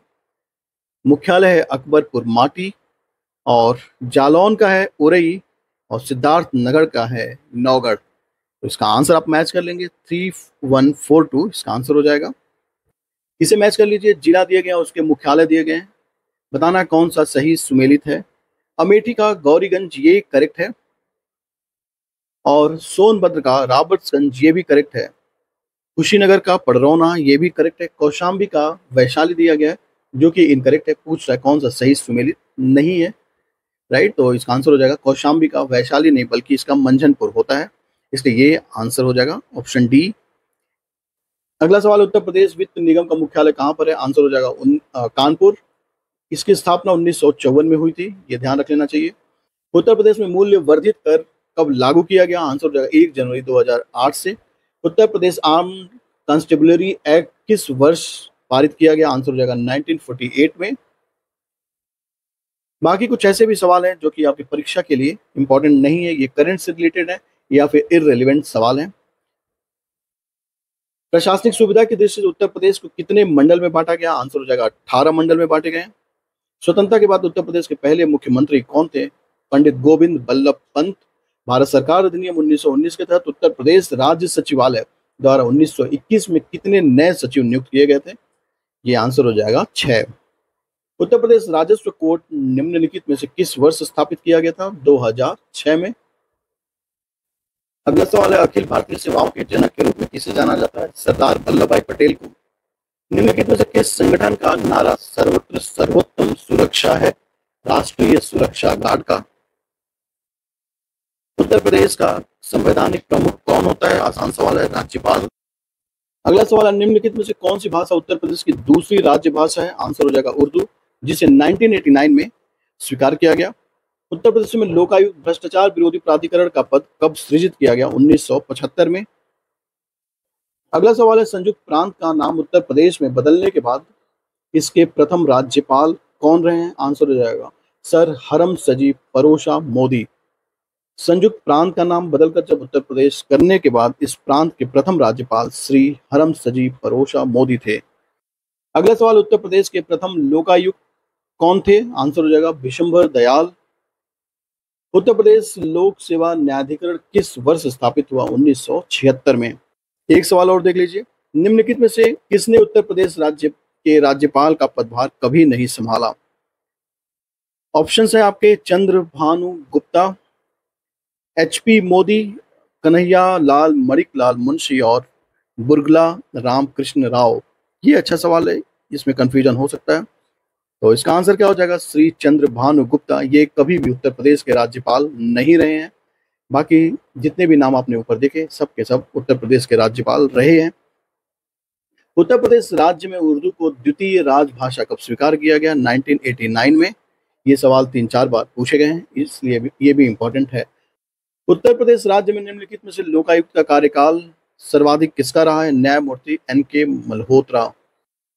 मुख्यालय है अकबरपुर माटी। और जालौन का है उरई। और सिद्धार्थ नगर का है नौगढ़। तो इसका आंसर आप मैच कर लेंगे। 3, 1, 4, 2 इसका आंसर हो जाएगा। इसे मैच कर लीजिए। जिला दिए गए हैं, उसके मुख्यालय दिए गए हैं। बताना कौन सा सही सुमेलित है। अमेठी का गौरीगंज ये करेक्ट है। और सोनभद्र का रॉबर्ट्सगंज ये भी करेक्ट है। कुशीनगर का पडरौना ये भी करेक्ट है। कौशाम्बी का वैशाली दिया गया है जो कि इनकरेक्ट है। पूछ रहा है कौन सा सही सुमेलित नहीं है, राइट। तो इसका आंसर हो जाएगा कौशाम्बी का वैशाली नहीं बल्कि इसका मंझनपुर होता है, इसलिए ये आंसर हो जाएगा ऑप्शन डी। अगला सवाल, उत्तर प्रदेश वित्त निगम का मुख्यालय कहाँ पर है? आंसर हो जाएगा कानपुर। इसकी स्थापना 1954 में हुई थी, ये ध्यान रख लेना चाहिए। उत्तर प्रदेश में मूल्य वर्धित कर कब लागू किया गया? आंसर हो जाएगा 1 जनवरी 2008 से। उत्तर प्रदेश आर्म कंस्टेबलरी एक्ट किस वर्ष पारित किया गया? आंसर हो जाएगा 1948 में। बाकी कुछ ऐसे भी सवाल हैं जो कि आपकी परीक्षा के लिए इंपॉर्टेंट नहीं है, ये करंट से रिलेटेड है या फिर इररिलेवेंट सवाल हैं। प्रशासनिक सुविधा की दृष्टि से उत्तर प्रदेश को कितने मंडल में बांटा गया? आंसर हो जाएगा 18 मंडल में बांटे गए। स्वतंत्रता के बाद उत्तर प्रदेश के पहले मुख्यमंत्री कौन थे? पंडित गोविंद बल्लभ पंत। भारत सरकार अधिनियम 1919 के तहत उत्तर प्रदेश राज्य सचिवालय द्वारा 1921 में कितने नए सचिव नियुक्त किए गए थे? ये आंसर हो जाएगा 6। उत्तर प्रदेश राजस्व कोर्ट निम्नलिखित में से किस वर्ष स्थापित किया गया था? 2006 में। अगला सवाल है, अखिल भारतीय सेवाओं के जनक के रूप में किसे जाना जाता है? सरदार वल्लभ भाई पटेल को। निम्नलिखित में से किस संगठन का नारा सर्वत्र सर्वोत्तम सुरक्षा है? राष्ट्रीय सुरक्षा गार्ड का। उत्तर प्रदेश का संवैधानिक प्रमुख कौन होता है? आसान सवाल है, राज्यपाल। अगला सवाल है, निम्नलिखित में से कौन सी भाषा उत्तर प्रदेश की दूसरी राज्य भाषा है? आंसर हो जाएगा उर्दू, जिसे 1989 में स्वीकार किया गया। उत्तर प्रदेश में लोकायुक्त भ्रष्टाचार विरोधी प्राधिकरण का पद कब सृजित किया गया? 1975 में। अगला सवाल है, संयुक्त प्रांत का नाम उत्तर प्रदेश में बदलने के बाद इसके प्रथम राज्यपाल कौन रहे हैं? आंसर हो जाएगा सर हरमसजी परोसा मोदी। संयुक्त प्रांत का नाम बदलकर जब उत्तर प्रदेश करने के बाद इस प्रांत के प्रथम राज्यपाल श्री हरमसजी परोसा मोदी थे। अगला सवाल, उत्तर प्रदेश के प्रथम लोकायुक्त कौन थे? आंसर हो जाएगा विशंभर दयाल। उत्तर प्रदेश लोक सेवा न्यायाधिकरण किस वर्ष स्थापित हुआ? 1976 में। एक सवाल और देख लीजिए, निम्नलिखित में से किसने उत्तर प्रदेश राज्य के राज्यपाल का पदभार कभी नहीं संभाला? ऑप्शन है आपके चंद्र भानु गुप्ता, HP मोदी, कन्हैया लाल मणिकलाल मुंशी और बुर्गला रामकृष्ण राव। ये अच्छा सवाल है, इसमें कंफ्यूजन हो सकता है। तो इसका आंसर क्या हो जाएगा? श्री चंद्र भानु गुप्ता। ये कभी भी उत्तर प्रदेश के राज्यपाल नहीं रहे हैं। बाकी जितने भी नाम आपने ऊपर देखे सब के सब उत्तर प्रदेश के राज्यपाल रहे हैं। उत्तर प्रदेश राज्य में उर्दू को द्वितीय राजभाषा कब स्वीकार किया गया? 1989 में। ये सवाल 3-4 बार पूछे गए हैं, इसलिए ये भी इंपॉर्टेंट है। उत्तर प्रदेश राज्य में निम्नलिखित में से लोकायुक्त का कार्यकाल सर्वाधिक किसका रहा है? न्यायमूर्ति NK मल्होत्रा।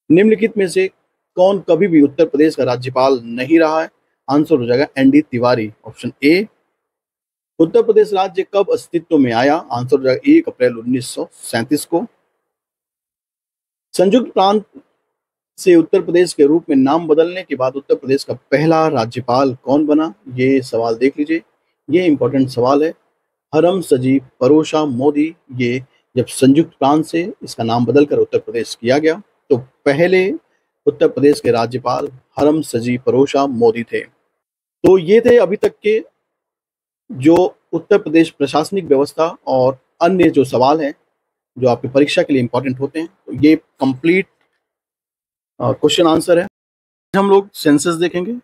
निम्नलिखित में से कौन कभी भी उत्तर प्रदेश का राज्यपाल नहीं रहा है? आंसर हो जाएगा ND Tiwari, option A. Uttar Pradesh राज्य कब अस्तित्व में आया? आंसर हो जाएगा 1 अप्रैल 1937 को। संयुक्त प्रांत से उत्तर प्रदेश के रूप में नाम बदलने के बाद उत्तर प्रदेश का पहला राज्यपाल कौन बना? ये सवाल देख लीजिए, ये इंपॉर्टेंट सवाल है। हरमसजी परोसा मोदी, ये जब संयुक्त प्रांत से इसका नाम बदलकर उत्तर प्रदेश किया गया तो पहले उत्तर प्रदेश के राज्यपाल हरमसजी परोसा मोदी थे। तो ये थे अभी तक के जो उत्तर प्रदेश प्रशासनिक व्यवस्था और अन्य जो सवाल हैं जो आपकी परीक्षा के लिए इंपॉर्टेंट होते हैं। तो ये कंप्लीट क्वेश्चन आंसर है। हम लोग सेंसस देखेंगे।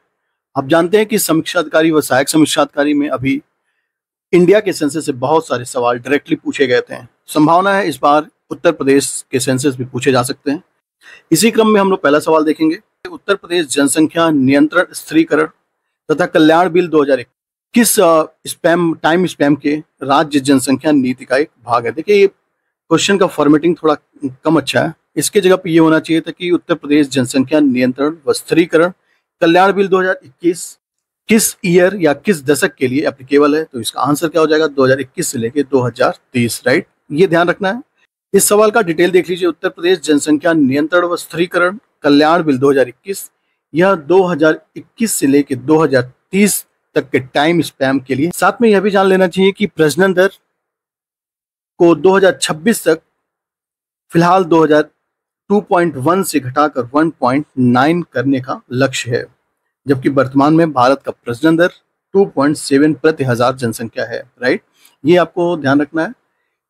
आप जानते हैं कि समीक्षा अधिकारी व सहायक समीक्षा अधिकारी में अभी इंडिया के सेंसस से बहुत सारे सवाल डायरेक्टली पूछे गए थे। संभावना है इस बार उत्तर प्रदेश के सेंसस भी पूछे जा सकते हैं। इसी क्रम में हम लोग पहला सवाल देखेंगे। उत्तर प्रदेश जनसंख्या नियंत्रण स्थिरीकरण तथा कल्याण बिल 2001 किस टाइम स्पैम के राज्य जनसंख्या नीति का एक भाग है? देखिए ये क्वेश्चन का फॉर्मेटिंग थोड़ा कम अच्छा है। इसके जगह पे ये होना चाहिए था कि उत्तर प्रदेश जनसंख्या नियंत्रण व स्थिरीकरण कल्याण बिल 2021 किस ईयर या किस दशक के लिए एप्लीकेबल है? तो इसका आंसर क्या हो जाएगा? 2021 से लेके 2030, राइट? ये ध्यान रखना है। इस सवाल का डिटेल देख लीजिए। उत्तर प्रदेश जनसंख्या नियंत्रण व स्थिरीकरण कल्याण बिल 2021, यह 2021 से लेके 2030 तक के टाइम स्पैम के लिए। साथ में यह भी जान लेना चाहिए कि प्रजनन दर को 2026 तक फिलहाल 2.1 से घटाकर 1.9 करने का लक्ष्य है, जबकि वर्तमान में भारत का प्रजनन दर 2.7 प्रति हजार जनसंख्या है, राइट? ये आपको ध्यान रखना है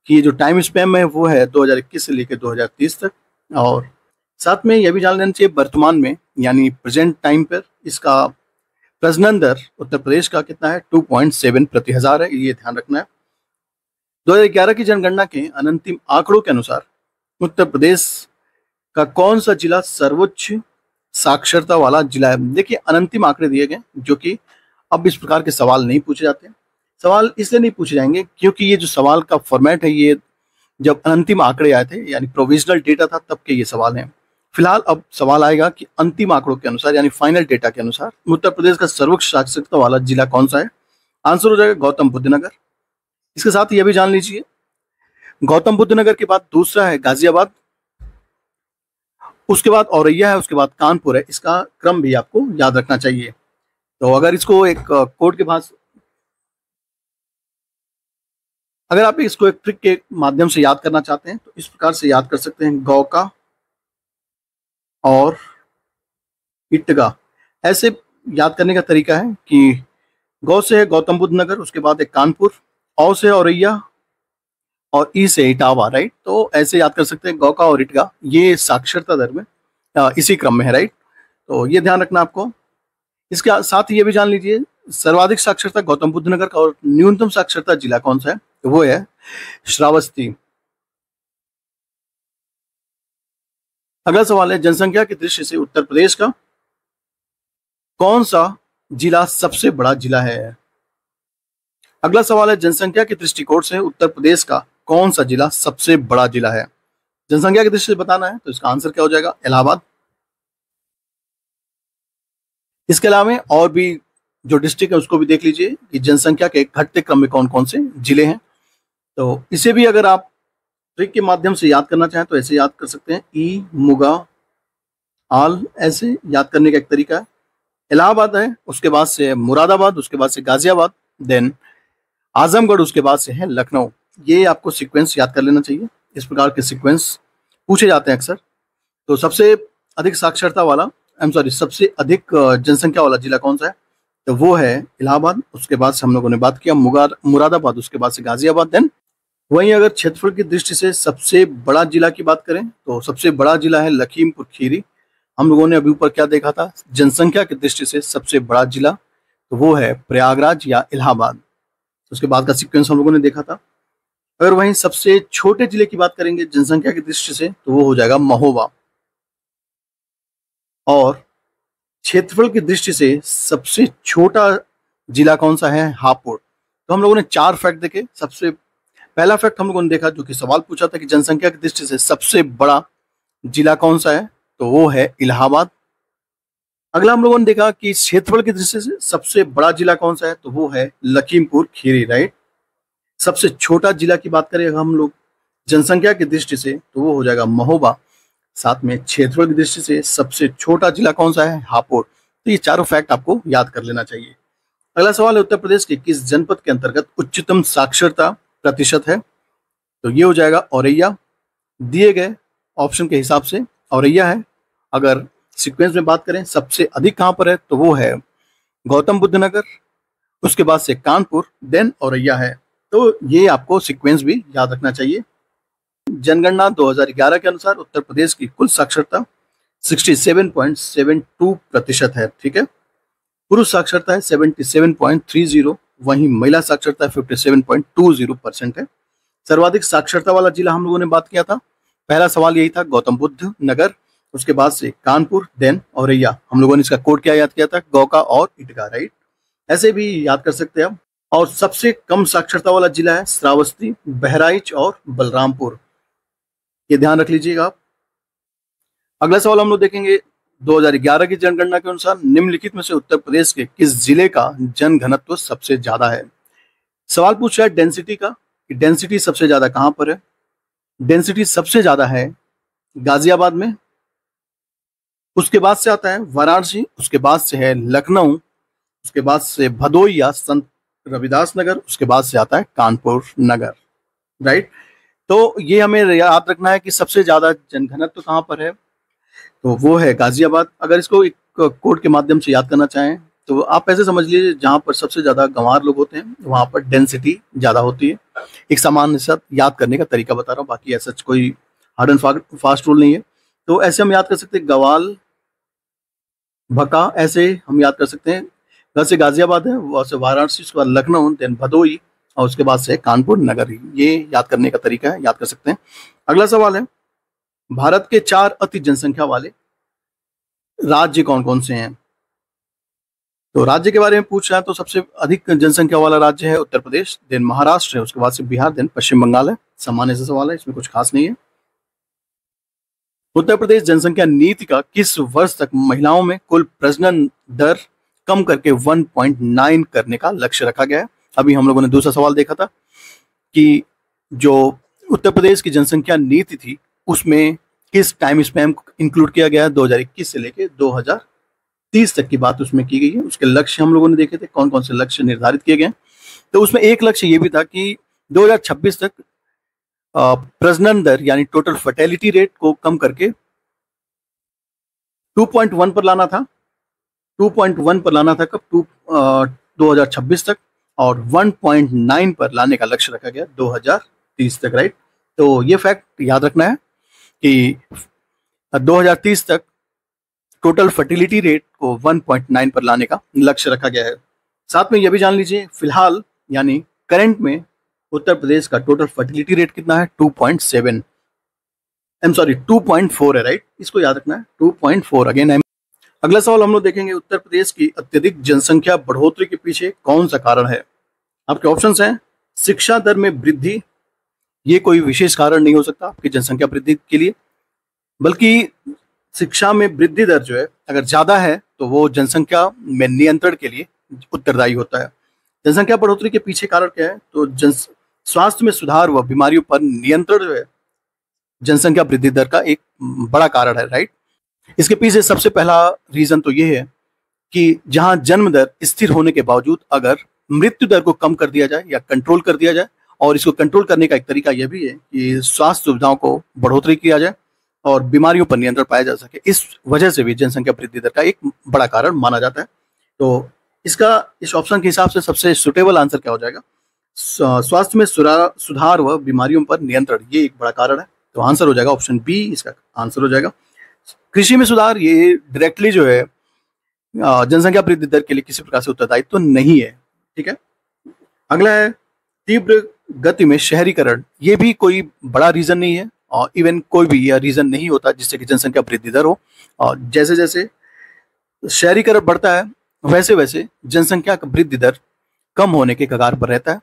कि जो टाइम स्पैम है वो है 2021 से लेकर 2030 तक। और साथ में यह भी जान लेना चाहिए वर्तमान में यानी प्रेजेंट टाइम पर इसका प्रजनन दर उत्तर प्रदेश का कितना है? 2.7 प्रति हजार है, ये ध्यान रखना है। 2011 की जनगणना के अंतिम आंकड़ों के अनुसार उत्तर प्रदेश का कौन सा जिला सर्वोच्च साक्षरता वाला जिला है? देखिए अंतिम आंकड़े दिए गए जो कि अब इस प्रकार के सवाल नहीं पूछे जाते। सवाल इसलिए नहीं पूछे जाएंगे क्योंकि ये जो सवाल का फॉर्मेट है ये जब अंतिम आंकड़े आए थे यानी प्रोविजनल डेटा था तब के ये सवाल हैं। फिलहाल अब सवाल आएगा कि अंतिम आंकड़ों के अनुसार यानी फाइनल डेटा के अनुसार उत्तर प्रदेश का सर्वोच्च साक्षरता वाला जिला कौन सा है? आंसर हो जाएगा गौतम बुद्ध नगर। इसके साथ यह भी जान लीजिए गौतम बुद्ध नगर के बाद दूसरा है गाजियाबाद, उसके बाद औरैया है, उसके बाद कानपुर है। इसका क्रम भी आपको याद रखना चाहिए। तो अगर इसको एक कोड के भाषा अगर आप इसको एक ट्रिक के माध्यम से याद करना चाहते हैं तो इस प्रकार से याद कर सकते हैं, गौ का और इटगा। ऐसे याद करने का तरीका है कि गौ से है गौतम बुद्ध नगर, उसके बाद है कानपुर, औ से औरैया और ई से इटावा, राइट? तो ऐसे याद कर सकते हैं गौ का और इटगा, ये साक्षरता दर में इसी क्रम में है, राइट? तो ये ध्यान रखना आपको। इसके साथ ही ये भी जान लीजिए सर्वाधिक साक्षरता गौतम बुद्ध नगर का और न्यूनतम साक्षरता जिला कौन सा है? तो वो है श्रावस्ती। अगला सवाल है जनसंख्या की दृष्टि से उत्तर प्रदेश का कौन सा जिला सबसे बड़ा जिला है? अगला सवाल है जनसंख्या के दृष्टिकोण से उत्तर प्रदेश का कौन सा जिला सबसे बड़ा जिला है? जनसंख्या की दृष्टि से बताना है तो इसका आंसर क्या हो जाएगा? इलाहाबाद। इसके अलावा और भी जो डिस्ट्रिक्ट है उसको भी देख लीजिए कि जनसंख्या के घटते क्रम में कौन कौन से जिले हैं। तो इसे भी अगर आप ट्रिक के माध्यम से याद करना चाहें तो ऐसे याद कर सकते हैं, ई मुगा आल, ऐसे याद करने का एक तरीका है। इलाहाबाद है, उसके बाद से मुरादाबाद, उसके बाद से गाजियाबाद, देन आजमगढ़, उसके बाद से है लखनऊ। ये आपको सीक्वेंस याद कर लेना चाहिए। इस प्रकार के सीक्वेंस पूछे जाते हैं अक्सर। तो सबसे अधिक साक्षरता वाला सबसे अधिक जनसंख्या वाला जिला कौन सा है? तो वो है इलाहाबाद। उसके बाद से हम लोगों ने बात किया मुरादाबाद, उसके बाद से गाजियाबाद। देन वहीं अगर क्षेत्रफल की दृष्टि से सबसे बड़ा जिला की बात करें तो सबसे बड़ा जिला है लखीमपुर खीरी। हम लोगों ने अभी ऊपर क्या देखा था? जनसंख्या की दृष्टि से सबसे बड़ा जिला, तो वो है प्रयागराज या इलाहाबाद। उसके बाद का सीक्वेंस हम लोगों ने देखा था। अगर वहीं सबसे छोटे जिले की बात करेंगे जनसंख्या की दृष्टि से तो वो हो जाएगा महोबा। और क्षेत्रफल की दृष्टि से सबसे छोटा जिला कौन सा है? हापुड़। तो हम लोगों ने 4 फैक्ट देखे। सबसे पहला फैक्ट हम लोगों ने देखा जो कि सवाल पूछा था कि जनसंख्या की दृष्टि से सबसे बड़ा जिला कौन सा है? तो वो है इलाहाबाद। अगला हम लोगों ने देखा कि क्षेत्रफल की दृष्टि से सबसे बड़ा जिला कौन सा है, तो वो है लखीमपुर खीरी, राइट। सबसे छोटा जिला की बात करें हम लोग जनसंख्या की दृष्टि से, तो वो हो जाएगा महोबा। साथ में क्षेत्रफल की दृष्टि से सबसे छोटा जिला कौन सा है, हापुड़। तो ये चारों फैक्ट आपको याद कर लेना चाहिए। अगला सवाल है उत्तर प्रदेश के किस जनपद के अंतर्गत उच्चतम साक्षरता प्रतिशत है, तो ये हो जाएगा औरैया। दिए गए ऑप्शन के हिसाब से औरैया है। अगर सीक्वेंस में बात करें सबसे अधिक कहां पर है, तो वो है गौतम बुद्ध नगर, उसके बाद से कानपुर, देन औरैया है। तो ये आपको सीक्वेंस भी याद रखना चाहिए। जनगणना 2011 के अनुसार उत्तर प्रदेश की कुल साक्षरता 67.72% है, ठीक है। पुरुष साक्षरता है 77.30, वहीं महिला साक्षरता 57.20% है। सर्वाधिक साक्षरता वाला जिला हम लोगों ने बात किया था, पहला सवाल यही था गौतम बुद्ध नगर, उसके बाद से कानपुर, देन औरैया। हम लोगों ने इसका कोड क्या याद किया था, गौका और इटका, राइट। ऐसे भी याद कर सकते हैं आप। और सबसे कम साक्षरता वाला जिला है श्रावस्ती, बहराइच और बलरामपुर, ये ध्यान रख लीजिएगा आप। अगला सवाल हम लोग देखेंगे 2011 की जनगणना के अनुसार निम्नलिखित में से उत्तर प्रदेश के किस जिले का जनघनत्व सबसे ज्यादा है। सवाल पूछ रहा है डेंसिटी का, कि डेंसिटी सबसे ज्यादा कहां पर है। डेंसिटी सबसे ज्यादा है गाजियाबाद में, उसके बाद से आता है वाराणसी, उसके बाद से है लखनऊ, उसके बाद से भदोई या संत रविदास नगर, उसके बाद से आता है कानपुर नगर, राइट। तो ये हमें याद रखना है कि सबसे ज्यादा जनघनत्व कहां पर है, तो वो है गाजियाबाद। अगर इसको एक कोड के माध्यम से याद करना चाहें तो आप ऐसे समझ लीजिए, जहां पर सबसे ज्यादा गंवार लोग होते हैं वहां पर डेंसिटी ज्यादा होती है। एक सामान्य सा याद करने का तरीका बता रहा हूँ, बाकी ऐसा कोई हार्ड एंड फास्ट रूल नहीं है। तो ऐसे हम याद कर सकते हैं, गवाल, भका, ऐसे हम याद कर सकते हैं। घर से गाजियाबाद है, वहां से वाराणसी, उसके बाद लखनऊ, देन भदोई और उसके बाद से कानपुर नगर। ये याद करने का तरीका है, याद कर सकते हैं। अगला सवाल है भारत के 4 अति जनसंख्या वाले राज्य कौन कौन से हैं। तो राज्य के बारे में पूछ रहा है, तो सबसे अधिक जनसंख्या वाला राज्य है उत्तर प्रदेश, देन महाराष्ट्र है, उसके बाद से बिहार, देन पश्चिम बंगाल है। सामान्य सा सवाल है, इसमें कुछ खास नहीं है। उत्तर प्रदेश जनसंख्या नीति का किस वर्ष तक महिलाओं में कुल प्रजनन दर कम करके 1.9 करने का लक्ष्य रखा गया है। अभी हम लोगों ने दूसरा सवाल देखा था कि जो उत्तर प्रदेश की जनसंख्या नीति थी उसमें किस टाइम स्पैन इंक्लूड किया गया है, 2021 से लेके 2030 तक की बात उसमें की गई है। उसके लक्ष्य हम लोगों ने देखे थे, कौन कौन से लक्ष्य निर्धारित किए गए। तो उसमें एक लक्ष्य ये भी था कि 2026 तक प्रजनन दर यानी टोटल फर्टिलिटी रेट को कम करके 2.1 पर लाना था। 2.1 पर लाना था कब, 2026 तक, और 1.9 पर लाने का लक्ष्य रखा गया 2030 तक, राइट। तो ये फैक्ट याद रखना है कि 2030 तक टोटल फर्टिलिटी रेट को 1.9 पर लाने का लक्ष्य रखा गया है। साथ में यह भी जान लीजिए फिलहाल यानी करंट में उत्तर प्रदेश का टोटल फर्टिलिटी रेट कितना है, 2.4 है, राइट। इसको याद रखना है, 2.4 अगेन। अगला सवाल हम लोग देखेंगे, उत्तर प्रदेश की अत्यधिक जनसंख्या बढ़ोतरी के पीछे कौन सा कारण है। आपके ऑप्शंस हैं शिक्षा दर में वृद्धि, ये कोई विशेष कारण नहीं हो सकता आपकी जनसंख्या वृद्धि के लिए, बल्कि शिक्षा में वृद्धि दर जो है अगर ज्यादा है तो वो जनसंख्या में नियंत्रण के लिए उत्तरदायी होता है। जनसंख्या बढ़ोतरी के पीछे कारण क्या है, तो स्वास्थ्य में सुधार व बीमारियों पर नियंत्रण जो है जनसंख्या वृद्धि दर का एक बड़ा कारण है, राइट। इसके पीछे सबसे पहला रीजन तो ये है कि जहां जन्म दर स्थिर होने के बावजूद अगर मृत्यु दर को कम कर दिया जाए या कंट्रोल कर दिया जाए, और इसको कंट्रोल करने का एक तरीका यह भी है कि स्वास्थ्य सुविधाओं को बढ़ोतरी किया जाए और बीमारियों पर नियंत्रण पाया जा सके। इस वजह से भी जनसंख्या वृद्धि दर का एक बड़ा कारण माना जाता है। तो इसका इस ऑप्शन के हिसाब से सबसे सुटेबल आंसर क्या हो जाएगा, स्वास्थ्य में सुधार व बीमारियों पर नियंत्रण, ये एक बड़ा कारण है। तो आंसर हो जाएगा ऑप्शन बी, इसका आंसर हो जाएगा। कृषि में सुधार ये डायरेक्टली जो है जनसंख्या वृद्धि दर के लिए किसी प्रकार से उत्तरदायित्व तो नहीं है, ठीक है। अगला है तीव्र गति में शहरीकरण, ये भी कोई बड़ा रीजन नहीं है और इवन कोई भी यह रीजन नहीं होता जिससे कि जनसंख्या वृद्धि दर हो। और जैसे जैसे शहरीकरण बढ़ता है वैसे वैसे जनसंख्या का वृद्धि दर कम होने के कगार पर रहता है।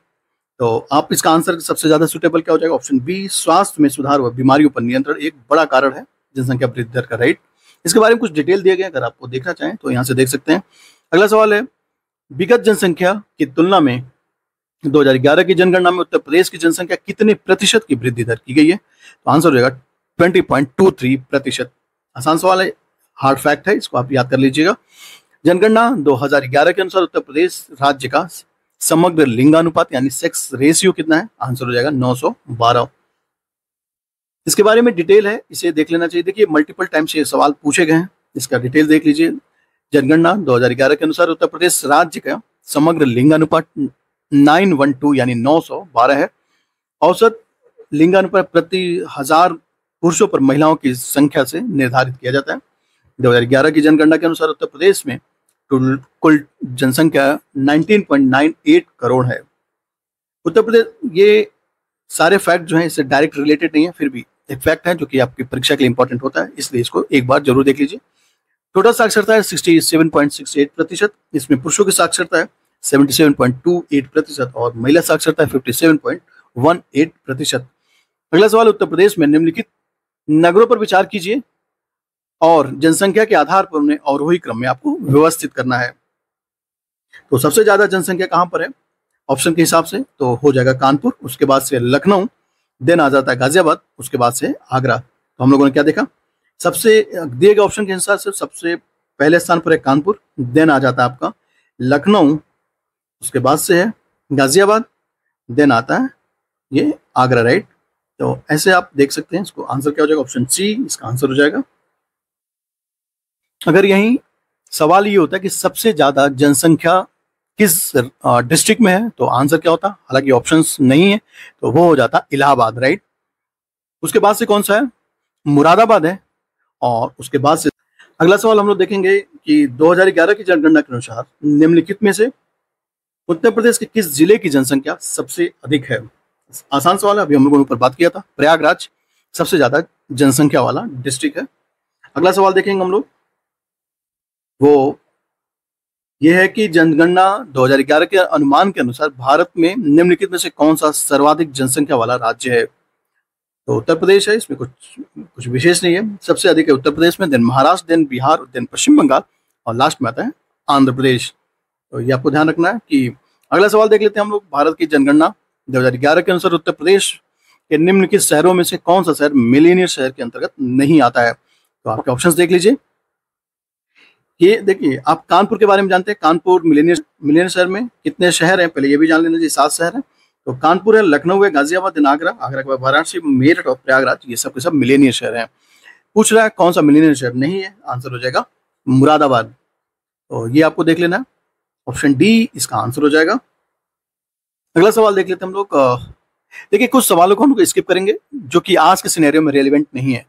तो आप इसका आंसर सबसे ज्यादा सुटेबल क्या हो जाएगा, ऑप्शन बी, स्वास्थ्य में सुधार व बीमारियों पर नियंत्रण एक बड़ा कारण है जनसंख्या वृद्धि दर का, राइट। इसके बारे में कुछ डिटेल दिए गए, अगर आपको देखना चाहें तो यहाँ से देख सकते हैं। अगला सवाल है, विगत जनसंख्या की तुलना में 2011 की जनगणना में उत्तर प्रदेश की जनसंख्या कितने प्रतिशत की वृद्धि दर की गई है? तो आंसर हो जाएगा 20.23%। आसान सवाल है, हार्ड फैक्ट है, इसको आप याद कर लीजिएगा। जनगणना 2011 के अनुसार उत्तर प्रदेश राज्य का समग्र लिंगानुपात यानी सेक्स रेशियो कितना है? आंसर हो जाएगा 912। इसके बारे में डिटेल है, इसे देख लेना चाहिए। देखिए मल्टीपल टाइम से ये सवाल पूछे गए हैं, इसका डिटेल देख लीजिए। जनगणना 2011 के अनुसार उत्तर प्रदेश राज्य का समग्र लिंगानुपात 912 यानी 912 है। औसत लिंगानुपात प्रति 1000 पुरुषों पर महिलाओं की संख्या से निर्धारित किया जाता है। 2011 की जनगणना के अनुसार उत्तर प्रदेश में कुल जनसंख्या 19.98 करोड़ है। उत्तर प्रदेश, ये सारे फैक्ट जो हैं इससे डायरेक्ट रिलेटेड नहीं है, फिर भी एक फैक्ट है जो कि आपकी परीक्षा के लिए इंपॉर्टेंट होता है, इसलिए इसको एक बार जरूर देख लीजिए। टोटल साक्षरता है 67.68%, इसमें पुरुषों की साक्षरता है 77.28% और महिला साक्षरता है 57.18%। अगला सवाल, उत्तर प्रदेश में निम्नलिखित नगरों पर विचार कीजिए और जनसंख्या के आधार पर उन्हें अवरोही क्रम में आपको व्यवस्थित करना है। तो सबसे ज्यादा जनसंख्या कहां पर है ऑप्शन के हिसाब से? तो हो जाएगा कानपुर, उसके बाद से लखनऊ, देन आ जाता है गाजियाबाद, उसके बाद से आगरा। तो हम लोगों ने क्या देखा, सबसे दिए गए ऑप्शन के हिसाब से सबसे पहले स्थान पर है कानपुर, देन आ जाता है आपका लखनऊ, उसके बाद से है गाजियाबाद, देन आता है ये आगरा, राइट। तो ऐसे आप देख सकते हैं, इसको आंसर क्या हो जाएगा? ऑप्शन सी इसका आंसर हो जाएगा। अगर यही सवाल ये होता है कि सबसे ज्यादा जनसंख्या किस डिस्ट्रिक्ट में है, तो आंसर क्या होता? हालांकि ऑप्शंस नहीं है, तो वो हो जाता इलाहाबाद, राइट। उसके बाद से कौन सा है? मुरादाबाद है। और उसके बाद से अगला सवाल हम लोग देखेंगे कि 2011 की जनगणना के अनुसार निम्नलिखित में से उत्तर प्रदेश के किस जिले की जनसंख्या सबसे अधिक है? आसान सवाल है, अभी हम लोगों ने ऊपर बात किया था, प्रयागराज सबसे ज्यादा जनसंख्या वाला डिस्ट्रिक्ट है। अगला सवाल देखेंगे हम लोग, वो ये है कि जनगणना 2011 के अनुमान के अनुसार भारत में निम्नलिखित में से कौन सा सर्वाधिक जनसंख्या वाला राज्य है? तो उत्तर प्रदेश है, इसमें कुछ विशेष नहीं है, सबसे अधिक है उत्तर प्रदेश में, then Maharashtra, then Bihar, then Paschim Bengal और लास्ट में आता है आंध्र प्रदेश। तो ये आपको ध्यान रखना है। कि अगला सवाल देख लेते हैं हम लोग, भारत की जनगणना 2011 के अनुसार उत्तर प्रदेश के निम्नलिखित शहरों में से कौन सा शहर मिलेनियर शहर के अंतर्गत नहीं आता है? तो आपके ऑप्शंस देख लीजिए। ये देखिए, आप कानपुर के बारे में जानते हैं, कानपुर मिलेनियर शहर में कितने शहर हैं, पहले ये भी जान लेना चाहिए, 7 शहर हैं। तो कानपुर है, लखनऊ है, गाजियाबाद, देन आगरा, आगरा के बाद वाराणसी, मेरठ और प्रयागराज, ये सब के सब मिलेनियर शहर हैं। पूछ रहा है कौन सा मिलेनियर शहर नहीं है, आंसर हो जाएगा मुरादाबाद। तो ये आपको देख लेना, ऑप्शन डी इसका आंसर हो जाएगा। अगला सवाल देख लेते हैं हम लोग। देखिए कुछ सवालों को हम लोग स्किप करेंगे जो कि आज के सिनेरियो में रेलिवेंट नहीं है,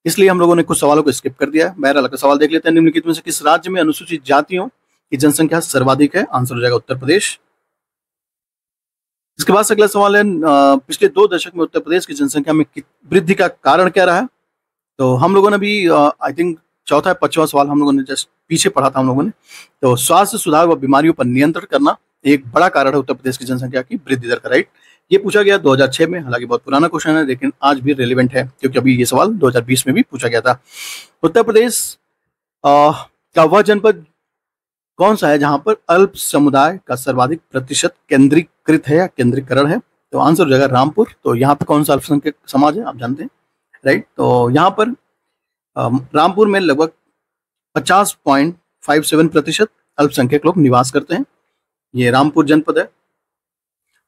इसलिए हम लोगों ने कुछ सवालों को स्किप कर दिया है। बहरहाल अगला सवाल देख लेते हैं, निम्नलिखित में से किस राज्य में अनुसूचित जातियों की जनसंख्या सर्वाधिक है? आंसर हो जाएगा उत्तर प्रदेश। इसके बाद से अगला सवाल है, पिछले 2 दशक में उत्तर प्रदेश की जनसंख्या में वृद्धि का कारण क्या रहा है? तो हम लोगों ने भी आई थिंक चौथा या 5वां सवाल हम लोगों ने जस्ट पीछे पढ़ा था हम लोगों ने। तो स्वास्थ्य सुधार व बीमारियों पर नियंत्रण करना एक बड़ा कारण है उत्तर प्रदेश की जनसंख्या की वृद्धि दर का, राइट। ये पूछा गया 2006 में, हालांकि बहुत पुराना क्वेश्चन है लेकिन आज भी रेलिवेंट है क्योंकि अभी ये सवाल 2020 में भी पूछा गया था। उत्तर प्रदेश का वह जनपद कौन सा है जहां पर अल्प समुदाय का सर्वाधिक प्रतिशत केंद्रीकृत है या केंद्रीकरण है? तो आंसर हो जाएगा रामपुर। तो यहाँ पर कौन सा अल्पसंख्यक समाज है आप जानते हैं, राइट। तो यहाँ पर रामपुर में लगभग 50.57% अल्पसंख्यक लोग निवास करते हैं। ये रामपुर जनपद है।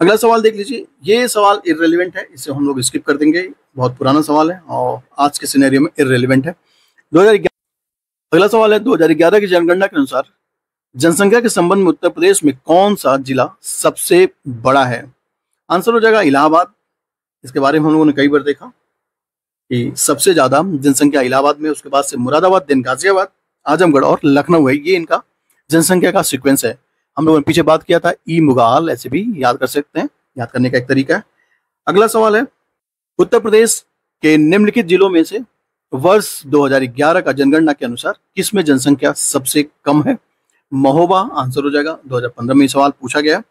अगला सवाल देख लीजिए, ये सवाल इररिलेवेंट है, इसे हम लोग स्किप कर देंगे, बहुत पुराना सवाल है और आज के सिनेरियो में इररिलेवेंट है। 2011 अगला सवाल है, 2011 की जनगणना के अनुसार जनसंख्या के संबंध में उत्तर प्रदेश में कौन सा जिला सबसे बड़ा है? आंसर हो जाएगा इलाहाबाद। इसके बारे में हम लोगों ने कई बार देखा कि सबसे ज्यादा जनसंख्या इलाहाबाद में, उसके बाद से मुरादाबाद, देन गाजियाबाद, आजमगढ़ और लखनऊ है। ये इनका जनसंख्या का सीक्वेंस है। हम लोगों ने पीछे बात किया था ई मुगाल, ऐसे भी याद कर सकते हैं, याद करने का एक तरीका है। अगला सवाल है, उत्तर प्रदेश के निम्नलिखित जिलों में से वर्ष 2011 का जनगणना के अनुसार किसमें जनसंख्या सबसे कम है? महोबा आंसर हो जाएगा। 2015 में सवाल पूछा गया।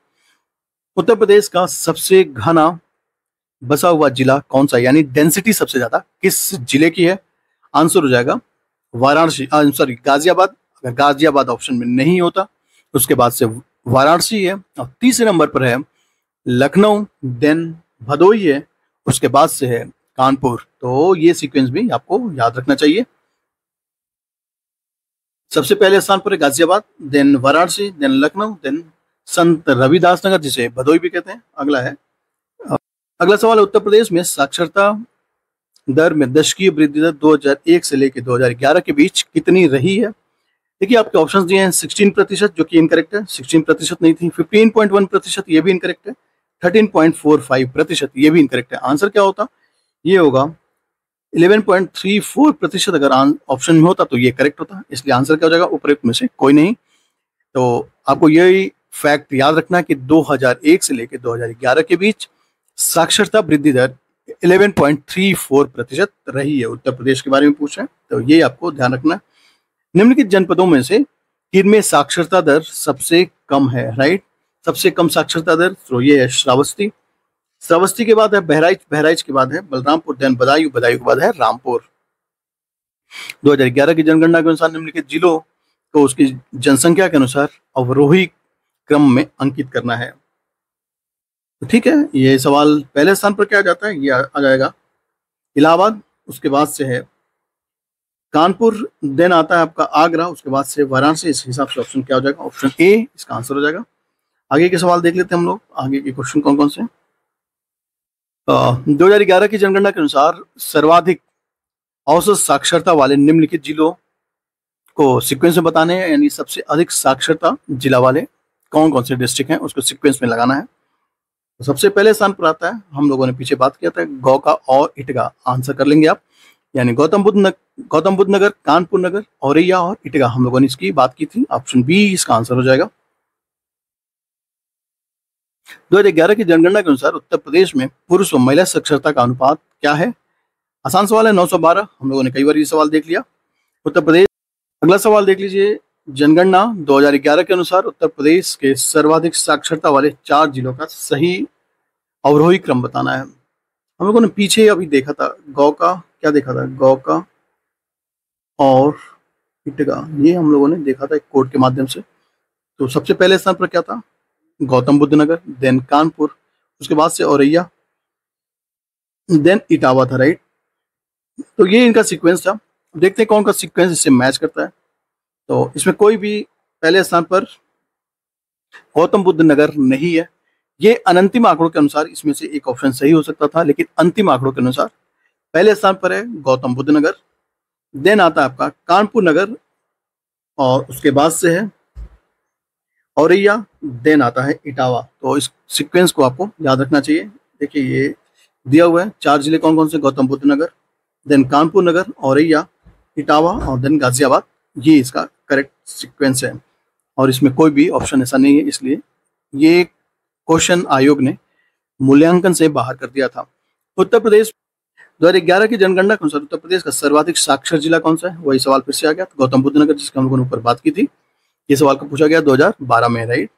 उत्तर प्रदेश का सबसे घना बसा हुआ जिला कौन सा, यानी डेंसिटी सबसे ज्यादा किस जिले की है? आंसर हो जाएगा वाराणसी, सॉरी गाजियाबाद, अगर गाजियाबाद ऑप्शन में नहीं होता उसके बाद से वाराणसी है, और तीसरे नंबर पर है लखनऊ, देन भदोही है, उसके बाद से है कानपुर। तो ये सीक्वेंस भी आपको याद रखना चाहिए। सबसे पहले स्थान पर है Ghaziabad, then Varanasi, then Lucknow, then Sant Ravidas नगर जिसे भदोही भी कहते हैं। अगला है, अगला सवाल है उत्तर प्रदेश में साक्षरता दर में दशकीय वृद्धि दर 2001 से लेकर 2011 के बीच कितनी रही है। देखिए आपके ऑप्शंस दिए हैं 16% जो कि इनकरेक्ट है, 16% नहीं थी, 15.1% ये भी इनकरेक्ट है, 13.45% ये भी इनकरेक्ट है। आंसर क्या होता, ये होगा 11.34%। अगर ऑप्शन में होता तो ये करेक्ट होता, इसलिए आंसर क्या हो जाएगा, उपरोक्त में से कोई नहीं। तो आपको यही फैक्ट याद रखना है कि 2001 से लेकर 2011 के बीच साक्षरता वृद्धि दर 11.34% रही है। उत्तर प्रदेश के बारे में पूछ रहे हैं तो ये आपको ध्यान रखना है। निम्नलिखित जनपदों में से किनमें साक्षरता दर सबसे कम है, राइट। सबसे कम साक्षरता दर तो ये है श्रावस्ती, श्रावस्ती के बाद है बहराइच, बहराइच के बाद है बलरामपुर, देन बदायूं, बदायूं के बाद है रामपुर। 2011 की जनगणना के अनुसार निम्नलिखित जिलों को उसकी जनसंख्या के अनुसार अवरोही क्रम में अंकित करना है। तो ठीक है, ये सवाल पहले स्थान पर क्या जाता है, ये आ जाएगा इलाहाबाद, उसके बाद से है कानपुर, देन आता है आपका आगरा, उसके बाद से वाराणसी। इस हिसाब से ऑप्शन क्या हो जाएगा, ऑप्शन ए इसका आंसर हो जाएगा। आगे के सवाल देख लेते हैं हम लोग, आगे के क्वेश्चन कौन कौन से। 2011 की जनगणना के अनुसार सर्वाधिक औसत साक्षरता वाले निम्नलिखित जिलों को सीक्वेंस में बताने हैं, यानी सबसे अधिक साक्षरता जिला वाले कौन कौन से डिस्ट्रिक्ट हैं उसको सीक्वेंस में लगाना है। तो सबसे पहले स्थान पर आता है, हम लोगों ने पीछे बात किया था, गौका और इटगा। आंसर कर लेंगे आप, यानी गौतम बुद्ध नगर, कानपुर नगर, औरैया और इटगा, हम लोगों ने इसकी बात की थी। ऑप्शन बी इसका आंसर हो जाएगा। 2011 की जनगणना के अनुसार उत्तर प्रदेश में पुरुष व महिला साक्षरता का अनुपात क्या है। आसान सवाल है, 912। हम लोगों ने कई बार ये सवाल देख लिया। उत्तर प्रदेश, अगला सवाल देख लीजिए, जनगणना 2011 के अनुसार उत्तर प्रदेश के सर्वाधिक साक्षरता वाले 4 जिलों का सही अवरोही क्रम बताना है। हम लोगों ने पीछे अभी देखा था, गौका क्या देखा था, गौका और इटगा, ये हम लोगों ने देखा था एक कोड के माध्यम से। तो सबसे पहले स्थान पर क्या था, गौतम बुद्ध नगर, देन कानपुर, उसके बाद से औरैया, देन इटावा था, राइट। तो ये इनका सीक्वेंस था। देखते हैं कौन सा सीक्वेंस इससे मैच करता है। तो इसमें कोई भी पहले स्थान पर गौतम बुद्ध नगर नहीं है। ये अनंतिम आंकड़ों के अनुसार इसमें से एक ऑप्शन सही हो सकता था, लेकिन अंतिम आंकड़ों के अनुसार पहले स्थान पर है गौतम बुद्ध नगर, देन आता है आपका कानपुर नगर, और उसके बाद से है औरैया, देन आता है इटावा। तो इस सीक्वेंस को आपको याद रखना चाहिए। देखिए ये दिया हुआ है 4 जिले कौन कौन से, गौतम बुद्ध नगर, देन कानपुर नगर, औरैया, इटावा और देन गाजियाबाद। ये इसका करेक्ट सीक्वेंस है और इसमें कोई भी ऑप्शन ऐसा नहीं है, इसलिए ये क्वेश्चन आयोग ने मूल्यांकन से बाहर कर दिया था। उत्तर प्रदेश 2011 की जनगणना के अनुसार उत्तर प्रदेश का सर्वाधिक साक्षर जिला कौन सा है, वही सवाल फिर से आ गया, गौतम बुद्ध नगर, जिसका हम लोगों ने ऊपर बात की थी। ये सवाल को पूछा गया 2012 में, राइट।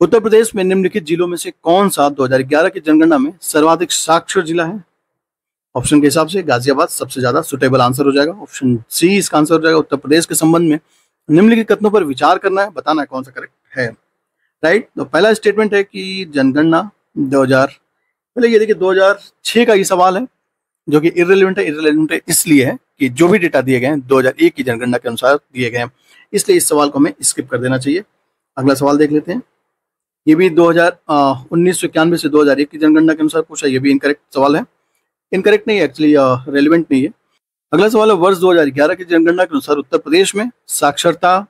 उत्तर प्रदेश में निम्नलिखित जिलों में से कौन सा 2011 की जनगणना में सर्वाधिक साक्षर जिला है। ऑप्शन के हिसाब से गाजियाबाद सबसे ज्यादा सुटेबल आंसर हो जाएगा, ऑप्शन सी इसका आंसर हो जाएगा। उत्तर प्रदेश के संबंध में निम्नलिखित कथनों पर विचार करना है, बताना है कौन सा करेक्ट है, राइट। तो पहला स्टेटमेंट है कि जनगणना 2000, पहले ये देखिए 2006 का ये सवाल है जो कि इररिलेवेंट है। इररिलेवेंट है इसलिए है कि जो भी डेटा दिए गए हैं 2001 की जनगणना के अनुसार दिए गए हैं, इसलिए इस सवाल को हमें स्किप कर देना चाहिए। अगला सवाल देख लेते हैं, ये भी 1991 से 2001 की जनगणना के अनुसार पूछा, ये भी इनकरेक्ट सवाल है, इनकरेक्ट नहीं है एक्चुअली, रेलिवेंट नहीं है। अगला सवाल है, वर्ष 2011 की जनगणना के अनुसार उत्तर प्रदेश में साक्षरता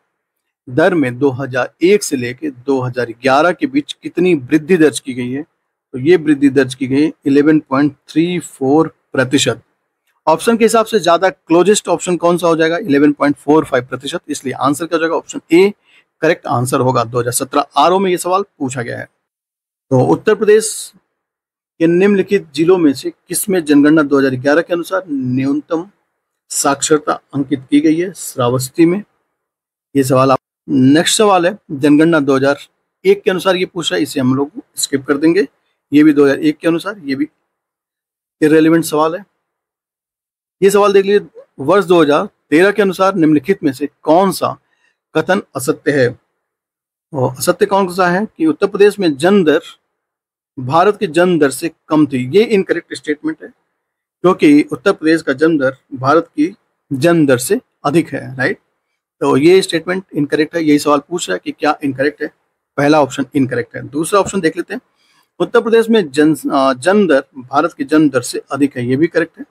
दर में 2001 से लेकर 2011 के बीच कितनी वृद्धि दर्ज की गई है। तो ये वृद्धि दर्ज की गई 11.34%। ऑप्शन के हिसाब से ज्यादा क्लोजेस्ट ऑप्शन कौन सा हो जाएगा, 11.45%, इसलिए आंसर क्या हो जाएगा, ऑप्शन ए करेक्ट आंसर होगा। 2017 आरओ में ये सवाल पूछा गया है। तो उत्तर प्रदेश के निम्नलिखित जिलों में से किसमें जनगणना 2011 के अनुसार न्यूनतम साक्षरता अंकित की गई है, श्रावस्ती में। ये सवाल आप, नेक्स्ट सवाल है, जनगणना 2001 के अनुसार ये पूछा है, इसे हम लोग स्किप कर देंगे। ये भी 2001 के अनुसार, ये भी इररिलेवेंट सवाल है। ये सवाल देख लीजिए, वर्ष 2013 के अनुसार निम्नलिखित में से कौन सा कथन असत्य है? और असत्य कौन सा है कि उत्तर प्रदेश में जन्म दर भारत की जन्म दर से कम थी। ये इनकरेक्ट स्टेटमेंट है, क्योंकि उत्तर प्रदेश का जन्म दर भारत की जन्म दर से अधिक है, राइट। तो ये स्टेटमेंट इनकरेक्ट है। यही सवाल पूछ रहा है कि क्या इनकरेक्ट है। पहला ऑप्शन इनकरेक्ट है। दूसरा ऑप्शन देख लेते हैं, उत्तर प्रदेश में जन्म दर भारत की जन्म दर से अधिक है। ये भी करेक्ट है।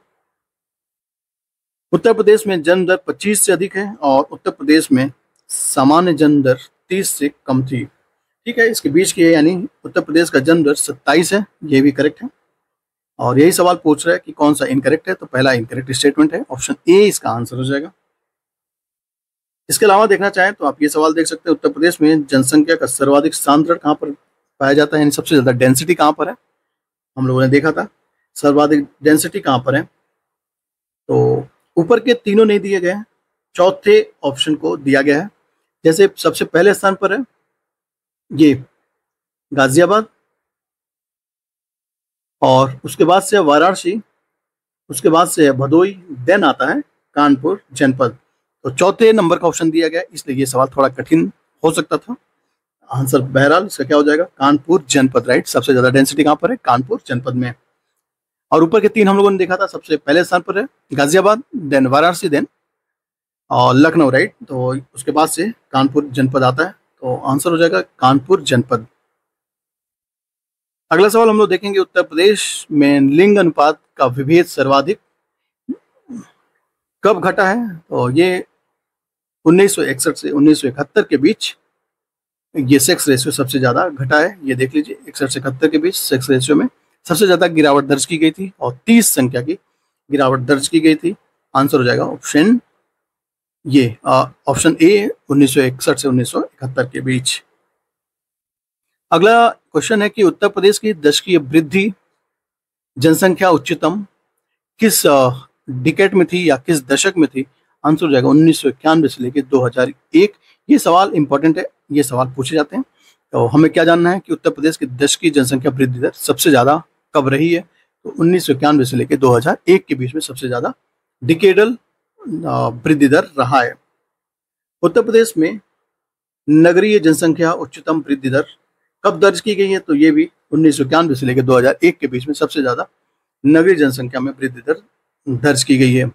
उत्तर प्रदेश में जन्म दर 25 से अधिक है और उत्तर प्रदेश में सामान्य जन्म दर 30 से कम थी। ठीक है, इसके बीच की है, यानी उत्तर प्रदेश का जन्म दर 27 है। ये भी करेक्ट है। और यही सवाल पूछ रहा है कि कौन सा इनकरेक्ट है, तो पहला इनकरेक्ट स्टेटमेंट है, ऑप्शन ए इसका आंसर हो जाएगा। इसके अलावा देखना चाहें तो आप ये सवाल देख सकते हैं, उत्तर प्रदेश में जनसंख्या का सर्वाधिक सांद्रण कहाँ पर पाया जाता है, यानी सबसे ज्यादा डेंसिटी कहाँ पर है। हम लोगों ने देखा था सर्वाधिक डेंसिटी कहाँ पर है। तो ऊपर के तीनों नहीं दिए गए हैं, चौथे ऑप्शन को दिया गया है। जैसे सबसे पहले स्थान पर है ये गाजियाबाद, और उसके बाद से है वाराणसी, उसके बाद से है भदोई, देन आता है कानपुर जनपद। तो चौथे नंबर का ऑप्शन दिया गया, इसलिए ये सवाल थोड़ा कठिन हो सकता था। आंसर बहरहाल इसका क्या हो जाएगा, कानपुर जनपद, राइट। सबसे ज्यादा डेंसिटी कहाँ पर है, कानपुर जनपद में। और ऊपर के तीन हम लोगों ने देखा था, सबसे पहले स्थान पर है गाजियाबाद, देन वाराणसी, देन और लखनऊ, राइट। तो उसके बाद से कानपुर जनपद आता है, तो आंसर हो जाएगा कानपुर जनपद। अगला सवाल हम लोग देखेंगे, उत्तर प्रदेश में लिंग अनुपात का विभेद सर्वाधिक कब घटा है। तो ये 1961 से 1971 के बीच ये सेक्स रेशियो सबसे ज्यादा घटा है। ये देख लीजिए, 61 से 71 के बीच सेक्स रेशियो में सबसे ज्यादा गिरावट दर्ज की गई थी और 30 संख्या की गिरावट दर्ज की गई थी। आंसर हो जाएगा ऑप्शन ये, ऑप्शन ए 1961 से 1971 के बीच। अगला क्वेश्चन है कि उत्तर प्रदेश की दशकीय वृद्धि जनसंख्या उच्चतम किस डिकेड में थी या किस दशक में थी। आंसर हो जाएगा 1991 से लेकर 2001। ये सवाल इंपॉर्टेंट है, ये सवाल पूछे जाते हैं। तो हमें क्या जानना है कि उत्तर प्रदेश की दशकीय जनसंख्या वृद्धि दर सबसे ज्यादा कब रही है। तो 1991 से लेकर 2001 के बीच में सबसे ज्यादा डिकेडल वृद्धि दर रहा है। उत्तर प्रदेश में नगरीय जनसंख्या उच्चतम वृद्धि दर कब दर्ज की गई है। तो ये भी 1991 से लेकर 2001 के बीच में सबसे ज्यादा नगरीय जनसंख्या में वृद्धि दर दर्ज की गई है।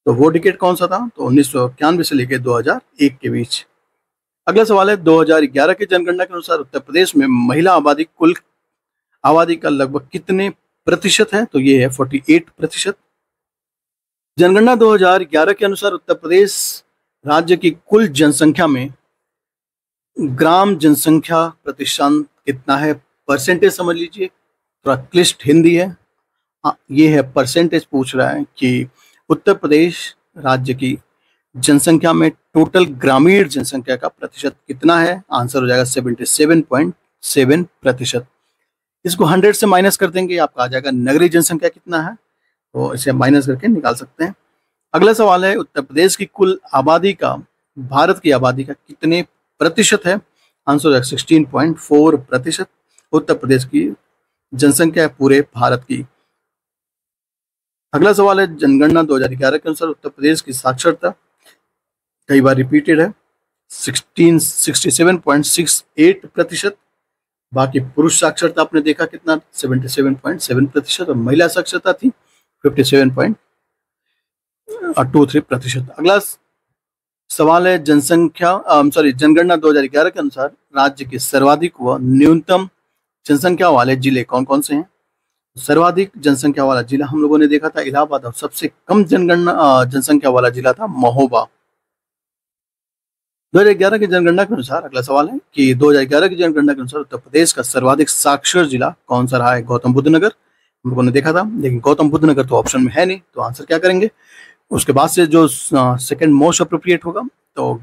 तो वो डिकेड कौन सा था, तो 1991 से लेकर 2001 के बीच। अगला सवाल है, 2011 की जनगणना के अनुसार उत्तर प्रदेश में महिला आबादी कुल आबादी का लगभग कितने प्रतिशत है। तो ये है 48%। जनगणना 2011 के अनुसार उत्तर प्रदेश राज्य की कुल जनसंख्या में ग्राम जनसंख्या प्रतिशत कितना है। परसेंटेज समझ लीजिए, थोड़ा क्लिष्ट हिंदी है। ये है परसेंटेज पूछ रहा है कि उत्तर प्रदेश राज्य की जनसंख्या में टोटल ग्रामीण जनसंख्या का प्रतिशत कितना है। आंसर हो जाएगा 77.7%। इसको 100 से माइनस कर देंगे, आपका आ जाएगा नगरीय जनसंख्या कितना है, तो इसे माइनस करके निकाल सकते हैं। अगला सवाल है, उत्तर प्रदेश की कुल आबादी का भारत की आबादी का कितने प्रतिशत है। आंसर हो जाएगा 16.4%। उत्तर प्रदेश की जनसंख्या है पूरे भारत की। अगला सवाल है, जनगणना 2011 के अनुसार उत्तर प्रदेश की साक्षरता कई बार रिपीटेड है 67.68%। बाकी पुरुष साक्षरता आपने देखा कितना 77.7% और महिला साक्षरता थी 57.23%। अगला सवाल है, जनगणना 2011 के अनुसार राज्य के सर्वाधिक व न्यूनतम जनसंख्या वाले जिले कौन कौन से हैं। सर्वाधिक जनसंख्या वाला जिला हम लोगों ने देखा था इलाहाबाद, और सबसे कम जनसंख्या वाला जिला था महोबा। 2011 की जनगणना के अनुसार अगला सवाल है कि 2011 की जनगणना के अनुसार उत्तर प्रदेश का सर्वाधिक साक्षर जिला कौन सा रहा है। गौतम बुद्ध नगर हम लोगों ने देखा था, लेकिन गौतम बुद्ध नगर तो ऑप्शन में है नहीं, तो आंसर क्या करेंगे। उसके बाद से जो सेकंड मोस्ट अप्रोप्रिएट होगा तो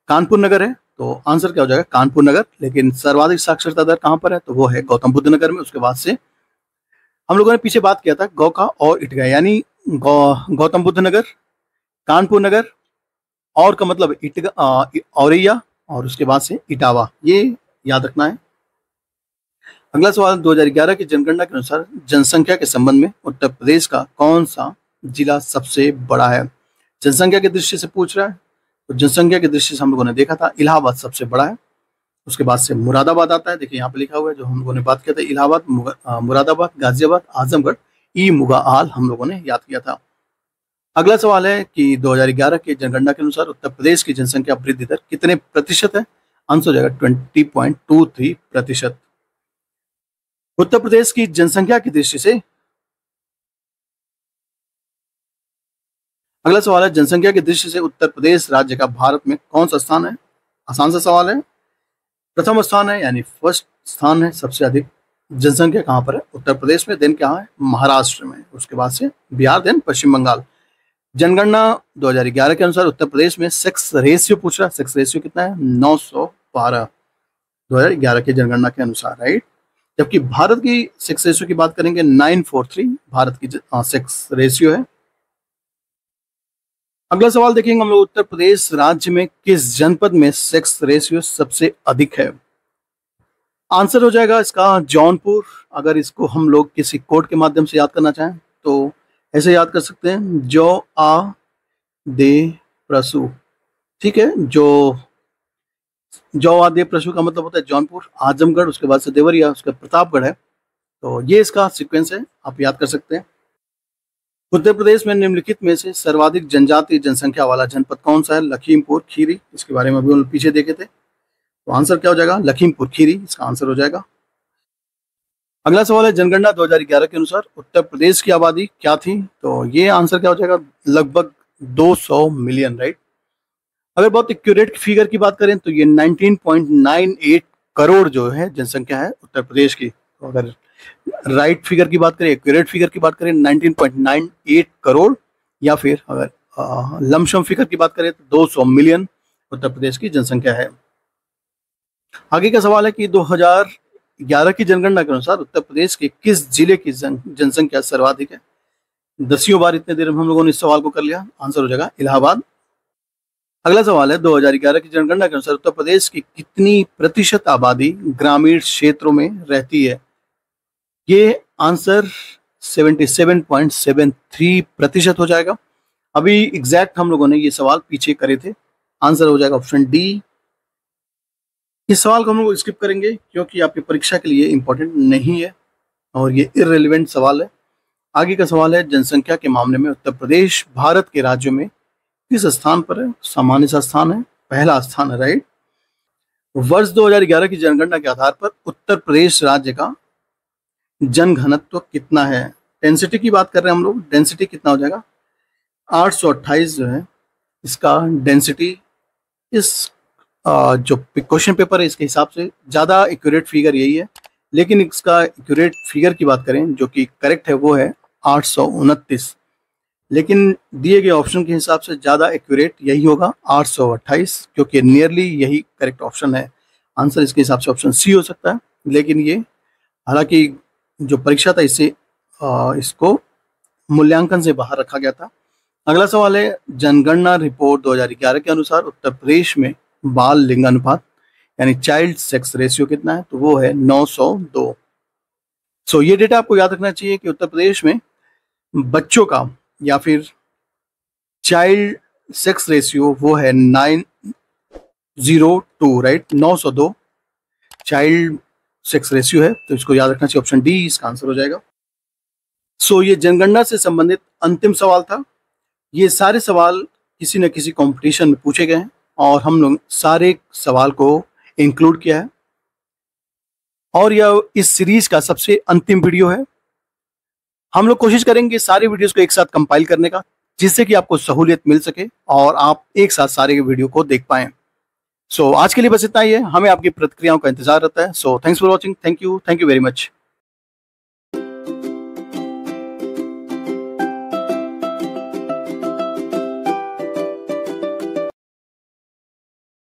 कानपुर नगर है, तो आंसर क्या हो जाएगा कानपुर नगर। लेकिन सर्वाधिक साक्षरता दर कहाँ पर है, तो वो है गौतम बुद्ध नगर में। उसके बाद से हम लोगों ने पीछे बात किया था गौका और इटगा, यानी गौतम बुद्ध नगर, कानपुर नगर, और का मतलब औरैया, और उसके बाद से इटावा, ये याद रखना है। अगला सवाल, 2011 की जनगणना के अनुसार जनसंख्या के संबंध में उत्तर प्रदेश का कौन सा जिला सबसे बड़ा है? जनसंख्या की दृष्टि से पूछ रहा है, तो जनसंख्या की दृष्टि से हम लोगों ने देखा था इलाहाबाद सबसे बड़ा है, उसके बाद से मुरादाबाद आता है। देखिए यहाँ पे लिखा हुआ है, जो हम लोगों ने बात किया था, इलाहाबाद, मुरादाबाद, गाजियाबाद, आजमगढ़, ई मुगा आल हम लोगों ने याद किया था। अगला सवाल है कि 2011 की जनगणना के अनुसार उत्तर प्रदेश की जनसंख्या वृद्धि दर कितने प्रतिशत है? आंसर हो जाएगा 20.23%। उत्तर प्रदेश की जनसंख्या की दृष्टि से अगला सवाल है, जनसंख्या की दृष्टि से उत्तर प्रदेश राज्य का भारत में कौन सा स्थान है? आसान सा सवाल है। प्रथम स्थान है, यानी फर्स्ट स्थान है, सबसे अधिक जनसंख्या कहाँ पर है? उत्तर प्रदेश में। देन क्या है? महाराष्ट्र में। उसके बाद से बिहार, देन पश्चिम बंगाल। जनगणना 2011 के अनुसार उत्तर प्रदेश में सेक्स रेशियो पूछ रहा है, सेक्स रेशियो कितना है? 912 2011 की जनगणना के अनुसार, राइट। जबकि भारत की सेक्स रेशियो की बात करेंगे 943 भारत की सेक्स रेशियो है। अगला सवाल देखेंगे हम लोग, उत्तर प्रदेश राज्य में किस जनपद में सेक्स रेशियो सबसे अधिक है? आंसर हो जाएगा इसका जौनपुर। अगर इसको हम लोग किसी कोड के माध्यम से याद करना चाहें तो ऐसे याद कर सकते हैं, जो आ दे प्रसु, ठीक है। जो आ दे प्रसु का मतलब होता है जौनपुर, आजमगढ़, उसके बाद से देवरिया, उसके प्रतापगढ़ है। तो ये इसका सीक्वेंस है, आप याद कर सकते हैं। उत्तर प्रदेश में निम्नलिखित में से सर्वाधिक जनजातीय जनसंख्या वाला जनपद कौन सा है? लखीमपुर खीरी। इसके बारे में अभी हम पीछे देखे थे, तो आंसर क्या हो जाएगा? लखीमपुर खीरी इसका आंसर हो जाएगा। अगला सवाल है, जनगणना 2011 के अनुसार उत्तर प्रदेश की आबादी क्या थी? तो ये आंसर क्या हो जाएगा? लगभग 200 मिलियन, राइट। अगर बहुत एक्यूरेट फिगर की बात करें तो ये 19.98 करोड़ जो है जनसंख्या है उत्तर प्रदेश की। तो अगर राइट फिगर की बात करें, एक्यूरेट फिगर की बात करें 19.98 करोड़, या फिर अगर लमसम फिगर की बात करें तो 200 मिलियन उत्तर प्रदेश की जनसंख्या है। आगे का सवाल है कि 2011 की जनगणना के अनुसार उत्तर प्रदेश के किस जिले की जनसंख्या सर्वाधिक है? 10 बार इतने देर में हम लोगों ने इस सवाल को कर लिया, आंसर हो जाएगा इलाहाबाद। अगला सवाल है, 2011 की जनगणना के अनुसार उत्तर प्रदेश की कितनी प्रतिशत आबादी ग्रामीण क्षेत्रों में रहती है? ये आंसर 77.73% हो जाएगा। अभी एग्जैक्ट हम लोगों ने ये सवाल पीछे करे थे, आंसर हो जाएगा ऑप्शन डी। इस सवाल को हम लोग स्किप करेंगे क्योंकि आपकी परीक्षा के लिए इंपॉर्टेंट नहीं है और ये इररिलेवेंट सवाल है। आगे का सवाल है, जनसंख्या के मामले में उत्तर प्रदेश भारत के राज्यों में किस स्थान पर है? सामान्य सा स्थान है, पहला स्थान है, राइट। वर्ष 2011 की जनगणना के आधार पर उत्तर प्रदेश राज्य का जनघनत्व कितना है? डेंसिटी की बात कर रहे हैं हम लोग, डेंसिटी कितना हो जाएगा? 828 जो है इसका डेंसिटी। इस जो क्वेश्चन पेपर है इसके हिसाब से ज़्यादा एक्यूरेट फिगर यही है, लेकिन इसका एक्यूरेट फिगर की बात करें जो कि करेक्ट है वो है 829, लेकिन दिए गए ऑप्शन के हिसाब से ज़्यादा एक्यूरेट यही होगा 828, क्योंकि नियरली यही करेक्ट ऑप्शन है। आंसर इसके हिसाब से ऑप्शन सी हो सकता है, लेकिन ये हालांकि जो परीक्षा था इससे इसको मूल्यांकन से बाहर रखा गया था। अगला सवाल है, जनगणना रिपोर्ट 2011 के अनुसार उत्तर प्रदेश में बाल लिंगानुपात यानी चाइल्ड सेक्स रेशियो कितना है? तो वो है 902। सो ये डेटा आपको याद रखना चाहिए कि उत्तर प्रदेश में बच्चों का या फिर चाइल्ड सेक्स रेशियो वो है 902, राइट। 902 चाइल्ड सेक्स रेशियो है, तो इसको याद रखना चाहिए, ऑप्शन डी इसका आंसर हो जाएगा। सो ये जनगणना से संबंधित अंतिम सवाल था। ये सारे सवाल किसी न किसी कंपटीशन में पूछे गए हैं और हम लोग सारे सवाल को इंक्लूड किया है, और यह इस सीरीज का सबसे अंतिम वीडियो है। हम लोग कोशिश करेंगे सारे वीडियोस को एक साथ कंपाइल करने का, जिससे कि आपको सहूलियत मिल सके और आप एक साथ सारे वीडियो को देख पाएं। सो आज के लिए बस इतना ही है, हमें आपकी प्रतिक्रियाओं का इंतजार रहता है। So thanks for watching, thank you very much.